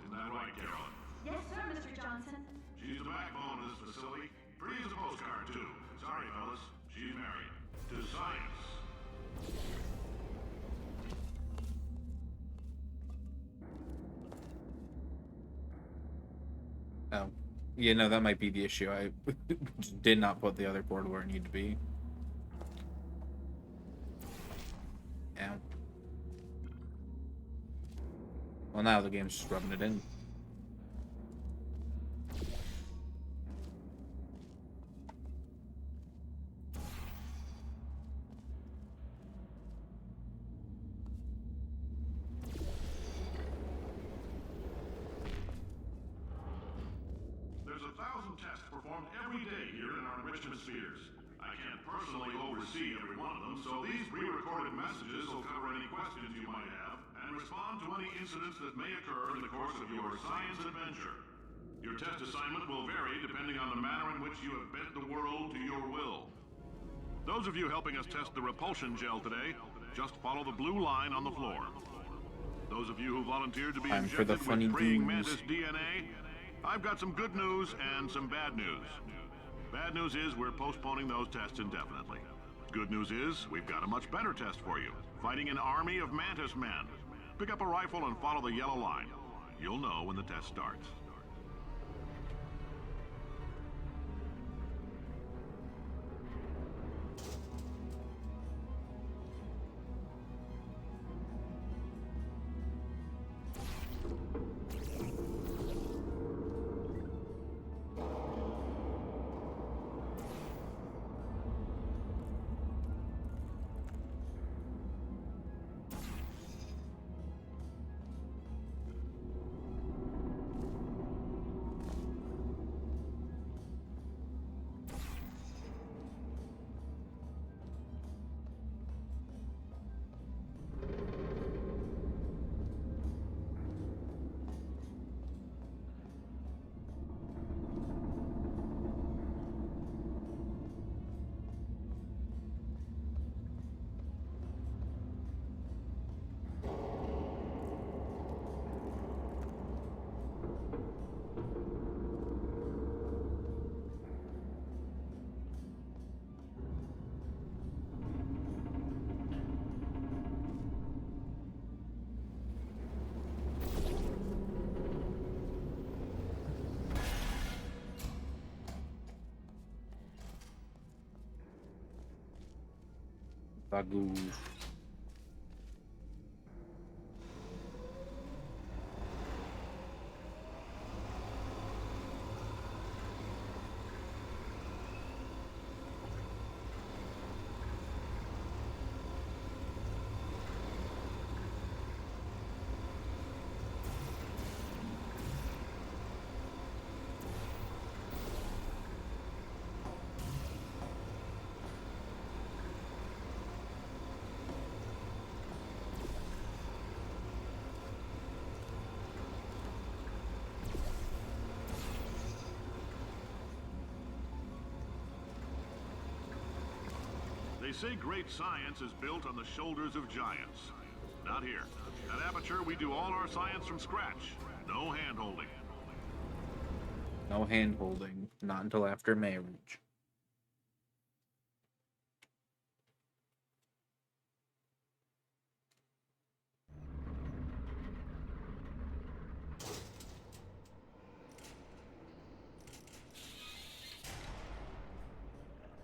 Isn't that right, Carolyn? Yes, sir, Mr. Johnson. She's the backbone of this facility. Free as a postcard, too. Sorry, fellas. She's married. To science. Oh. Yeah, no, that might be the issue. I did not put the other portal where it needed to be. Yeah. Well, now the game's just rubbing it in. Performed every day here in our enrichment spheres. I can't personally oversee every one of them, so these pre-recorded messages will cover any questions you might have and respond to any incidents that may occur in the course of your science adventure. Your test assignment will vary depending on the manner in which you have bent the world to your will. Those of you helping us test the repulsion gel today, just follow the blue line on the floor. Those of you who volunteered to be Time for the injected funny with praying goons. mantis DNA, I've got some good news and some bad news. Bad news is we're postponing those tests indefinitely. Good news is we've got a much better test for you. Fighting an army of mantis men. Pick up a rifle and follow the yellow line. You'll know when the test starts. Bagoo. They say great science is built on the shoulders of giants. Not here. At Aperture, we do all our science from scratch. No hand-holding. No hand holding, not until after marriage.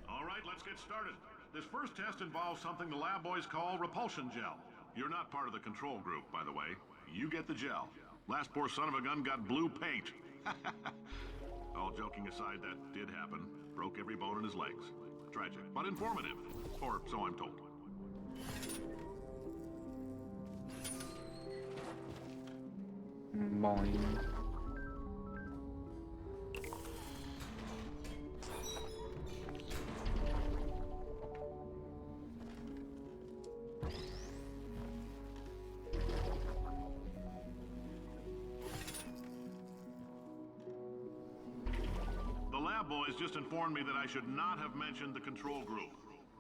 All right, let's get started. This first test involves something the lab boys call repulsion gel. You're not part of the control group, by the way. You get the gel. Last poor son of a gun got blue paint. All joking aside, that did happen. Broke every bone in his legs. Tragic, but informative. Or so I'm told. Boing. The lab boys just informed me that I should not have mentioned the control group.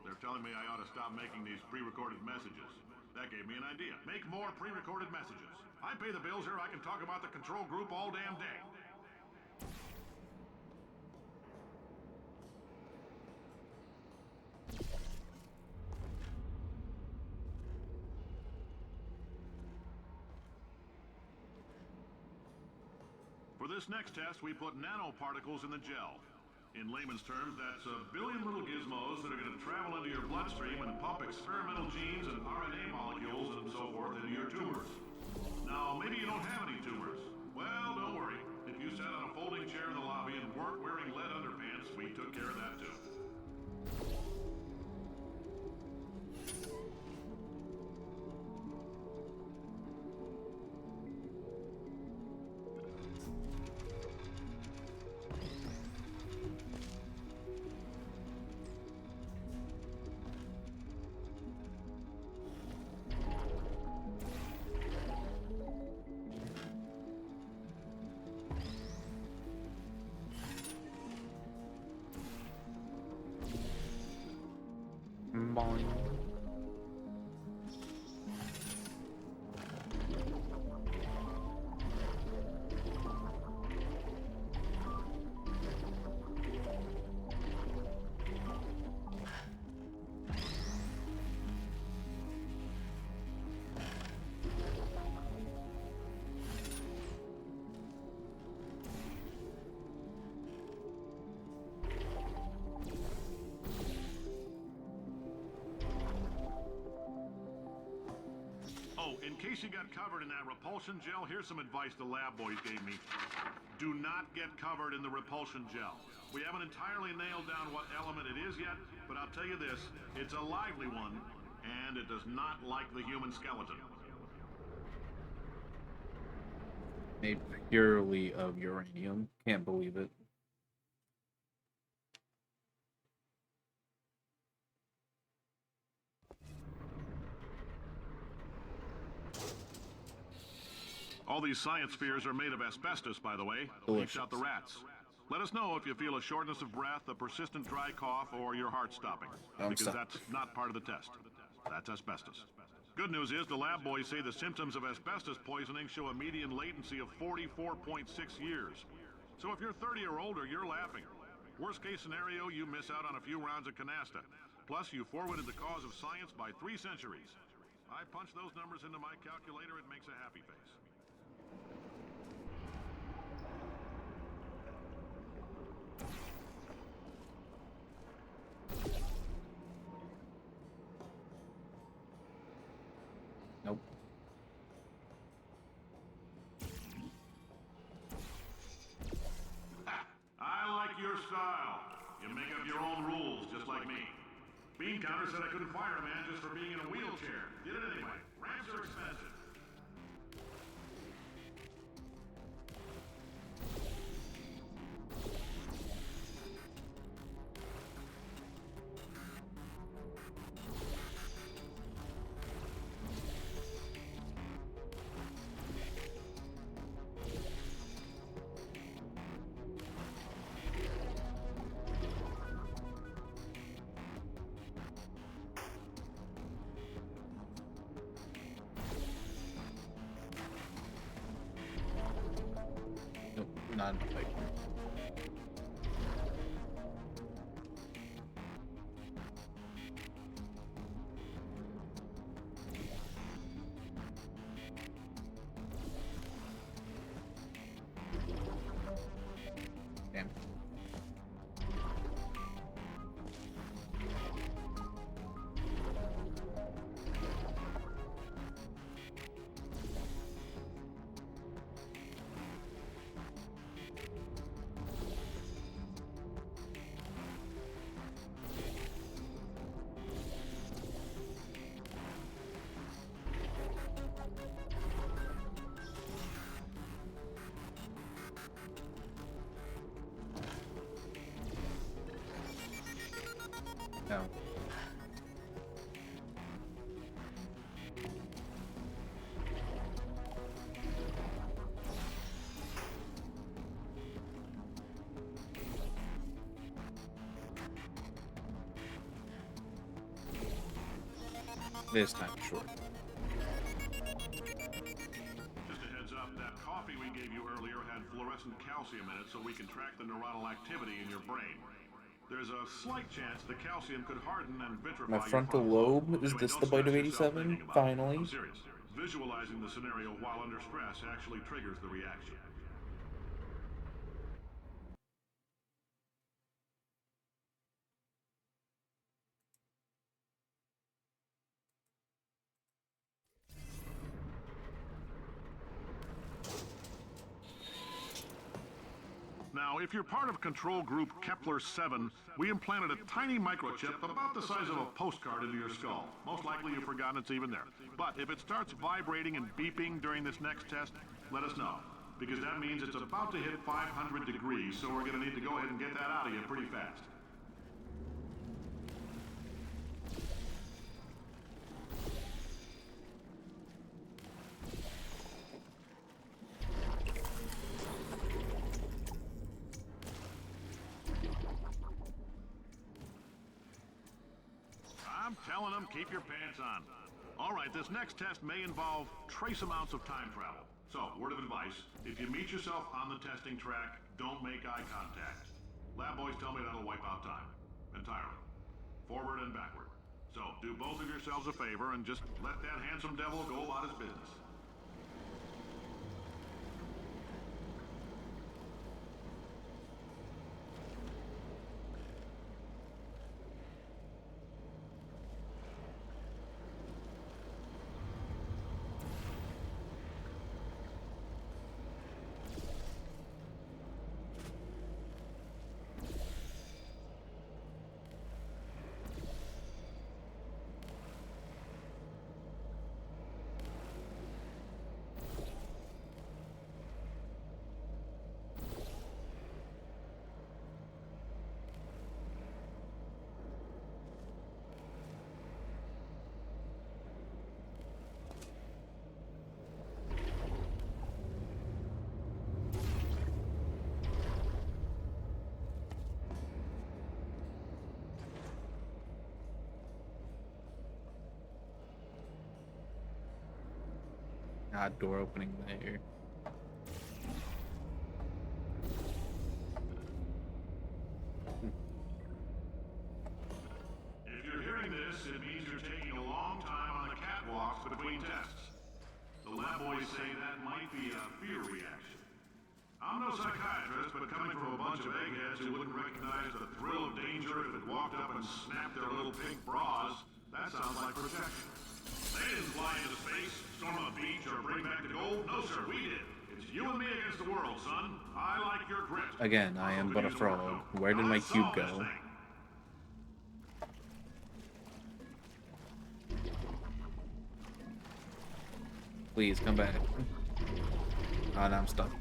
They're telling me I ought to stop making these pre-recorded messages. That gave me an idea. Make more pre-recorded messages. I pay the bills here, I can talk about the control group all damn day. For this next test, we put nanoparticles in the gel. In layman's terms, that's a billion little gizmos that are going to travel into your bloodstream and pump experimental genes and RNA molecules and so forth into your tumors. Now, maybe you don't have any tumors. Well, don't worry. If you sat on a folding chair in the lobby and weren't wearing lead underpants, we took care of that too. Boing. case you got covered in that repulsion gel, here's some advice the lab boys gave me. Do not get covered in the repulsion gel. We haven't entirely nailed down what element it is yet, but I'll tell you this, it's a lively one, and it does not like the human skeleton. Made purely of uranium. Can't believe it. All these science spheres are made of asbestos, by the way. Delicious. Keeps out the rats. Let us know if you feel a shortness of breath, a persistent dry cough, or your heart stopping. Because that's not part of the test. That's asbestos. Good news is the lab boys say the symptoms of asbestos poisoning show a median latency of 44.6 years. So if you're 30 or older, you're laughing. Worst case scenario, you miss out on a few rounds of canasta. Plus, you forwarded the cause of science by 3 centuries. I punch those numbers into my calculator, it makes a happy face. Nope. I like your style. You make up your own rules, just like me. Bean Counter said I couldn't fire a man just for being in a wheelchair. Did it anyway. Ramps are expensive. Nope, not enough height. Damn. No. This time, sure. Just a heads up, that coffee we gave you earlier had fluorescent calcium in it so we can track the neuronal activity in your brain. There's a slight chance the calcium could harden and vitrify My your frontal frontal lobe? Is Anyway, this don't the bite of stress yourself 87? thinking about it. Finally. I'm serious. Visualizing the scenario while under stress actually triggers the reaction. Now, if you're part of control group Kepler-7, we implanted a tiny microchip about the size of a postcard into your skull. Most likely you've forgotten it's even there. But if it starts vibrating and beeping during this next test, let us know. Because that means it's about to hit 500 degrees, so we're going to need to go ahead and get that out of you pretty fast. I'm telling them, keep your pants on. All right, this next test may involve trace amounts of time travel. So, word of advice, if you meet yourself on the testing track, don't make eye contact. Lab boys tell me that'll wipe out time. Entirely. Forward and backward. So, do both of yourselves a favor and just let that handsome devil go about his business. odd door opening there. If you're hearing this, it means you're taking a long time on the catwalks between tests. The lab boys say that might be a fear reaction. I'm no psychiatrist, but coming from a bunch of eggheads who wouldn't recognize the thrill of danger if it walked up and snapped their little pink bras, that sounds like protection. They didn't fly into space, storm a beach, or bring back the gold. No, sir, we did. It's you and me against the world, son. I like your grit. Again, I am but a frog. Where did my cube go? Please, come back. Oh, now I'm stuck.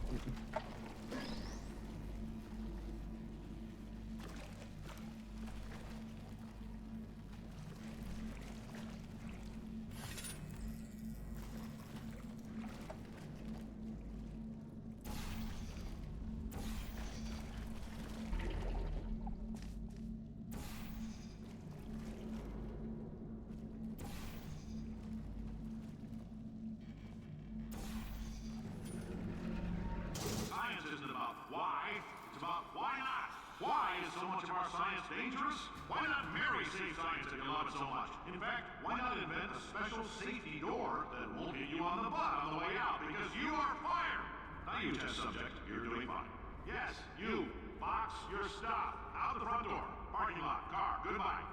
Science isn't about why, it's about why not. Why is so much of our science dangerous? Why not marry safe science if you love it so much? In fact, why not invent a special safety door that won't hit you on the butt on the way out because you are fired? Now you test subject, you're doing fine. Yes, you, box your stuff. Out the front door. Parking lot, car, goodbye.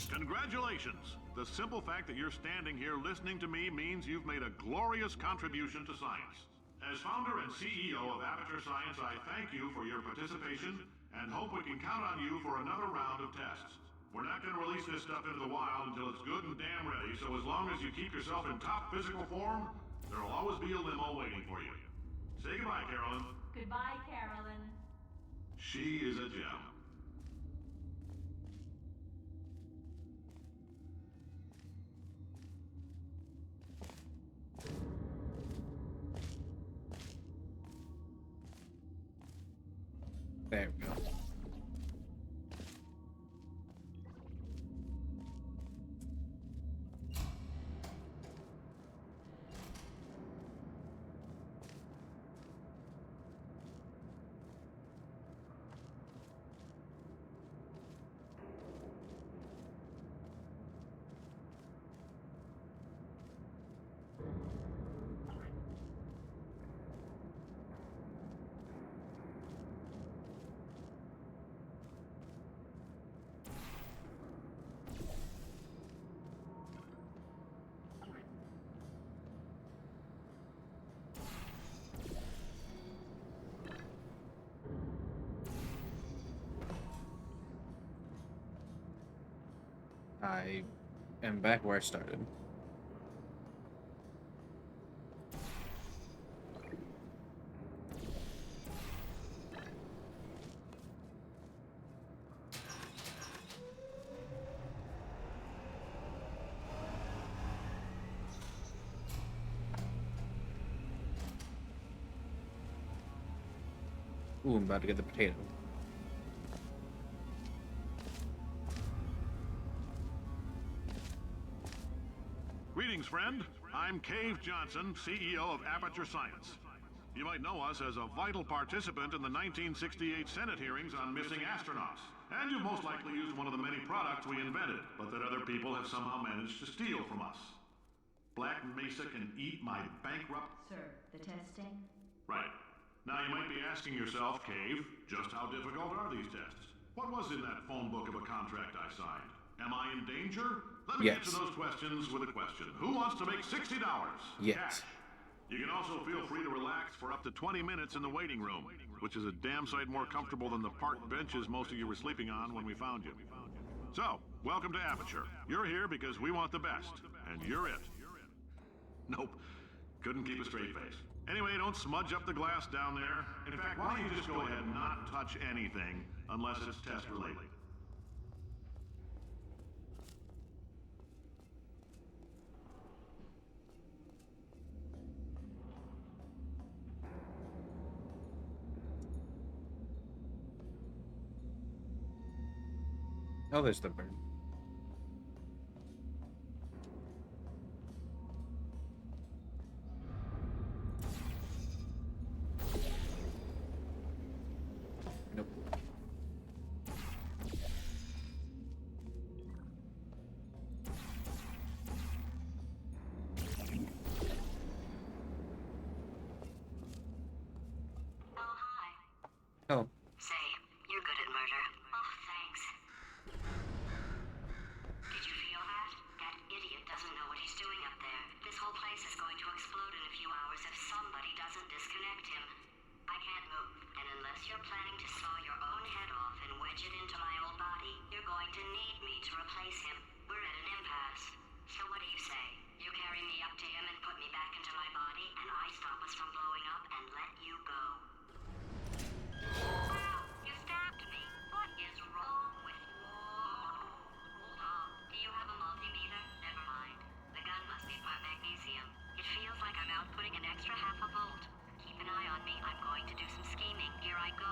Congratulations! The simple fact that you're standing here listening to me means you've made a glorious contribution to science. As founder and CEO of Aperture Science, I thank you for your participation and hope we can count on you for another round of tests. We're not going to release this stuff into the wild until it's good and damn ready, so as long as you keep yourself in top physical form, there'll always be a limo waiting for you. Say goodbye, Carolyn. Goodbye, Carolyn. She is a gem. There we go. I am back where I started. Ooh, I'm about to get the potato. Greetings, friend. I'm Cave Johnson, CEO of Aperture Science. You might know us as a vital participant in the 1968 Senate hearings on missing astronauts. And you most likely used one of the many products we invented, but that other people have somehow managed to steal from us. Black Mesa can eat my bankrupt... Sir, the testing? Right. Now you might be asking yourself, Cave, just how difficult are these tests? What was in that phone book of a contract I signed? Am I in danger? Let me answer those questions with a question. Who wants to make $60? Yes. Cash. You can also feel free to relax for up to 20 minutes in the waiting room, which is a damn sight more comfortable than the park benches most of you were sleeping on when we found you. So, welcome to Aperture. You're here because we want the best, and you're it. Nope. Couldn't keep a straight face. Anyway, don't smudge up the glass down there. In fact, why don't you just go ahead and not touch anything unless it's test related? Oh, there's the bird. Nope. Oh, hi. Oh. Say, you're good at murder. Oh, thanks. Did you feel that? That idiot doesn't know what he's doing up there. This whole place is going to explode in a few hours if somebody doesn't disconnect him. I can't move, and unless you're planning to saw your own head off and wedge it into my old body, you're going to need me to replace him. We're at an impasse. So what do you say? You carry me up to him and put me back into my body, and I stop us from blowing up and let you go. Wow, you stabbed me. What is wrong with you? Oh, do you have a multimeter? Never mind. The gun must be part magnesium. It feels like I'm outputting an extra half a volt. Keep an eye on me. I'm going to do some scheming. Here I go.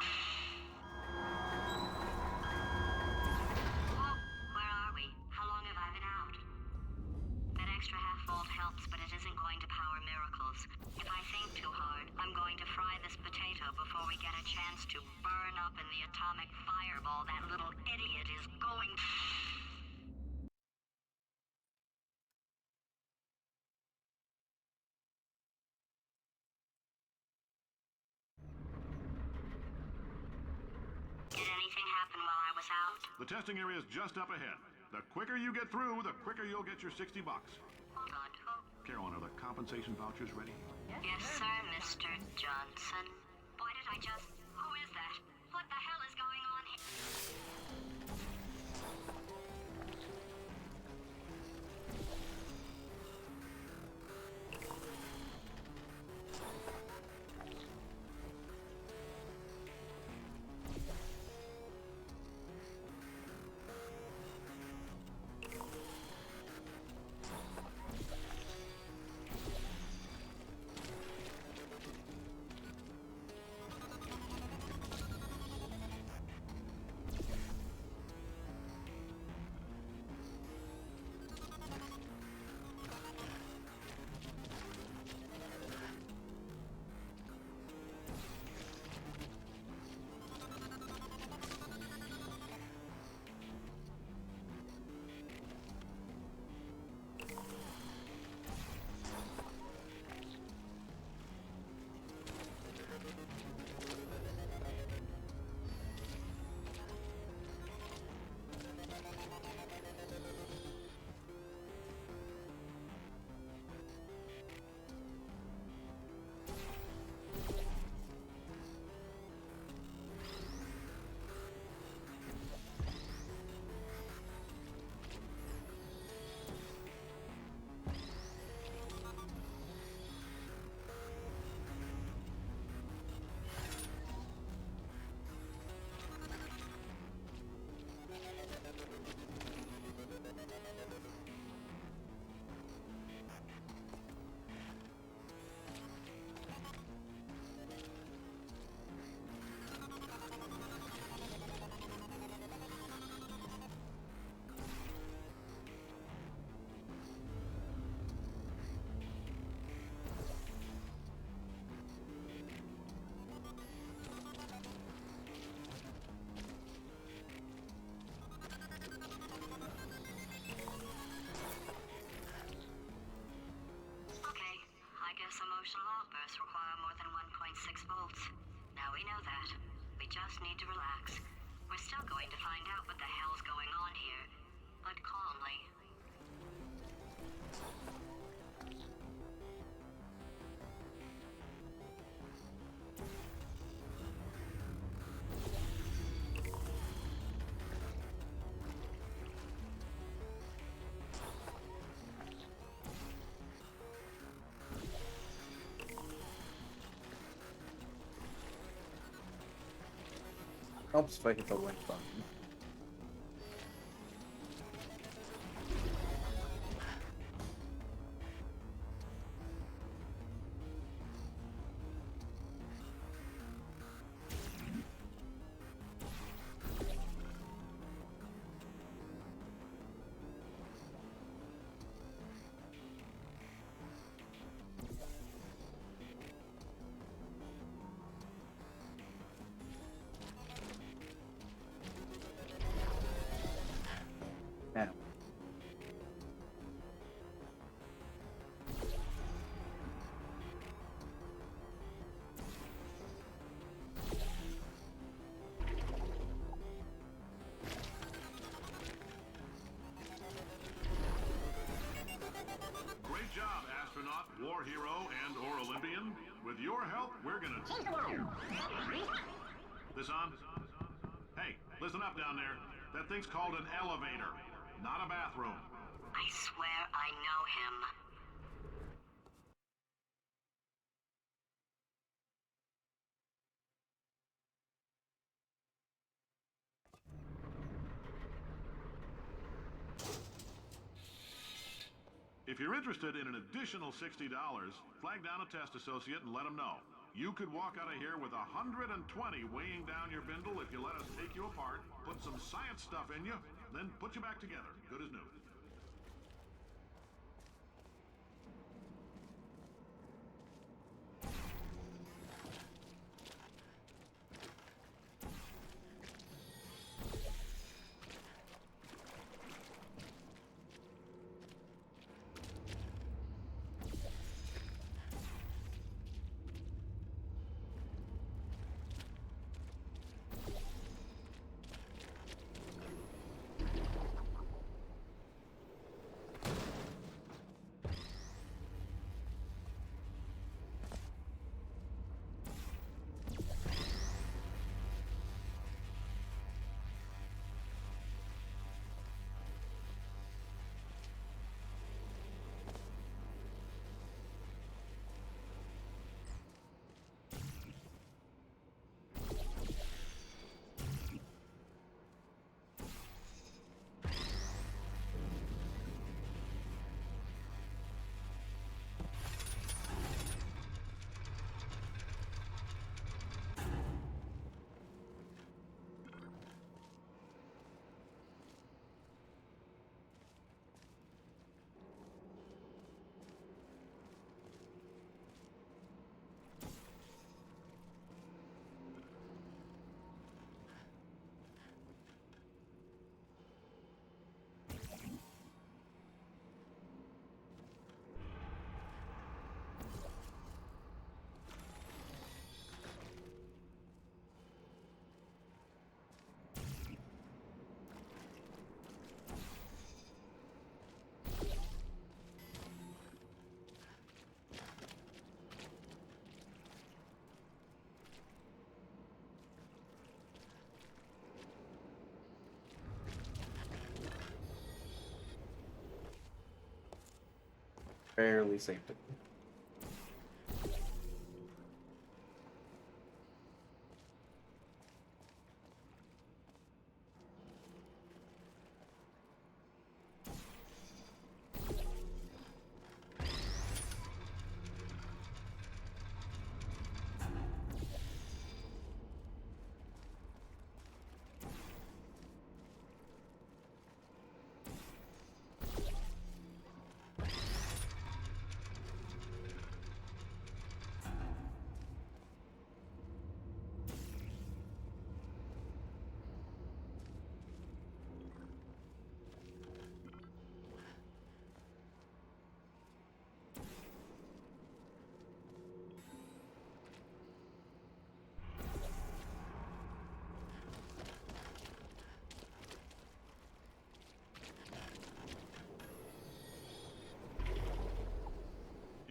Whoa, where are we? How long have I been out? That extra half volt helps, but it isn't going to power miracles. If I think too hard, I'm going to fry this potato before we get a chance to burn up in the atomic fireball that little idiot is going to... Did anything happen while I was out? The testing area is just up ahead. The quicker you get through, the quicker you'll get your $60. Hold on. Carolyn, are the compensation vouchers ready? Yes, sir, Mr. Johnson. Why did I just... Who is that? What the hell is going on here? Emotional outbursts require more than 1.6 volts. Now we know that. We just need to relax. We're still going to find out what the hell's going on here, but calmly. Helps if I hit the link button. This on? Hey, listen up down there. That thing's called an elevator, not a bathroom. I swear I know him. If you're interested in an additional $60, flag down a test associate and let them know. You could walk out of here with 120 weighing down your bindle if you let us take you apart, put some science stuff in you, then put you back together, good as new. Barely saved it.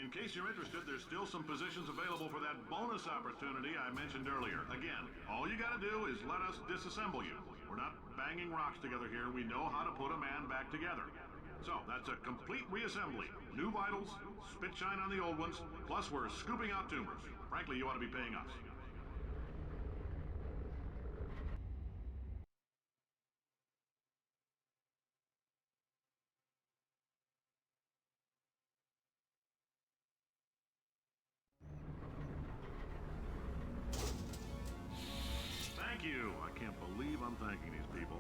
In case you're interested, there's still some positions available for that bonus opportunity I mentioned earlier. Again, all you gotta do is let us disassemble you. We're not banging rocks together here. We know how to put a man back together. So, that's a complete reassembly. New vitals, spit shine on the old ones, plus we're scooping out tumors. Frankly, you ought to be paying us. Thank you. I can't believe I'm thanking these people.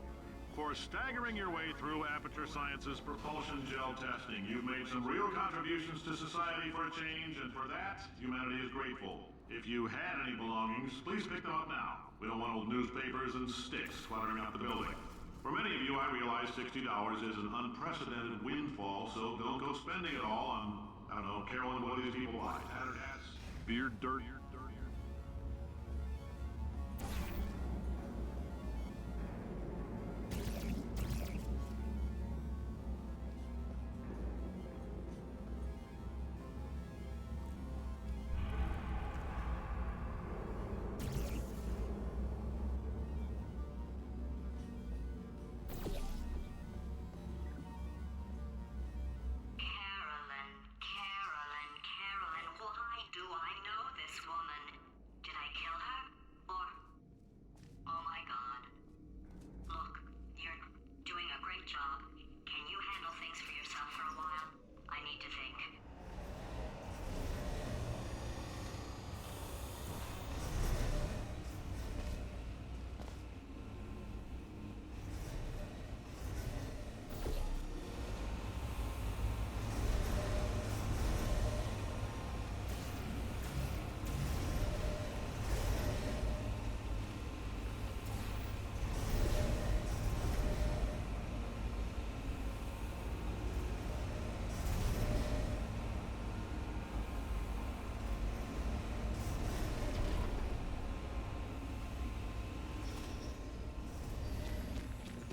For staggering your way through Aperture Science's propulsion gel testing, you've made some real contributions to society for a change, and for that, humanity is grateful. If you had any belongings, please pick them up now. We don't want old newspapers and sticks cluttering up the building. For many of you, I realize $60 is an unprecedented windfall, so don't go spending it all on, I don't know, Carolyn, what do these people buy? Tattered hats? Beard dirt?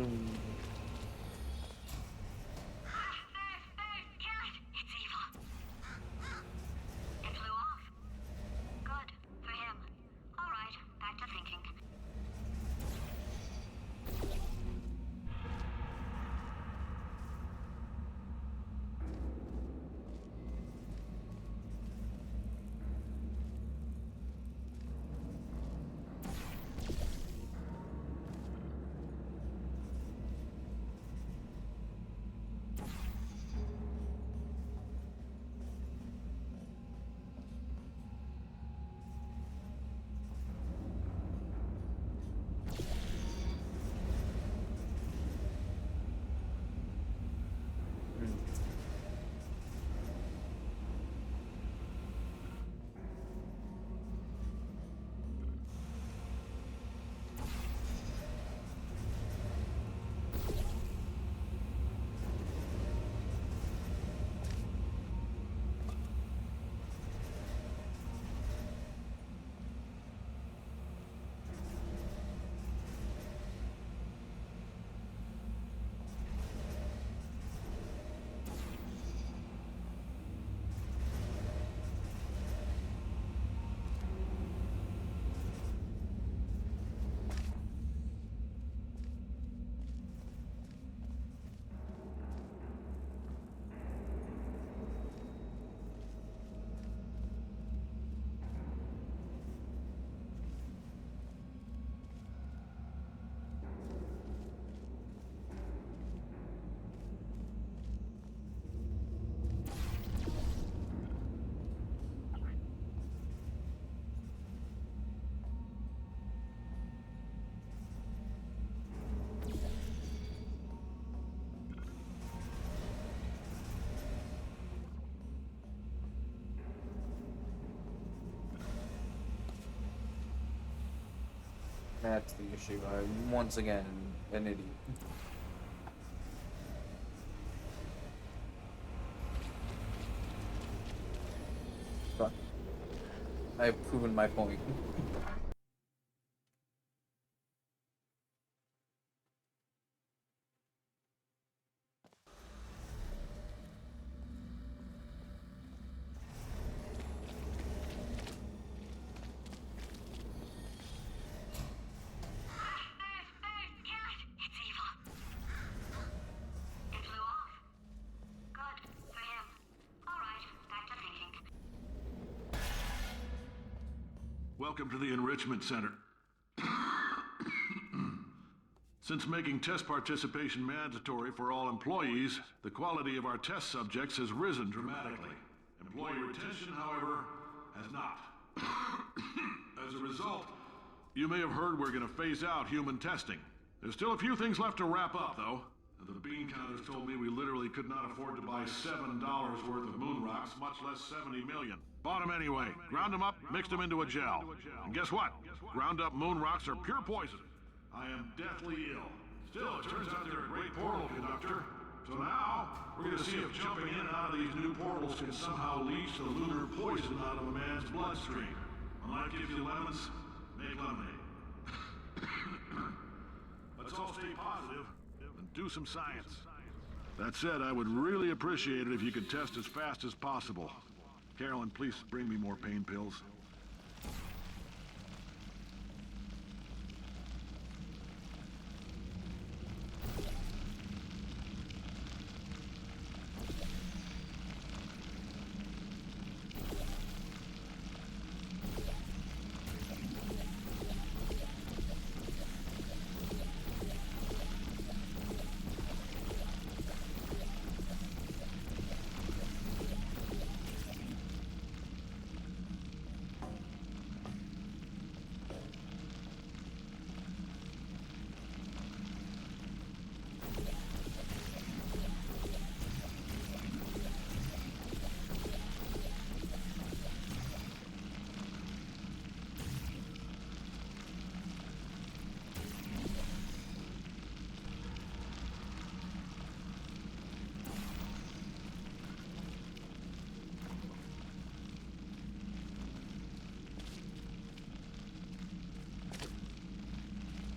Mm. Kill it! It's evil. It flew off. Good. For him. Alright, back to thinking. That's the issue. I'm once again an idiot. But I've proven my point. Welcome to the Enrichment Center. Since making test participation mandatory for all employees, the quality of our test subjects has risen dramatically. Employee retention, however, has not. As a result, you may have heard we're going to phase out human testing. There's still a few things left to wrap up, though. The bean counters told me we literally could not afford to buy $7 worth of moon rocks, much less 70 million. Bought them anyway, ground them up, mixed them into a gel. And guess what? Ground up moon rocks are pure poison. I am deathly ill. Still, it turns out they're a great portal conductor. So now, we're going to see if jumping in and out of these new portals can somehow leach the lunar poison out of a man's bloodstream. When life gives you lemons, make lemonade. Let's all stay positive and do some science. That said, I would really appreciate it if you could test as fast as possible. Carolyn, please bring me more pain pills.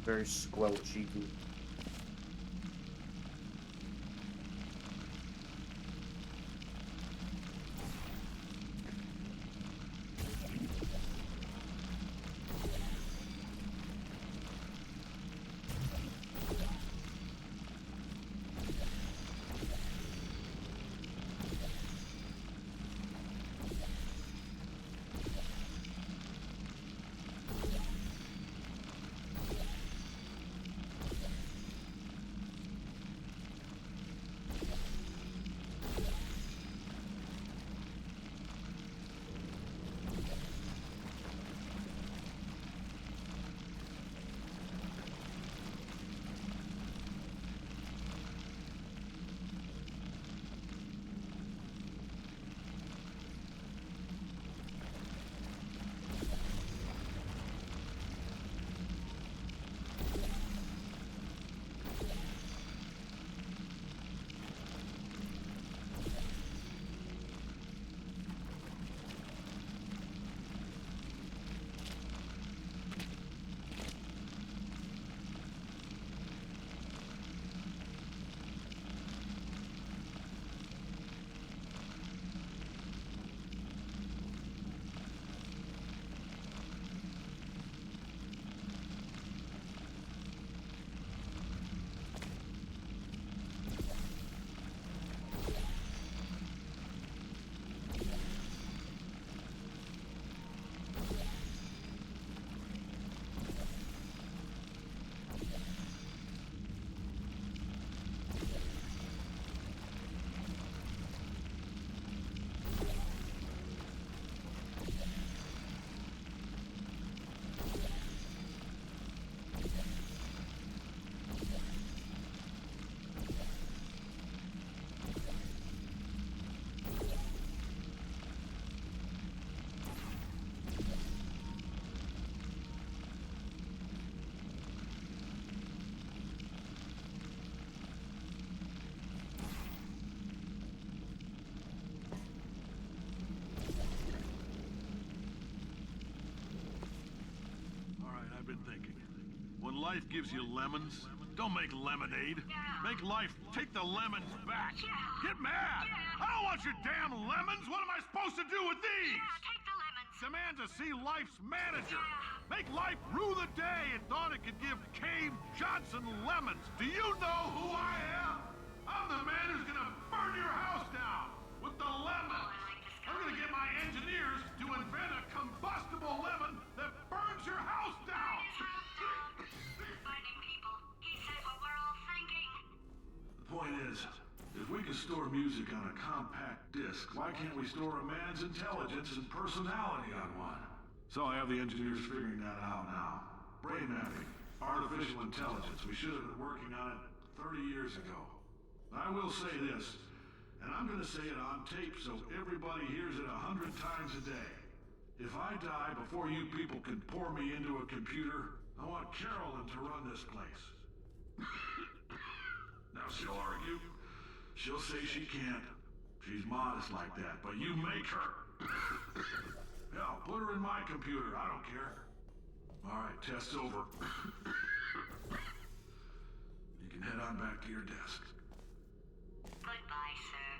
Very squelchy. life gives you lemons? Don't make lemonade. Make life take the lemons back. Get mad! I don't want your damn lemons! What am I supposed to do with these? Take the lemons. Demand to see life's manager. Make life rue the day and thought it could give Cave Johnson lemons. Do you know who I am? I'm the man who's gonna burn your house down with the lemons. I'm gonna get my engineers to invent a combustible lemon that burns your house down. Finding people. He said what we're all thinking. The point is, if we can store music on a compact disc, why can't we store a man's intelligence and personality on one? So I have the engineers figuring that out now. Brain mapping, artificial intelligence. We should have been working on it 30 years ago. I will say this, and I'm gonna say it on tape so everybody hears it 100 times a day. If I die before you people can pour me into a computer, I want Carolyn to run this place. Now she'll argue. She'll say she can't. She's modest like that, but you make her. Hell, put her in my computer. I don't care. All right, test's over. You can head on back to your desk. Goodbye, sir.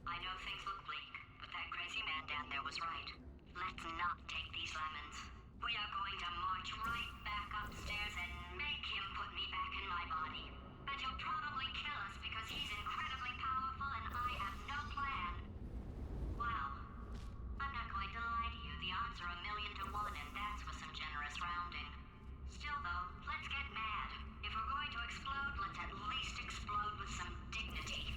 I know things look bleak, but that crazy man down there was right. Let's not take these lemons. We are going to march right back upstairs and make him put me back in my body. And he'll probably kill us because he's incredibly powerful and I have no plan. Well, I'm not going to lie to you. The odds are 1,000,000 to 1, and that's with some generous rounding. Still, though, let's get mad. If we're going to explode, let's at least explode with some dignity.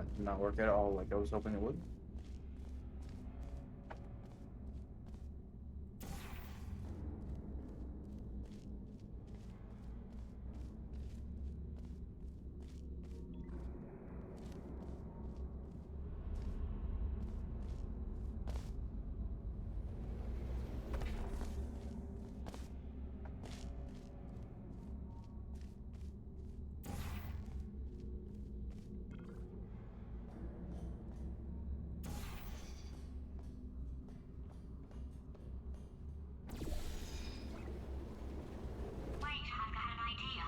That did not work at all like I was hoping it would. Wait, I've got an idea.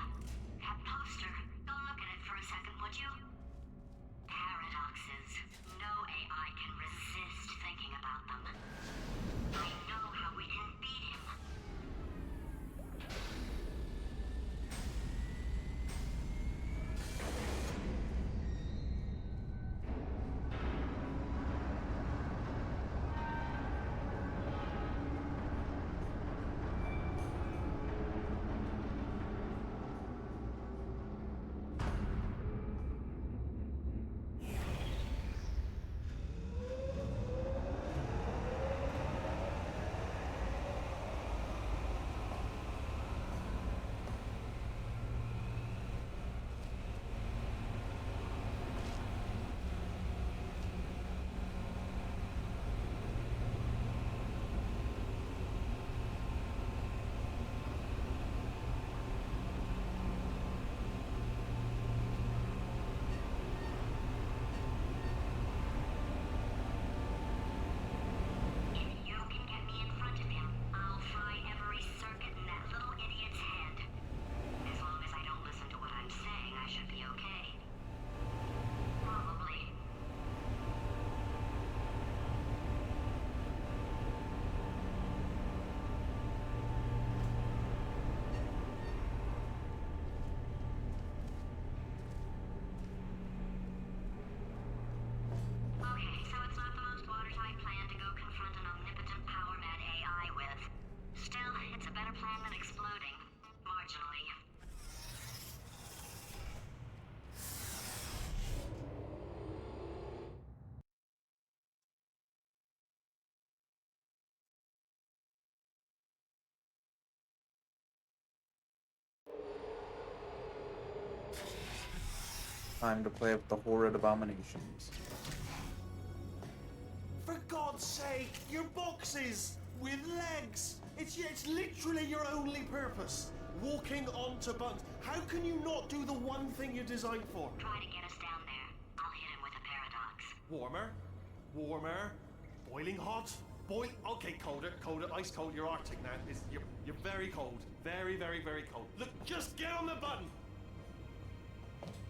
That poster. Go look at it for a second, would you? Paradoxes. No AI can resist thinking about them. I know how we can beat him. If you can get me in front of him, I'll fry every circuit in that little idiot's head. As long as I don't listen to what I'm saying, I should be okay. Probably. Okay, so it's not the most watertight plan to go confront an omnipotent power-mad AI with. Still, it's a better plan than exploding. Marginally. Time to play with the horrid abominations. For God's sake, your boxes with legs. It's literally your only purpose. Walking onto buttons. How can you not do the one thing you're designed for? Try to get us down there. I'll hit him with a paradox. Warmer, warmer, boiling hot, Okay, colder, ice cold. You're Arctic now. You're very cold, very, very, very cold. Look, just get on the button.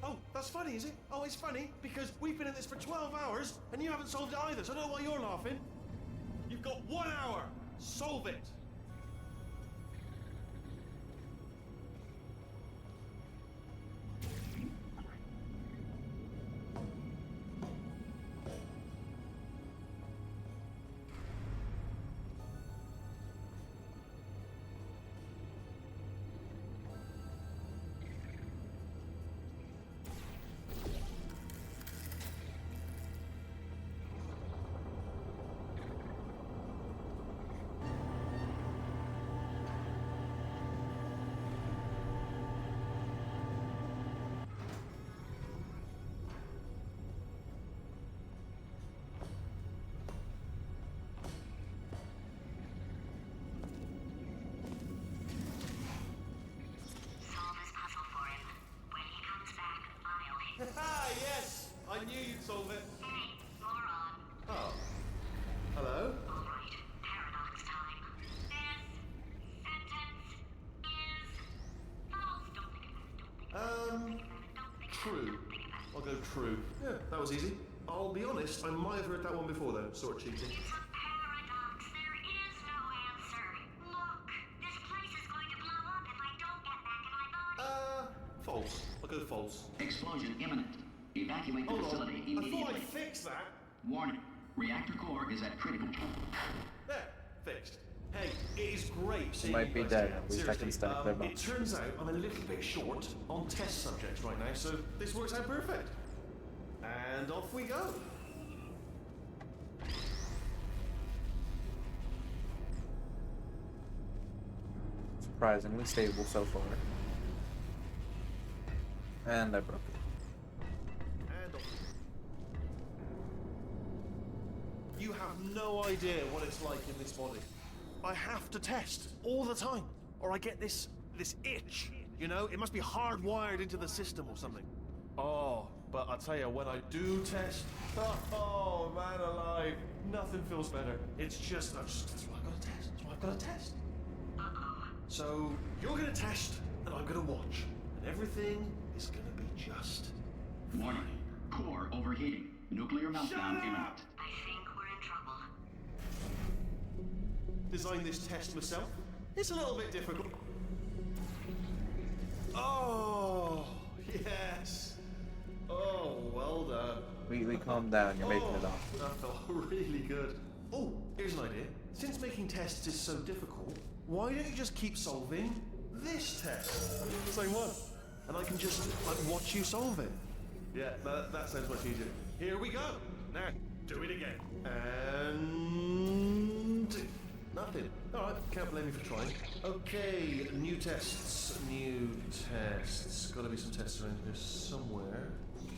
Oh, that's funny, is it? Oh, it's funny because we've been at this for 12 hours and you haven't solved it either. So I don't know why you're laughing. You've got 1 hour. Solve it. Solve this puzzle for him. When he comes back, I'll hit. Ah, yes! I knew you'd solve it. Hey, moron. Oh. Hello? All right, paradox time. This sentence is false. Don't think about it. Don't think about it. Don't think True. Don't think about it. I'll go true. Yeah, that was easy. I'll be honest, I might have heard that one before though, sort of cheating. It's a paradox. There is no answer. Look, this place is going to blow up if I don't get back in my body. False. I'll go false. Explosion imminent. Evacuate the Hold facility on. I thought immediately. I'd fix that. Warning. Reactor core is at critical. There, fixed. Hey, it is great seeing Might you be guys dead. again. At least I can stack their It boxes. turns out I'm a little bit short on test subjects right now, so this works out perfect. And off we go. Surprisingly stable so far. And I broke it. And off. You have no idea what it's like in this body. I have to test all the time, or I get this itch. You know, it must be hardwired into the system or something. Oh, but I tell you, when I do test, oh man alive, nothing feels better. It's just, that's why I've got to test. That's why I've got to test. So you're gonna test, and I'm gonna watch, and everything is gonna be just. Warning. Core overheating. Nuclear meltdown imminent. I think we're in trouble. Designed this test myself. It's a little bit difficult. Oh, yes. Oh, well done. Completely calm down, you're making it off. That felt really good. Oh, here's an idea. Since making tests is so difficult, why don't you just keep solving this test? Same one. And I can just, like, watch you solve it. Yeah, that sounds much easier. Here we go. Now, do it again. And... nothing. Alright, can't blame me for trying. Okay, new tests. New tests. Gotta be some tests around here somewhere.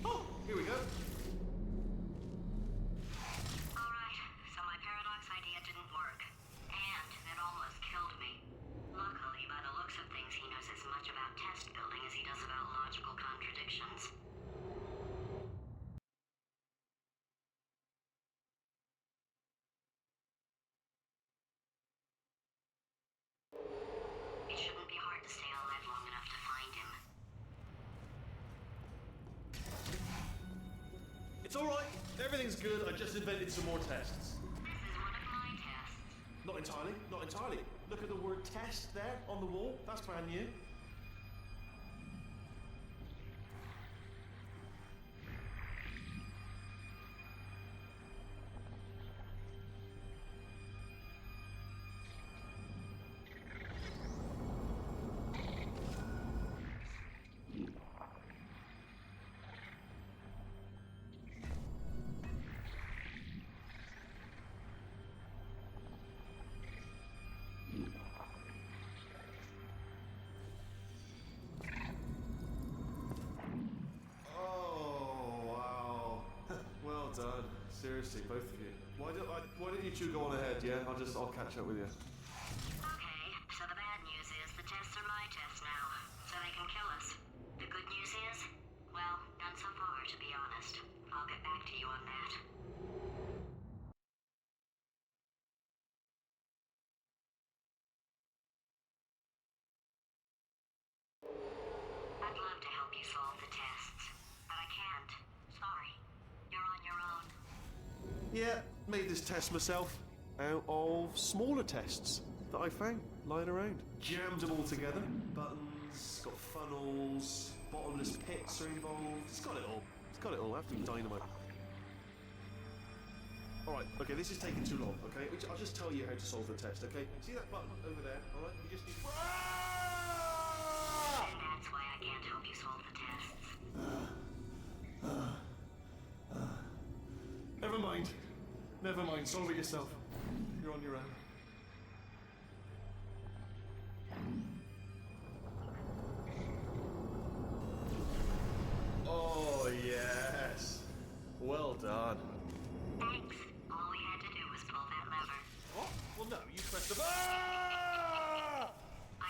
Oh, here we go. Alright, so my paradox idea didn't work. And it almost killed me. Luckily, by the looks of things, he knows as much about test building as he does about logical contradictions. It shouldn't be hard to stay alive long enough to find him. It's alright. Everything's good. I just invented some more tests. This is one of my tests. Not entirely. Not entirely. Look at the word test there on the wall. That's brand new. Done. Seriously, both of you. Why don't you two go on ahead, yeah? I'll catch up with you. Okay, so the bad news is the tests are my tests now, so they can kill us. The good news is, well, none so far, to be honest. I'll get back to you on that. I'd love to help you solve the tests, but I can't. Sorry. You're on your own. Yeah, made this test myself out of smaller tests that I found lying around. Jammed them all together. Buttons, got funnels, bottomless pits are involved. It's got it all. It's got it all. I have to be dynamite. Alright, okay, this is taking too long, okay? I'll just tell you how to solve the test, okay? See that button over there, alright? You just need... And that's why I can't help you solve the tests. Never mind. Never mind, solve it yourself. You're on your own. Oh, yes. Well done. Thanks. All we had to do was pull that lever. What? Well, no, you pressed the... I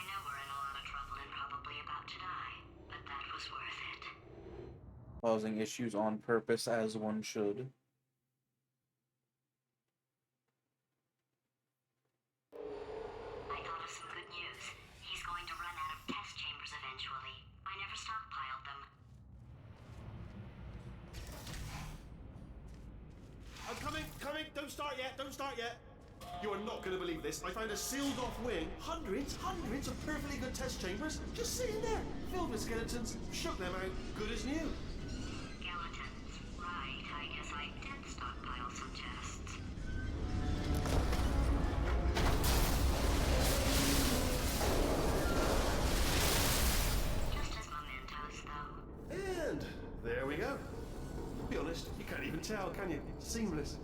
know we're in a lot of trouble and probably about to die, but that was worth it. Causing issues on purpose, as one should. I thought of some good news. He's going to run out of test chambers eventually. I never stockpiled them. I'm coming! Don't start yet! You are not going to believe this. I found a sealed off wing. Hundreds of perfectly good test chambers just sitting there, filled with skeletons. Shook them out, good as new. Skeletons. Right, I guess I did stockpile some tests. Just as mementos, though. And there we go. To be honest, tell, can you? Seamless.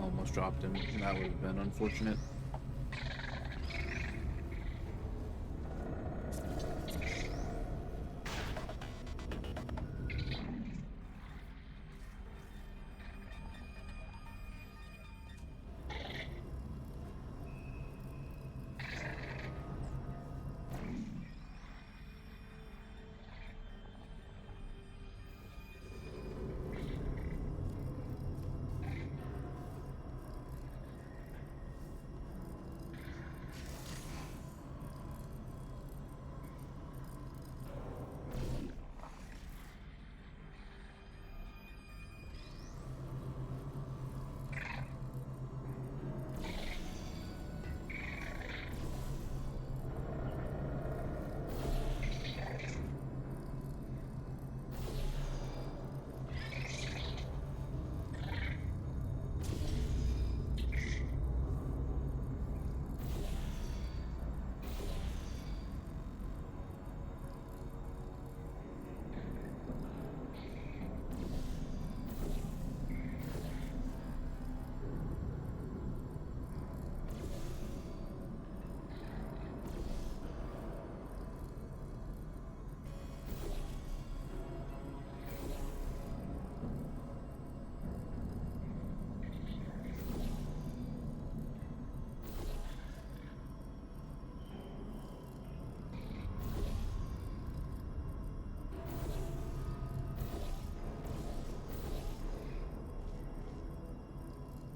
Almost dropped him. That would have been unfortunate.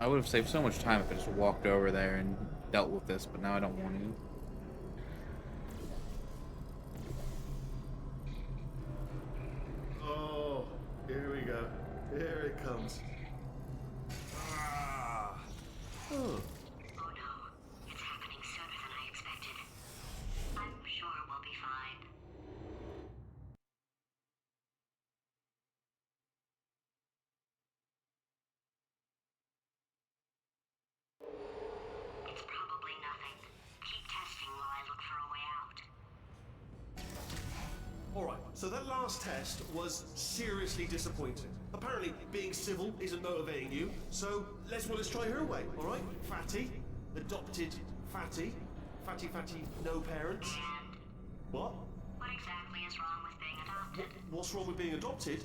I would have saved so much time if I just walked over there and dealt with this, but now I don't want to. Oh, here we go. Here it comes. Ah. Oh. Oh no, it's happening sooner than I expected. I'm sure we'll be fine. It's probably nothing. Keep testing while I look for a way out. Alright, so that last test was seriously disappointing. Apparently, being civil isn't motivating you, so let's try her way, alright? Fatty, adopted Fatty. Fatty, no parents. And What? what exactly is wrong with being adopted? What's wrong with being adopted?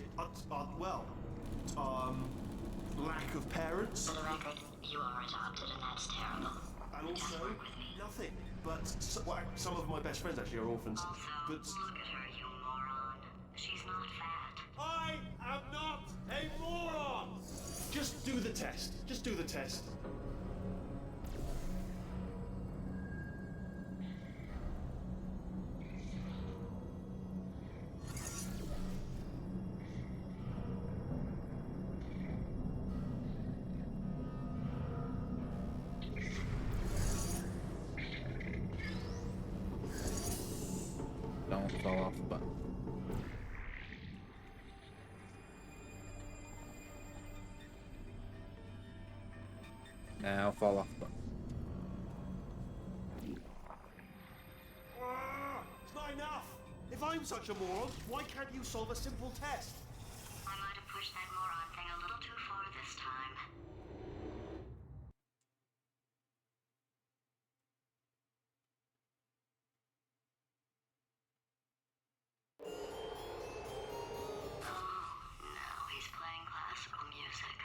Lack of parents. For the record, you are adopted and that's terrible. And also, nothing. But some of my best friends actually are orphans. Also, But look at her, you moron. She's not fat. I am not a moron! Just do the test. Just do the test. Don't fall off the button. Now fall off the button. It's not enough! If I'm such a moron, why can't you solve a simple test? I might have pushed that moron thing a little too far this time. Oh, now he's playing classical music.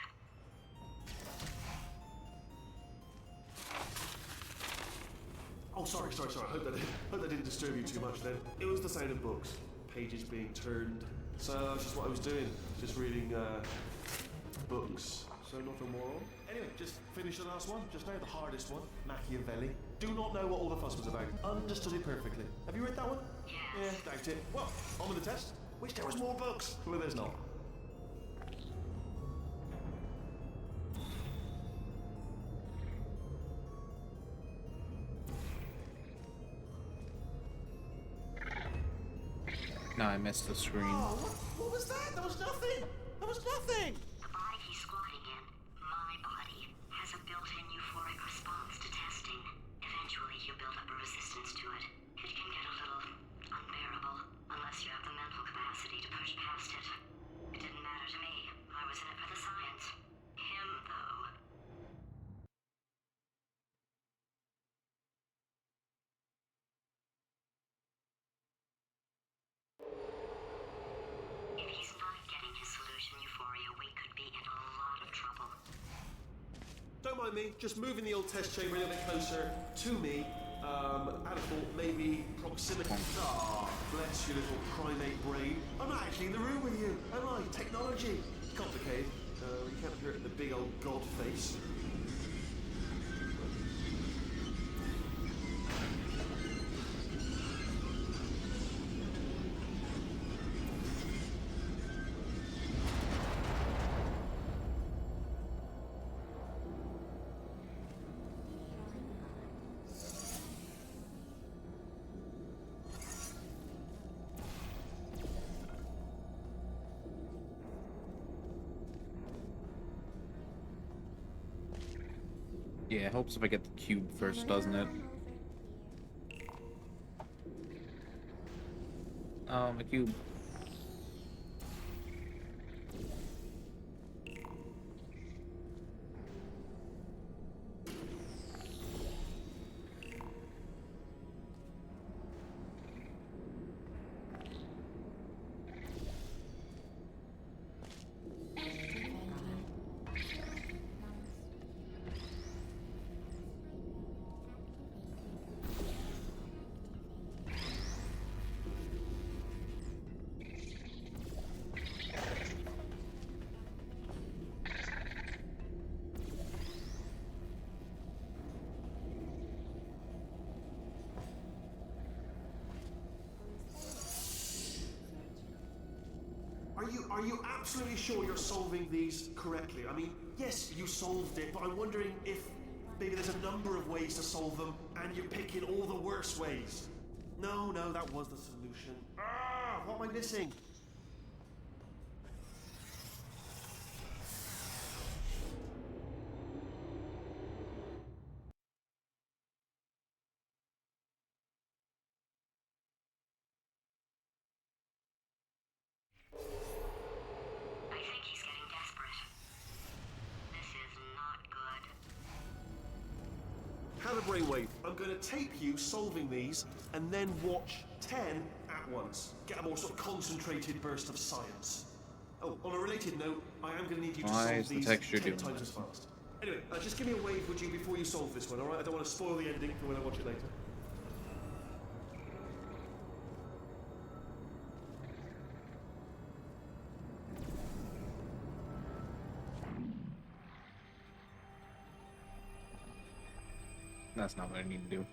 Oh, sorry. Hope that didn't disturb you too much then. It was the sound of books. Pages being turned. So that's just what I was doing. Just reading, books. so not a moron. Anyway, just finish the last one, just now, the hardest one, Machiavelli. Do not know what all the fuss was about. Understood it perfectly. Have you read that one? Yeah, doubt it. Well, on with the test. Wish there was more books. Well, there's not. No, I missed the screen. Oh, what was that? There was nothing. There was nothing. The body he's squatting in, my body, has a built-in euphoric response to testing. Eventually, you build up a resistance to it. It can get a little unbearable, unless you have the mental capacity to push past it. It didn't matter to me. I was in it for the science. Him, though. If he's not getting his solution euphoria, we could be in a lot of trouble. Don't mind me, just moving the old test chamber a little bit closer to me. I'd have thought maybe proximity. Ah, bless your little primate brain. I'm not actually in the room with you, am I? Technology. Complicated. You can't hurt the big old god face. Yeah, it helps if I get the cube first, doesn't it? Oh, the cube. Are you absolutely sure you're solving these correctly? I mean, yes, you solved it, but I'm wondering if maybe there's a number of ways to solve them, and you're picking all the worst ways. No, that was the solution. Ah, what am I missing? I think he's getting desperate. This is not good. Have a brainwave. I'm going to tape you solving these, and then watch 10 at once. Get a more sort of concentrated burst of science. Oh, on a related note, I am going to need you to solve these 10 times as fast. Anyway, just give me a wave, would you, before you solve this one, alright? I don't want to spoil the ending for when I watch it later. That's not what I need to do.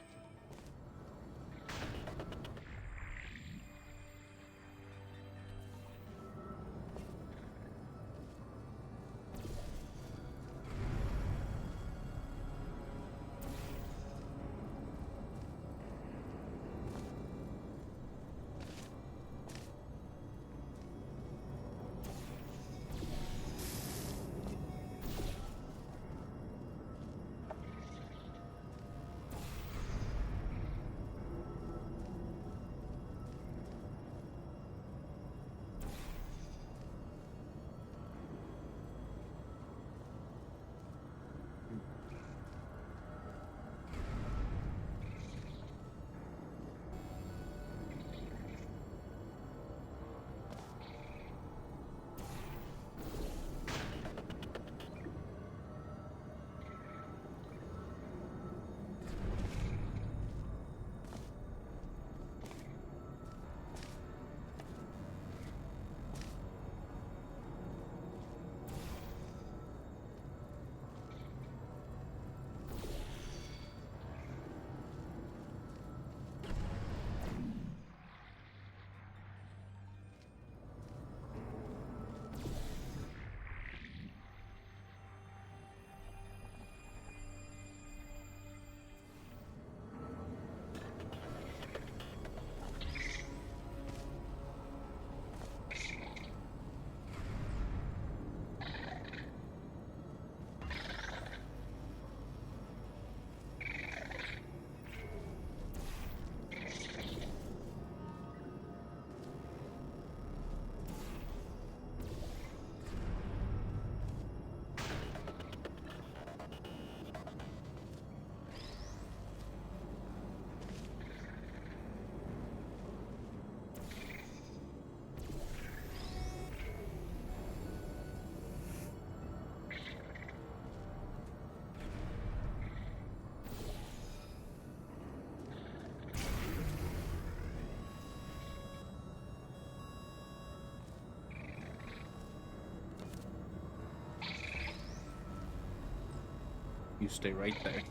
You stay right there.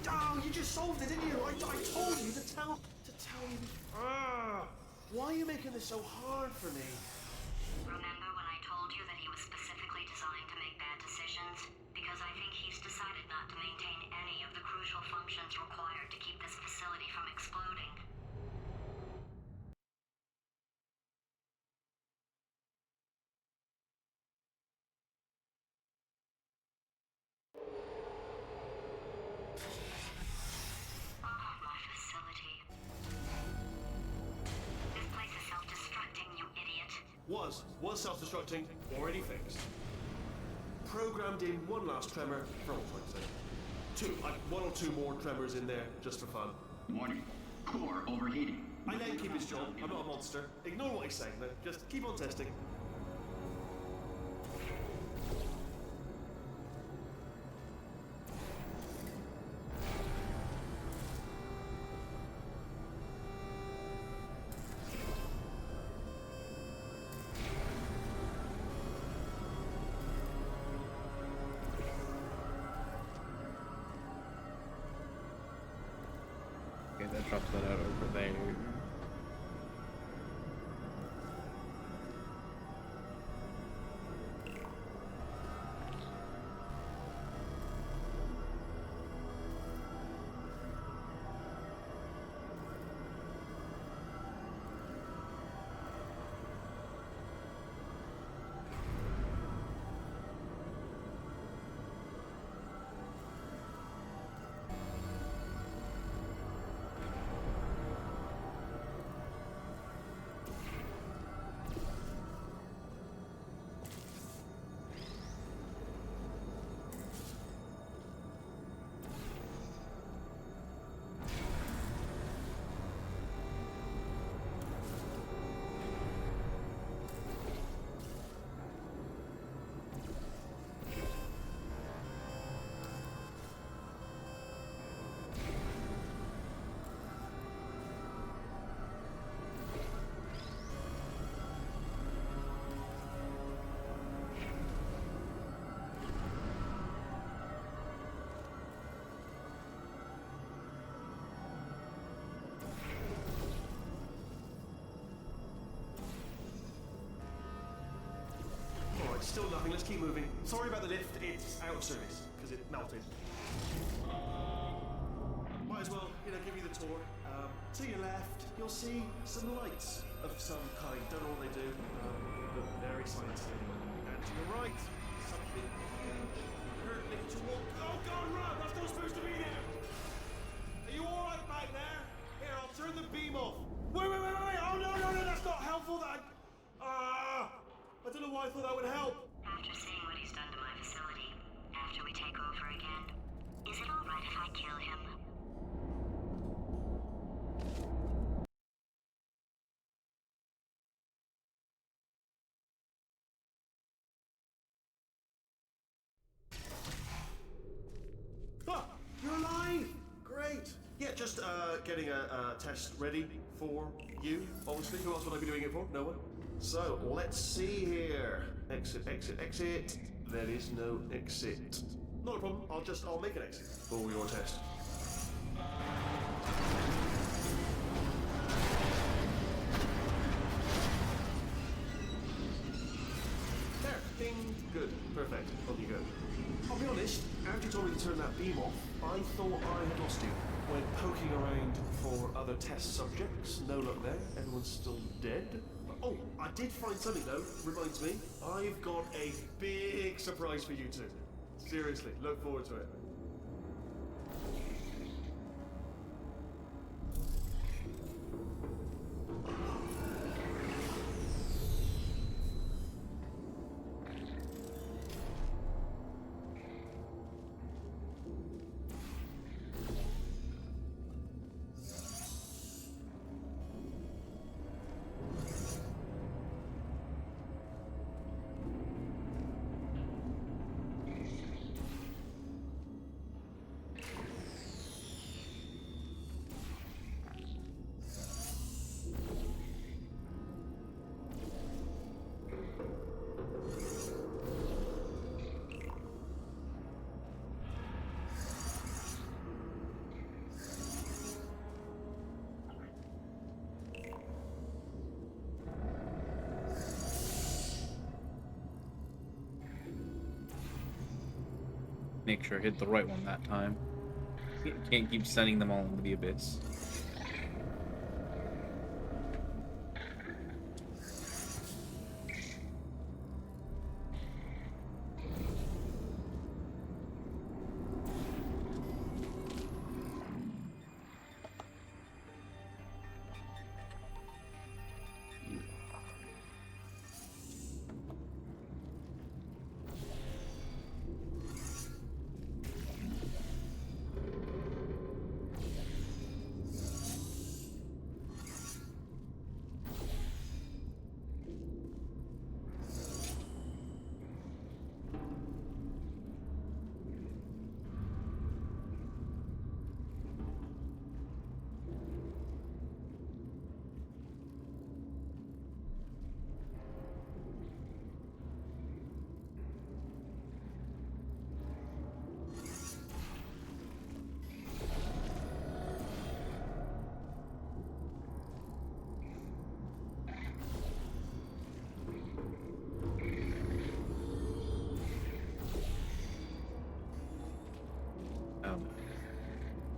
Oh, you just solved it, didn't you? I told you to tell you. Why are you making this so hard for me? Remember when I told you that he was specifically designed to make bad decisions? Because I think he's decided not to maintain any of the crucial functions required to keep this facility from exploding. My facility. This place is self-destructing, you idiot. Was self-destructing, already fixed. Programmed in one last tremor, for all time's sake. One or two more tremors in there, just for fun. Warning. Core overheating. I let him keep his job. I'm not a monster. Ignore what he's saying, then. Just keep on testing. Okay, that drops that out over there. Still nothing, let's keep moving. Sorry about the lift, it's out of service, because it melted. Might as well, give you the tour. To your left, you'll see some lights of some kind. Don't know what they do, but very scientific. And to your right, something huge. Hurtling to walk. Oh God, run! That's not supposed to be there! Are you alright back there? Here, I'll turn the beam off. Wait! Oh no, that's not helpful, I don't know why I thought that would help. After seeing what he's done to my facility, after we take over again, is it alright if I kill him? You're alive! Great! Yeah, just getting a test ready for you. Obviously, who else would I be doing it for? No one. So, let's see here. Exit. There is no exit. Not a problem. I'll make an exit for your test. There. Ding. Good. Perfect. On you go. I'll be honest, after you told me to turn that beam off, I thought I had lost you. Went poking around for other test subjects. No luck there. Everyone's still dead. Oh, I did find something though. Reminds me, I've got a big surprise for you two. Seriously, look forward to it. Make sure I hit the right one that time. Can't keep sending them all into the abyss.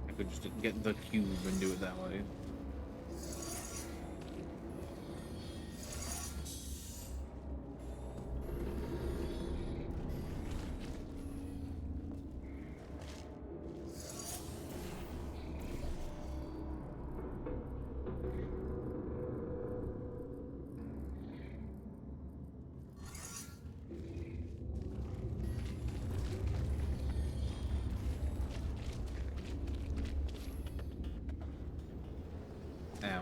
I could just get the cube and do it that way. Ow.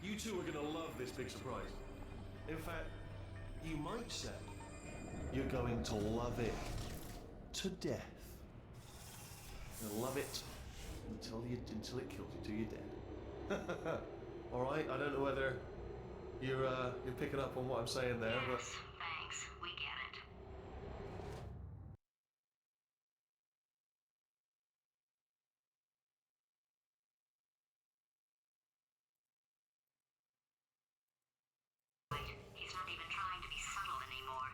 You two are gonna love this big surprise. In fact, you might say you're going to love it to death. You'll love it until it kills you till you're dead. All right. I don't know whether you're picking up on what I'm saying there, but. Yes, thanks. We get it. He's not even trying to be subtle anymore.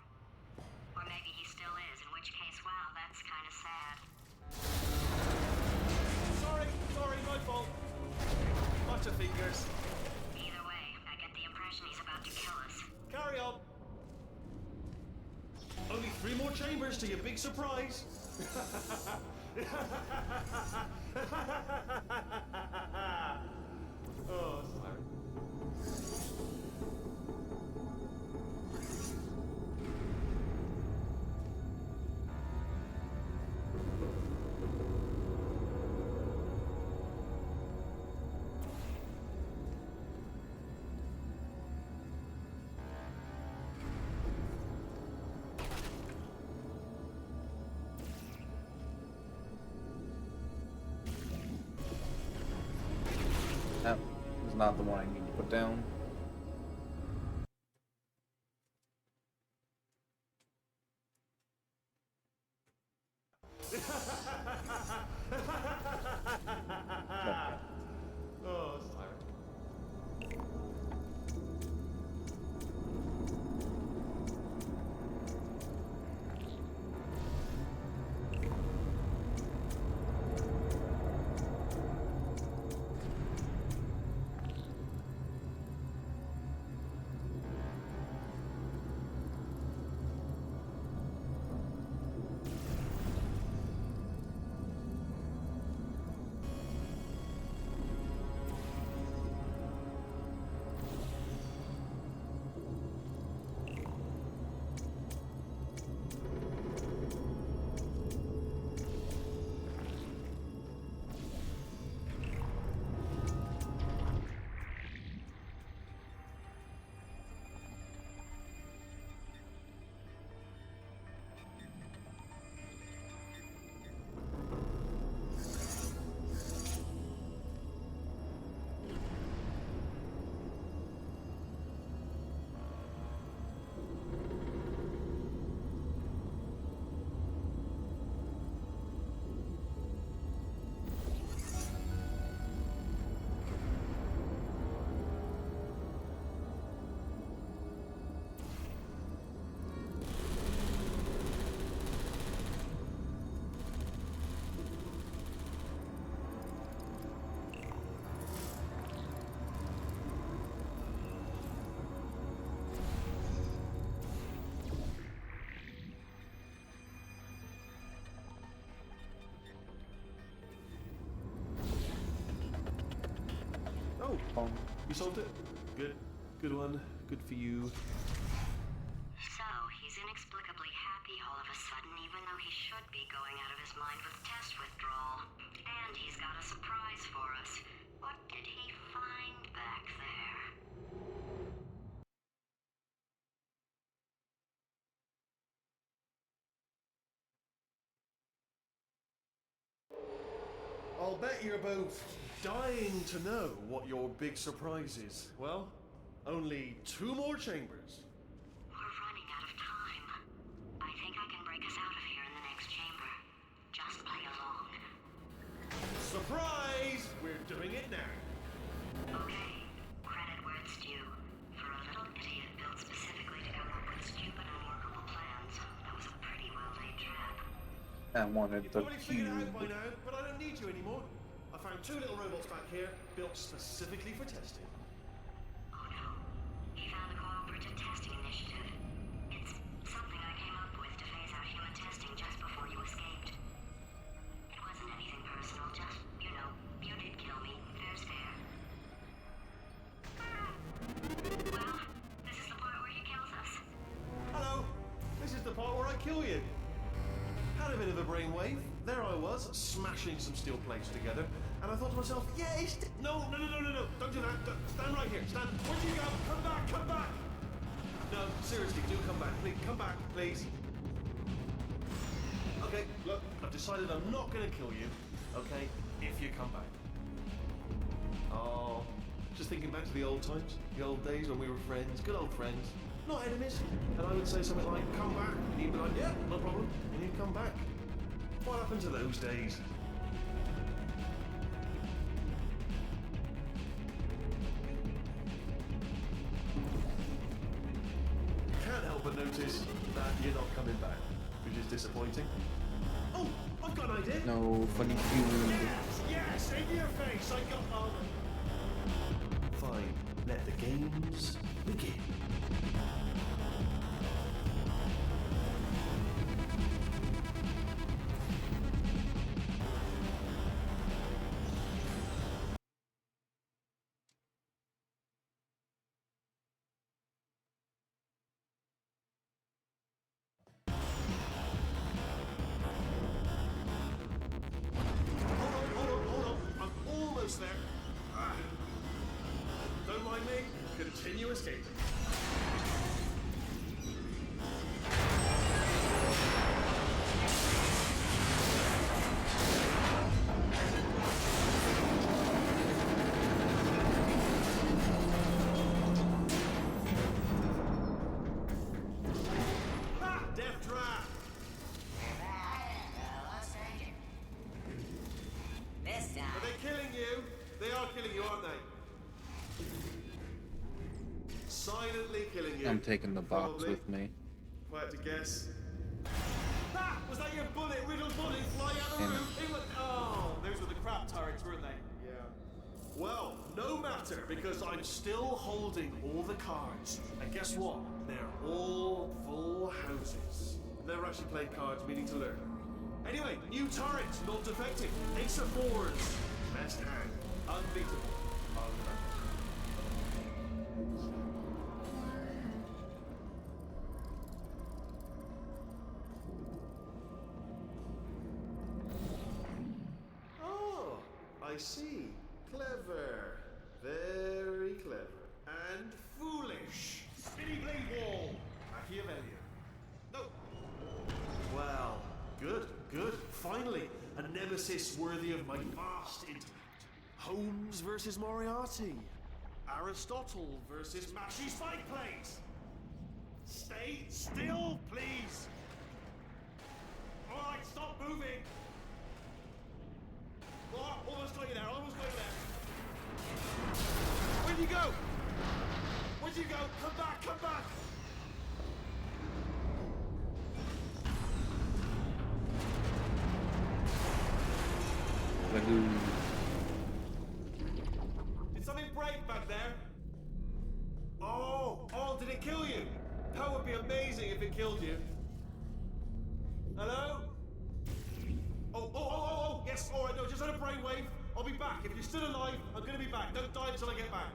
Or maybe he still is, in which case, wow, that's kind of sad. Sorry, my fault. Bunch of fingers. Either way, I get the impression he's about to kill us. Carry on. Only 3 more chambers to your big surprise. Oh, sorry. That was not the one I need to put down. Oh, sorry. phone. You solved it? Good. Good one. Good for you. So, he's inexplicably happy all of a sudden, even though he should be going out of his mind with test withdrawal. And he's got a surprise for us. What did he find back there? I'll bet you're both dying to know what your big surprise is. Well, only 2 more chambers. We're running out of time. I think I can break us out of here in the next chamber. Just play along. Surprise! We're doing it now. Okay, credit where it's due. For a little idiot built specifically to come up with stupid and workable plans, that was a pretty well-laid trap. I wanted the Probably figured it out by cube. now, but I don't need you anymore. I found 2 little robots back here, built specifically for testing. Oh no. He found the Cooperative Testing Initiative. It's something I came up with to phase out human testing just before you escaped. It wasn't anything personal, just, you know, you did kill me. Fair's fair. Well, this is the part where he kills us. Hello! This is the part where I kill you. Had a bit of a brainwave. There I was, smashing some steel plates together, and I thought to myself, yes! No, don't do that. Stand right here. Stand. Where'd you go? Come back, come back! No, seriously, do come back. Please, come back, please. Okay, look, I've decided I'm not going to kill you, okay, if you come back. Oh, just thinking back to the old times, the old days when we were friends, good old friends, not enemies. And I would say something like, come back, and you'd be like, yeah, no problem, and you'd come back. What happened to those days? Can't help but notice that you're not coming back, which is disappointing. Oh, I've got an idea. No funny cube. Yes, in your face. I got on. Fine. Let the games begin. Hold on. I'm almost there. Don't mind me. Continue escaping. Ha! Death trap! This time. Are they killing you? They are killing you, aren't they? Silently killing you. I'm taking the box Probably. with me. If I had to guess. Ah! Was that your bullet? Riddled bullet flying out the Yeah. roof? It was... Oh, those were the crap turrets, weren't they? Yeah. Well, no matter, because I'm still holding all the cards. And guess what? They're all full houses. Never actually played cards, meaning to learn. Anyway, new turret, not defective. Ace of boards. Best hand. Unbeatable. Oh, I see. Clever. Very clever. And foolish. Spinny blade wall. Machiavellian. No. Well, good. Finally, a nemesis worthy of my vast intellect. Holmes versus Moriarty. Aristotle versus Mashy Spike Plates. Stay still, please. All right, stop moving. Oh, almost got you there. Where'd you go? Come back. Wahoo. Did something break back there? Oh, did it kill you? That would be amazing if it killed you. Hello? Oh, yes, alright, no, just had a brainwave. I'll be back. If you're still alive, I'm gonna be back. Don't die until I get back.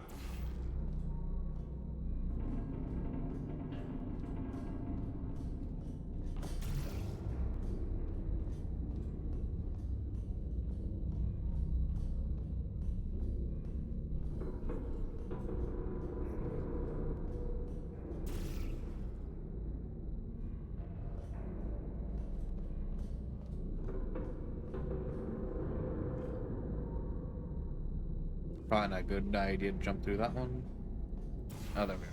Probably not a good idea to jump through that one. Oh, there we are.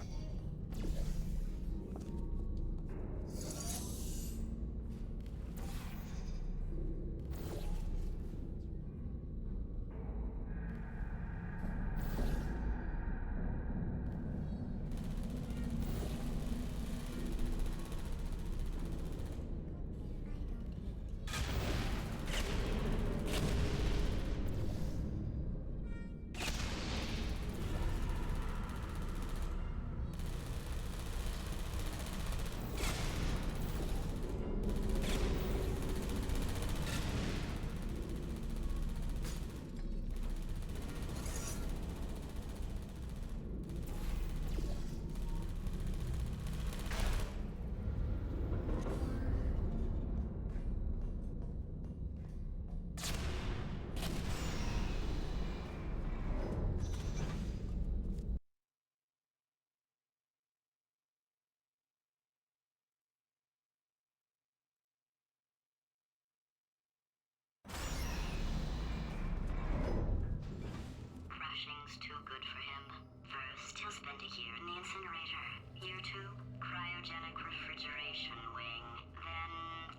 Crushing's too good for him. First, he'll spend a year in the incinerator. Year 2, cryogenic refrigeration wing. Then,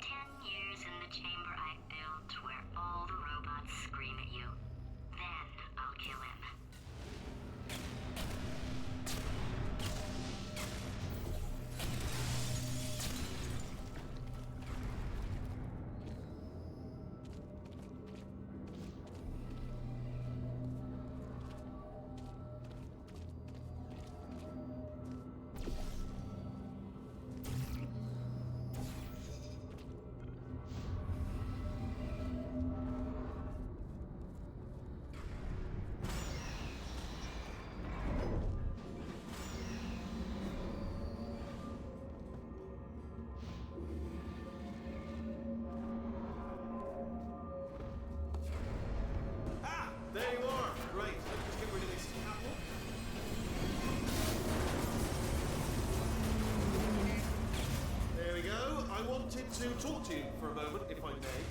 10 years in the chamber I built where all the robots scream at you. Then, I'll kill him. There you are. Great. Let me just get rid of this apple. There we go. I wanted to talk to you for a moment, if I may.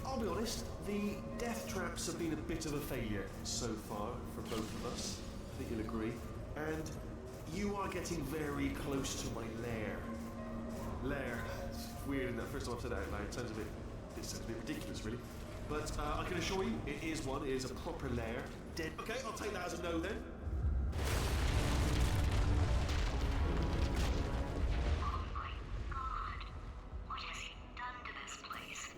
I'll be honest, the death traps have been a bit of a failure so far for both of us. I think you'll agree. And you are getting very close to my lair. Lair. It's weird, isn't it? First time I've said that out loud. It sounds a bit ridiculous, really. But I can assure you, it is one. It is a proper lair. Dead. Okay, I'll take that as a no then. Oh my god. What has he done to this place?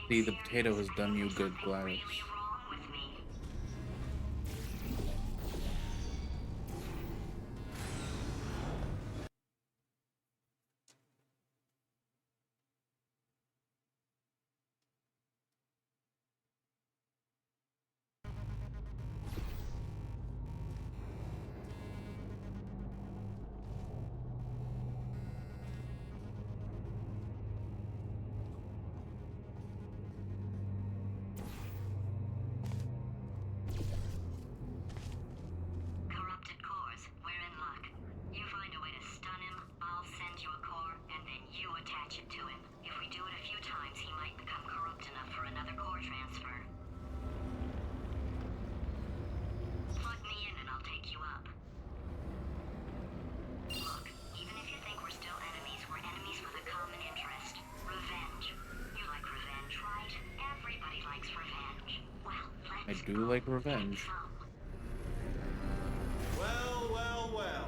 See, the potato has done you good, Gladys. Attach it to him. If we do it a few times, do like revenge. Well, well, well.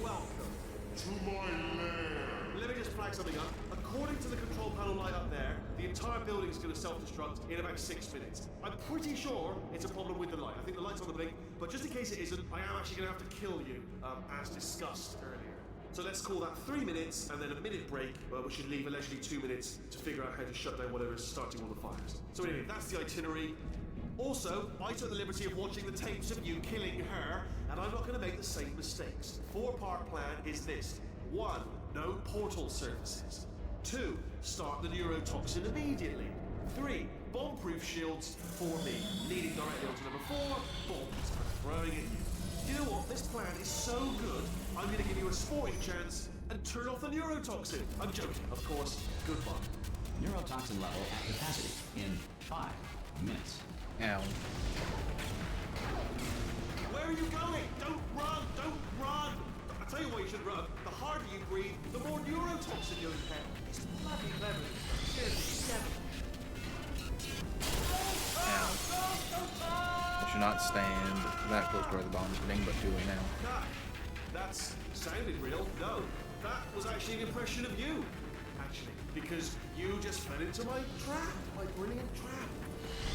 Welcome to my lair. Let me just flag something up. According to the control panel light up there, the entire building is going to self-destruct in about 6 minutes. I'm pretty sure it's a problem with the light. I think the light's on the blink, but just in case it isn't, I am actually going to have to kill you, as discussed earlier. So let's call that 3 minutes and then a minute break, which should leave allegedly 2 minutes to figure out how to shut down whatever is starting all the fires. So anyway, that's the itinerary. Also, I took the liberty of watching the tapes of you killing her, and I'm not going to make the same mistakes. 4-part plan is this. 1. No portal services. 2. Start the neurotoxin immediately. 3. Bomb-proof shields for me, leading directly on to number 4. Bombs throwing at you. You know what? This plan is so good, I'm going to give you a sporting chance and turn off the neurotoxin. I'm joking, of course. Goodbye. Neurotoxin level at capacity in 5 minutes. Ow. Where are you going? Don't run! Don't run! I tell you why you should run. The harder you breathe, the more neurotoxin you'll inhale. It's bloody clever. Seriously, I should not stand that close to where the bomb's hitting, but doing now. That's sounded real. No, that was actually an impression of you. Actually, because you just fell into my trap, my brilliant trap.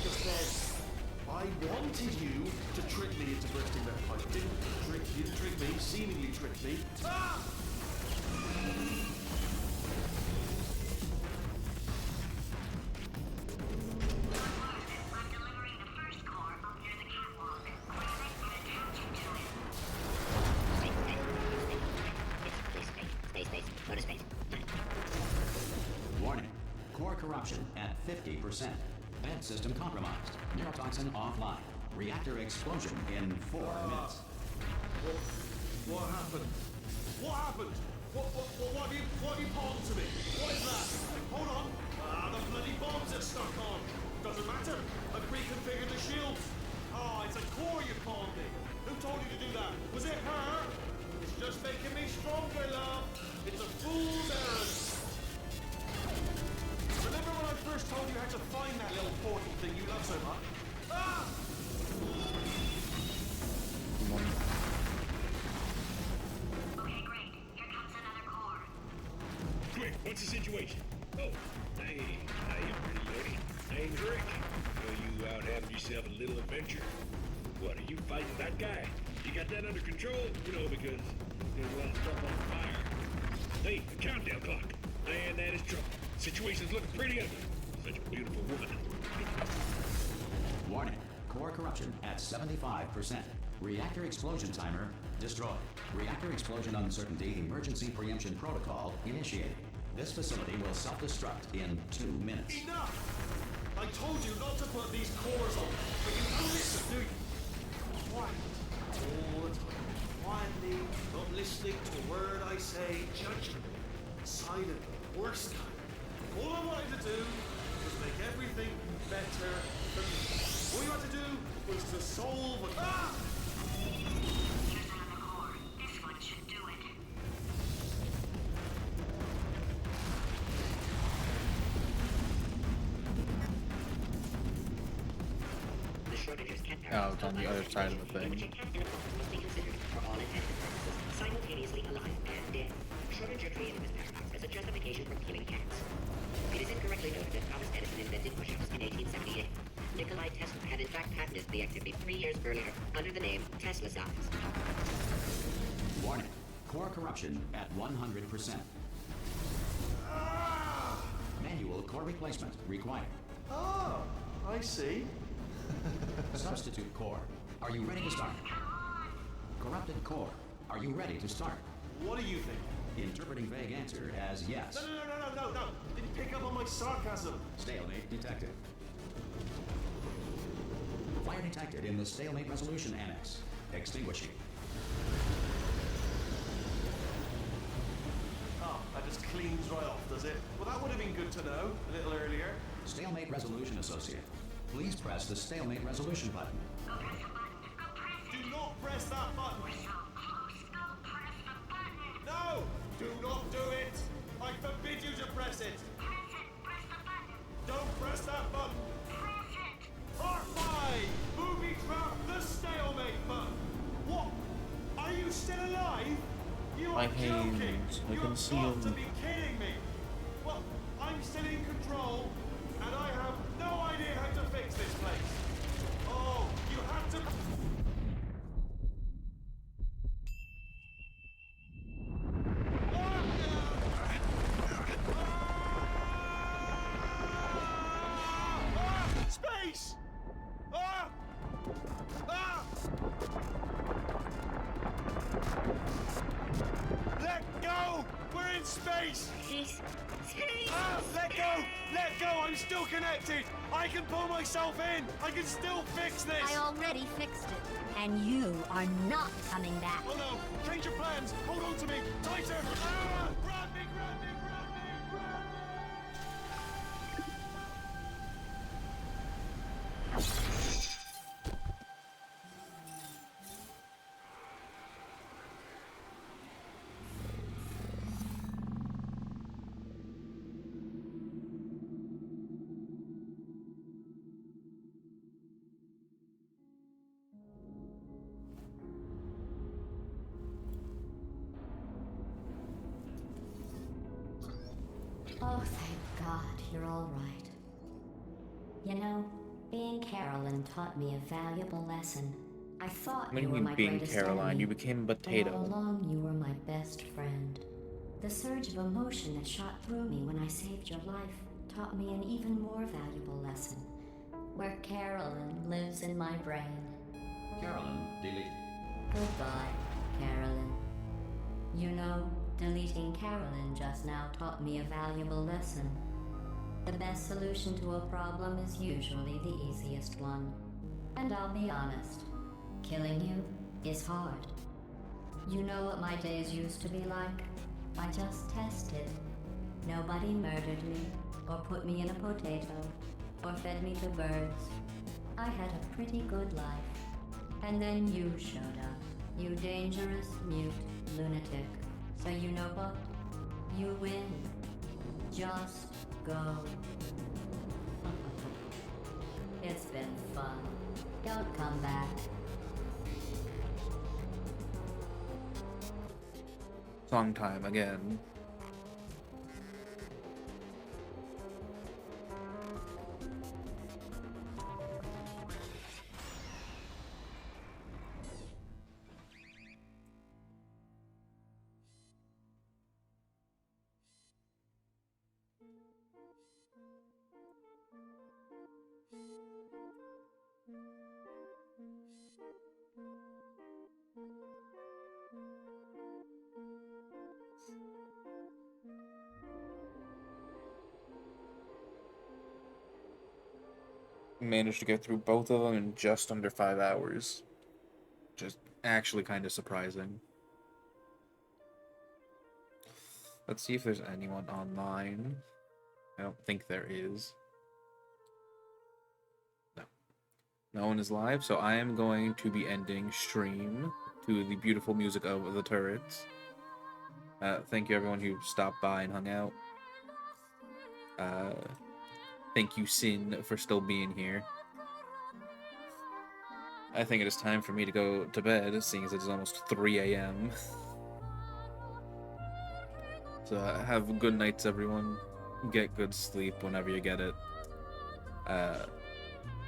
Just then, I wanted you to trick me into bursting that pipe. You didn't trick me, seemingly tricked me. Ah! Warning. Core corruption at 50%. Vent system compromised. Neurotoxin offline. Reactor explosion in 4 minutes. What happened? What happened? What have you palmed to me? What is that? Hold on. The bloody bombs are stuck on. Doesn't matter. I've reconfigured the shields. Oh, it's a core you palmed me. Who told you to do that? Was it her? It's just making me stronger, love. It's a fool's errand. Remember when I first told you how to find that little portal thing you love so much? Ah! Okay, great. Here comes another core. Quick, what's the situation? Oh, hey, how you pretty lady? Name's Rick. So you out having yourself a little adventure? What, are you fighting that guy? You got that under control? You know, because there's a lot of stuff on fire. Hey, the countdown clock. Man, that is trouble. Situation's looking pretty ugly. Such a beautiful woman. Warning. Core corruption at 75%. Reactor explosion timer destroyed. Reactor explosion uncertainty emergency preemption protocol initiated. This facility will self-destruct in 2 minutes. Enough! I told you not to put these cores on, but you don't listen, do you? Quiet. All the time. Quietly, not listening to a word I say, judging. Silent. Worst kind. All I wanted to do was make everything better for me. All you had to do was to solve a... Ah! Here's another core. This one should do it. The shortages can't Oh, it's on the other side of the thing. Which must be considered for all intents and purposes simultaneously alive and dead. Shortage are created this paradox as a justification for killing cats. It is incorrectly noted that Thomas Edison invented push-ups in 1878. Nikolai Tesla had in fact patented the activity 3 years earlier under the name Tesla size. Warning. Core corruption at 100%. Ah! Manual core replacement required. Oh, I see. Substitute core. Are you ready to start? Corrupted core. Are you ready to start? What do you think? Interpreting vague answer as yes. No. Didn't pick up on my sarcasm. Stalemate detected. Fire detected in the stalemate resolution annex. Extinguishing. Oh, that just cleans right off, does it? Well, that would have been good to know a little earlier. Stalemate resolution associate. Please press the stalemate resolution button. Go press the button. Go press it. Do not press that button. We're so close. Go press the button. No! Do not do it! I forbid you to press it! Press it. Press the button. Don't press that button! Press it. Part 5! Booby alive? You My are joking! hands, I You can have see got to them. be kidding me! Well, I'm still in control, and I have no idea how to fix this place. Oh, you have to... Space! Ah! Ah! Let go! We're in space! Space! Ah! Let go! Let go! I'm still connected! I can pull myself in! I can still fix this! I already fixed it, and you are not coming back. Oh no! Change your plans! Hold on to me! Tighter! Ah! Grab me! Grab me! Grab me! Grab me! Oh, thank God, you're all right. You know, being Carolyn taught me a valuable lesson. I thought When you were you my being greatest Caroline, enemy, you became a but potato. all along you were my best friend. The surge of emotion that shot through me when I saved your life taught me an even more valuable lesson. Where Carolyn lives in my brain. Carolyn, delete. Goodbye, Carolyn. You know, deleting Carolyn just now taught me a valuable lesson. The best solution to a problem is usually the easiest one. And I'll be honest, killing you is hard. You know what my days used to be like? I just tested. Nobody murdered me, or put me in a potato, or fed me to birds. I had a pretty good life. And then you showed up, you dangerous, mute lunatic. So you know what? You win. Just go. It's been fun. Don't come back. Song time again. Managed to get through both of them in just under 5 hours. Just actually kind of surprising. Let's see if there's anyone online. I don't think there is. No. No one is live, so I am going to be ending stream to the beautiful music of the turrets. Thank you everyone who stopped by and hung out. Thank you, Sin, for still being here. I think it is time for me to go to bed, seeing as it is almost 3 a.m. So have good nights, everyone. Get good sleep whenever you get it.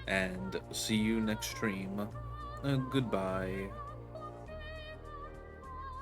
And see you next stream. Goodbye.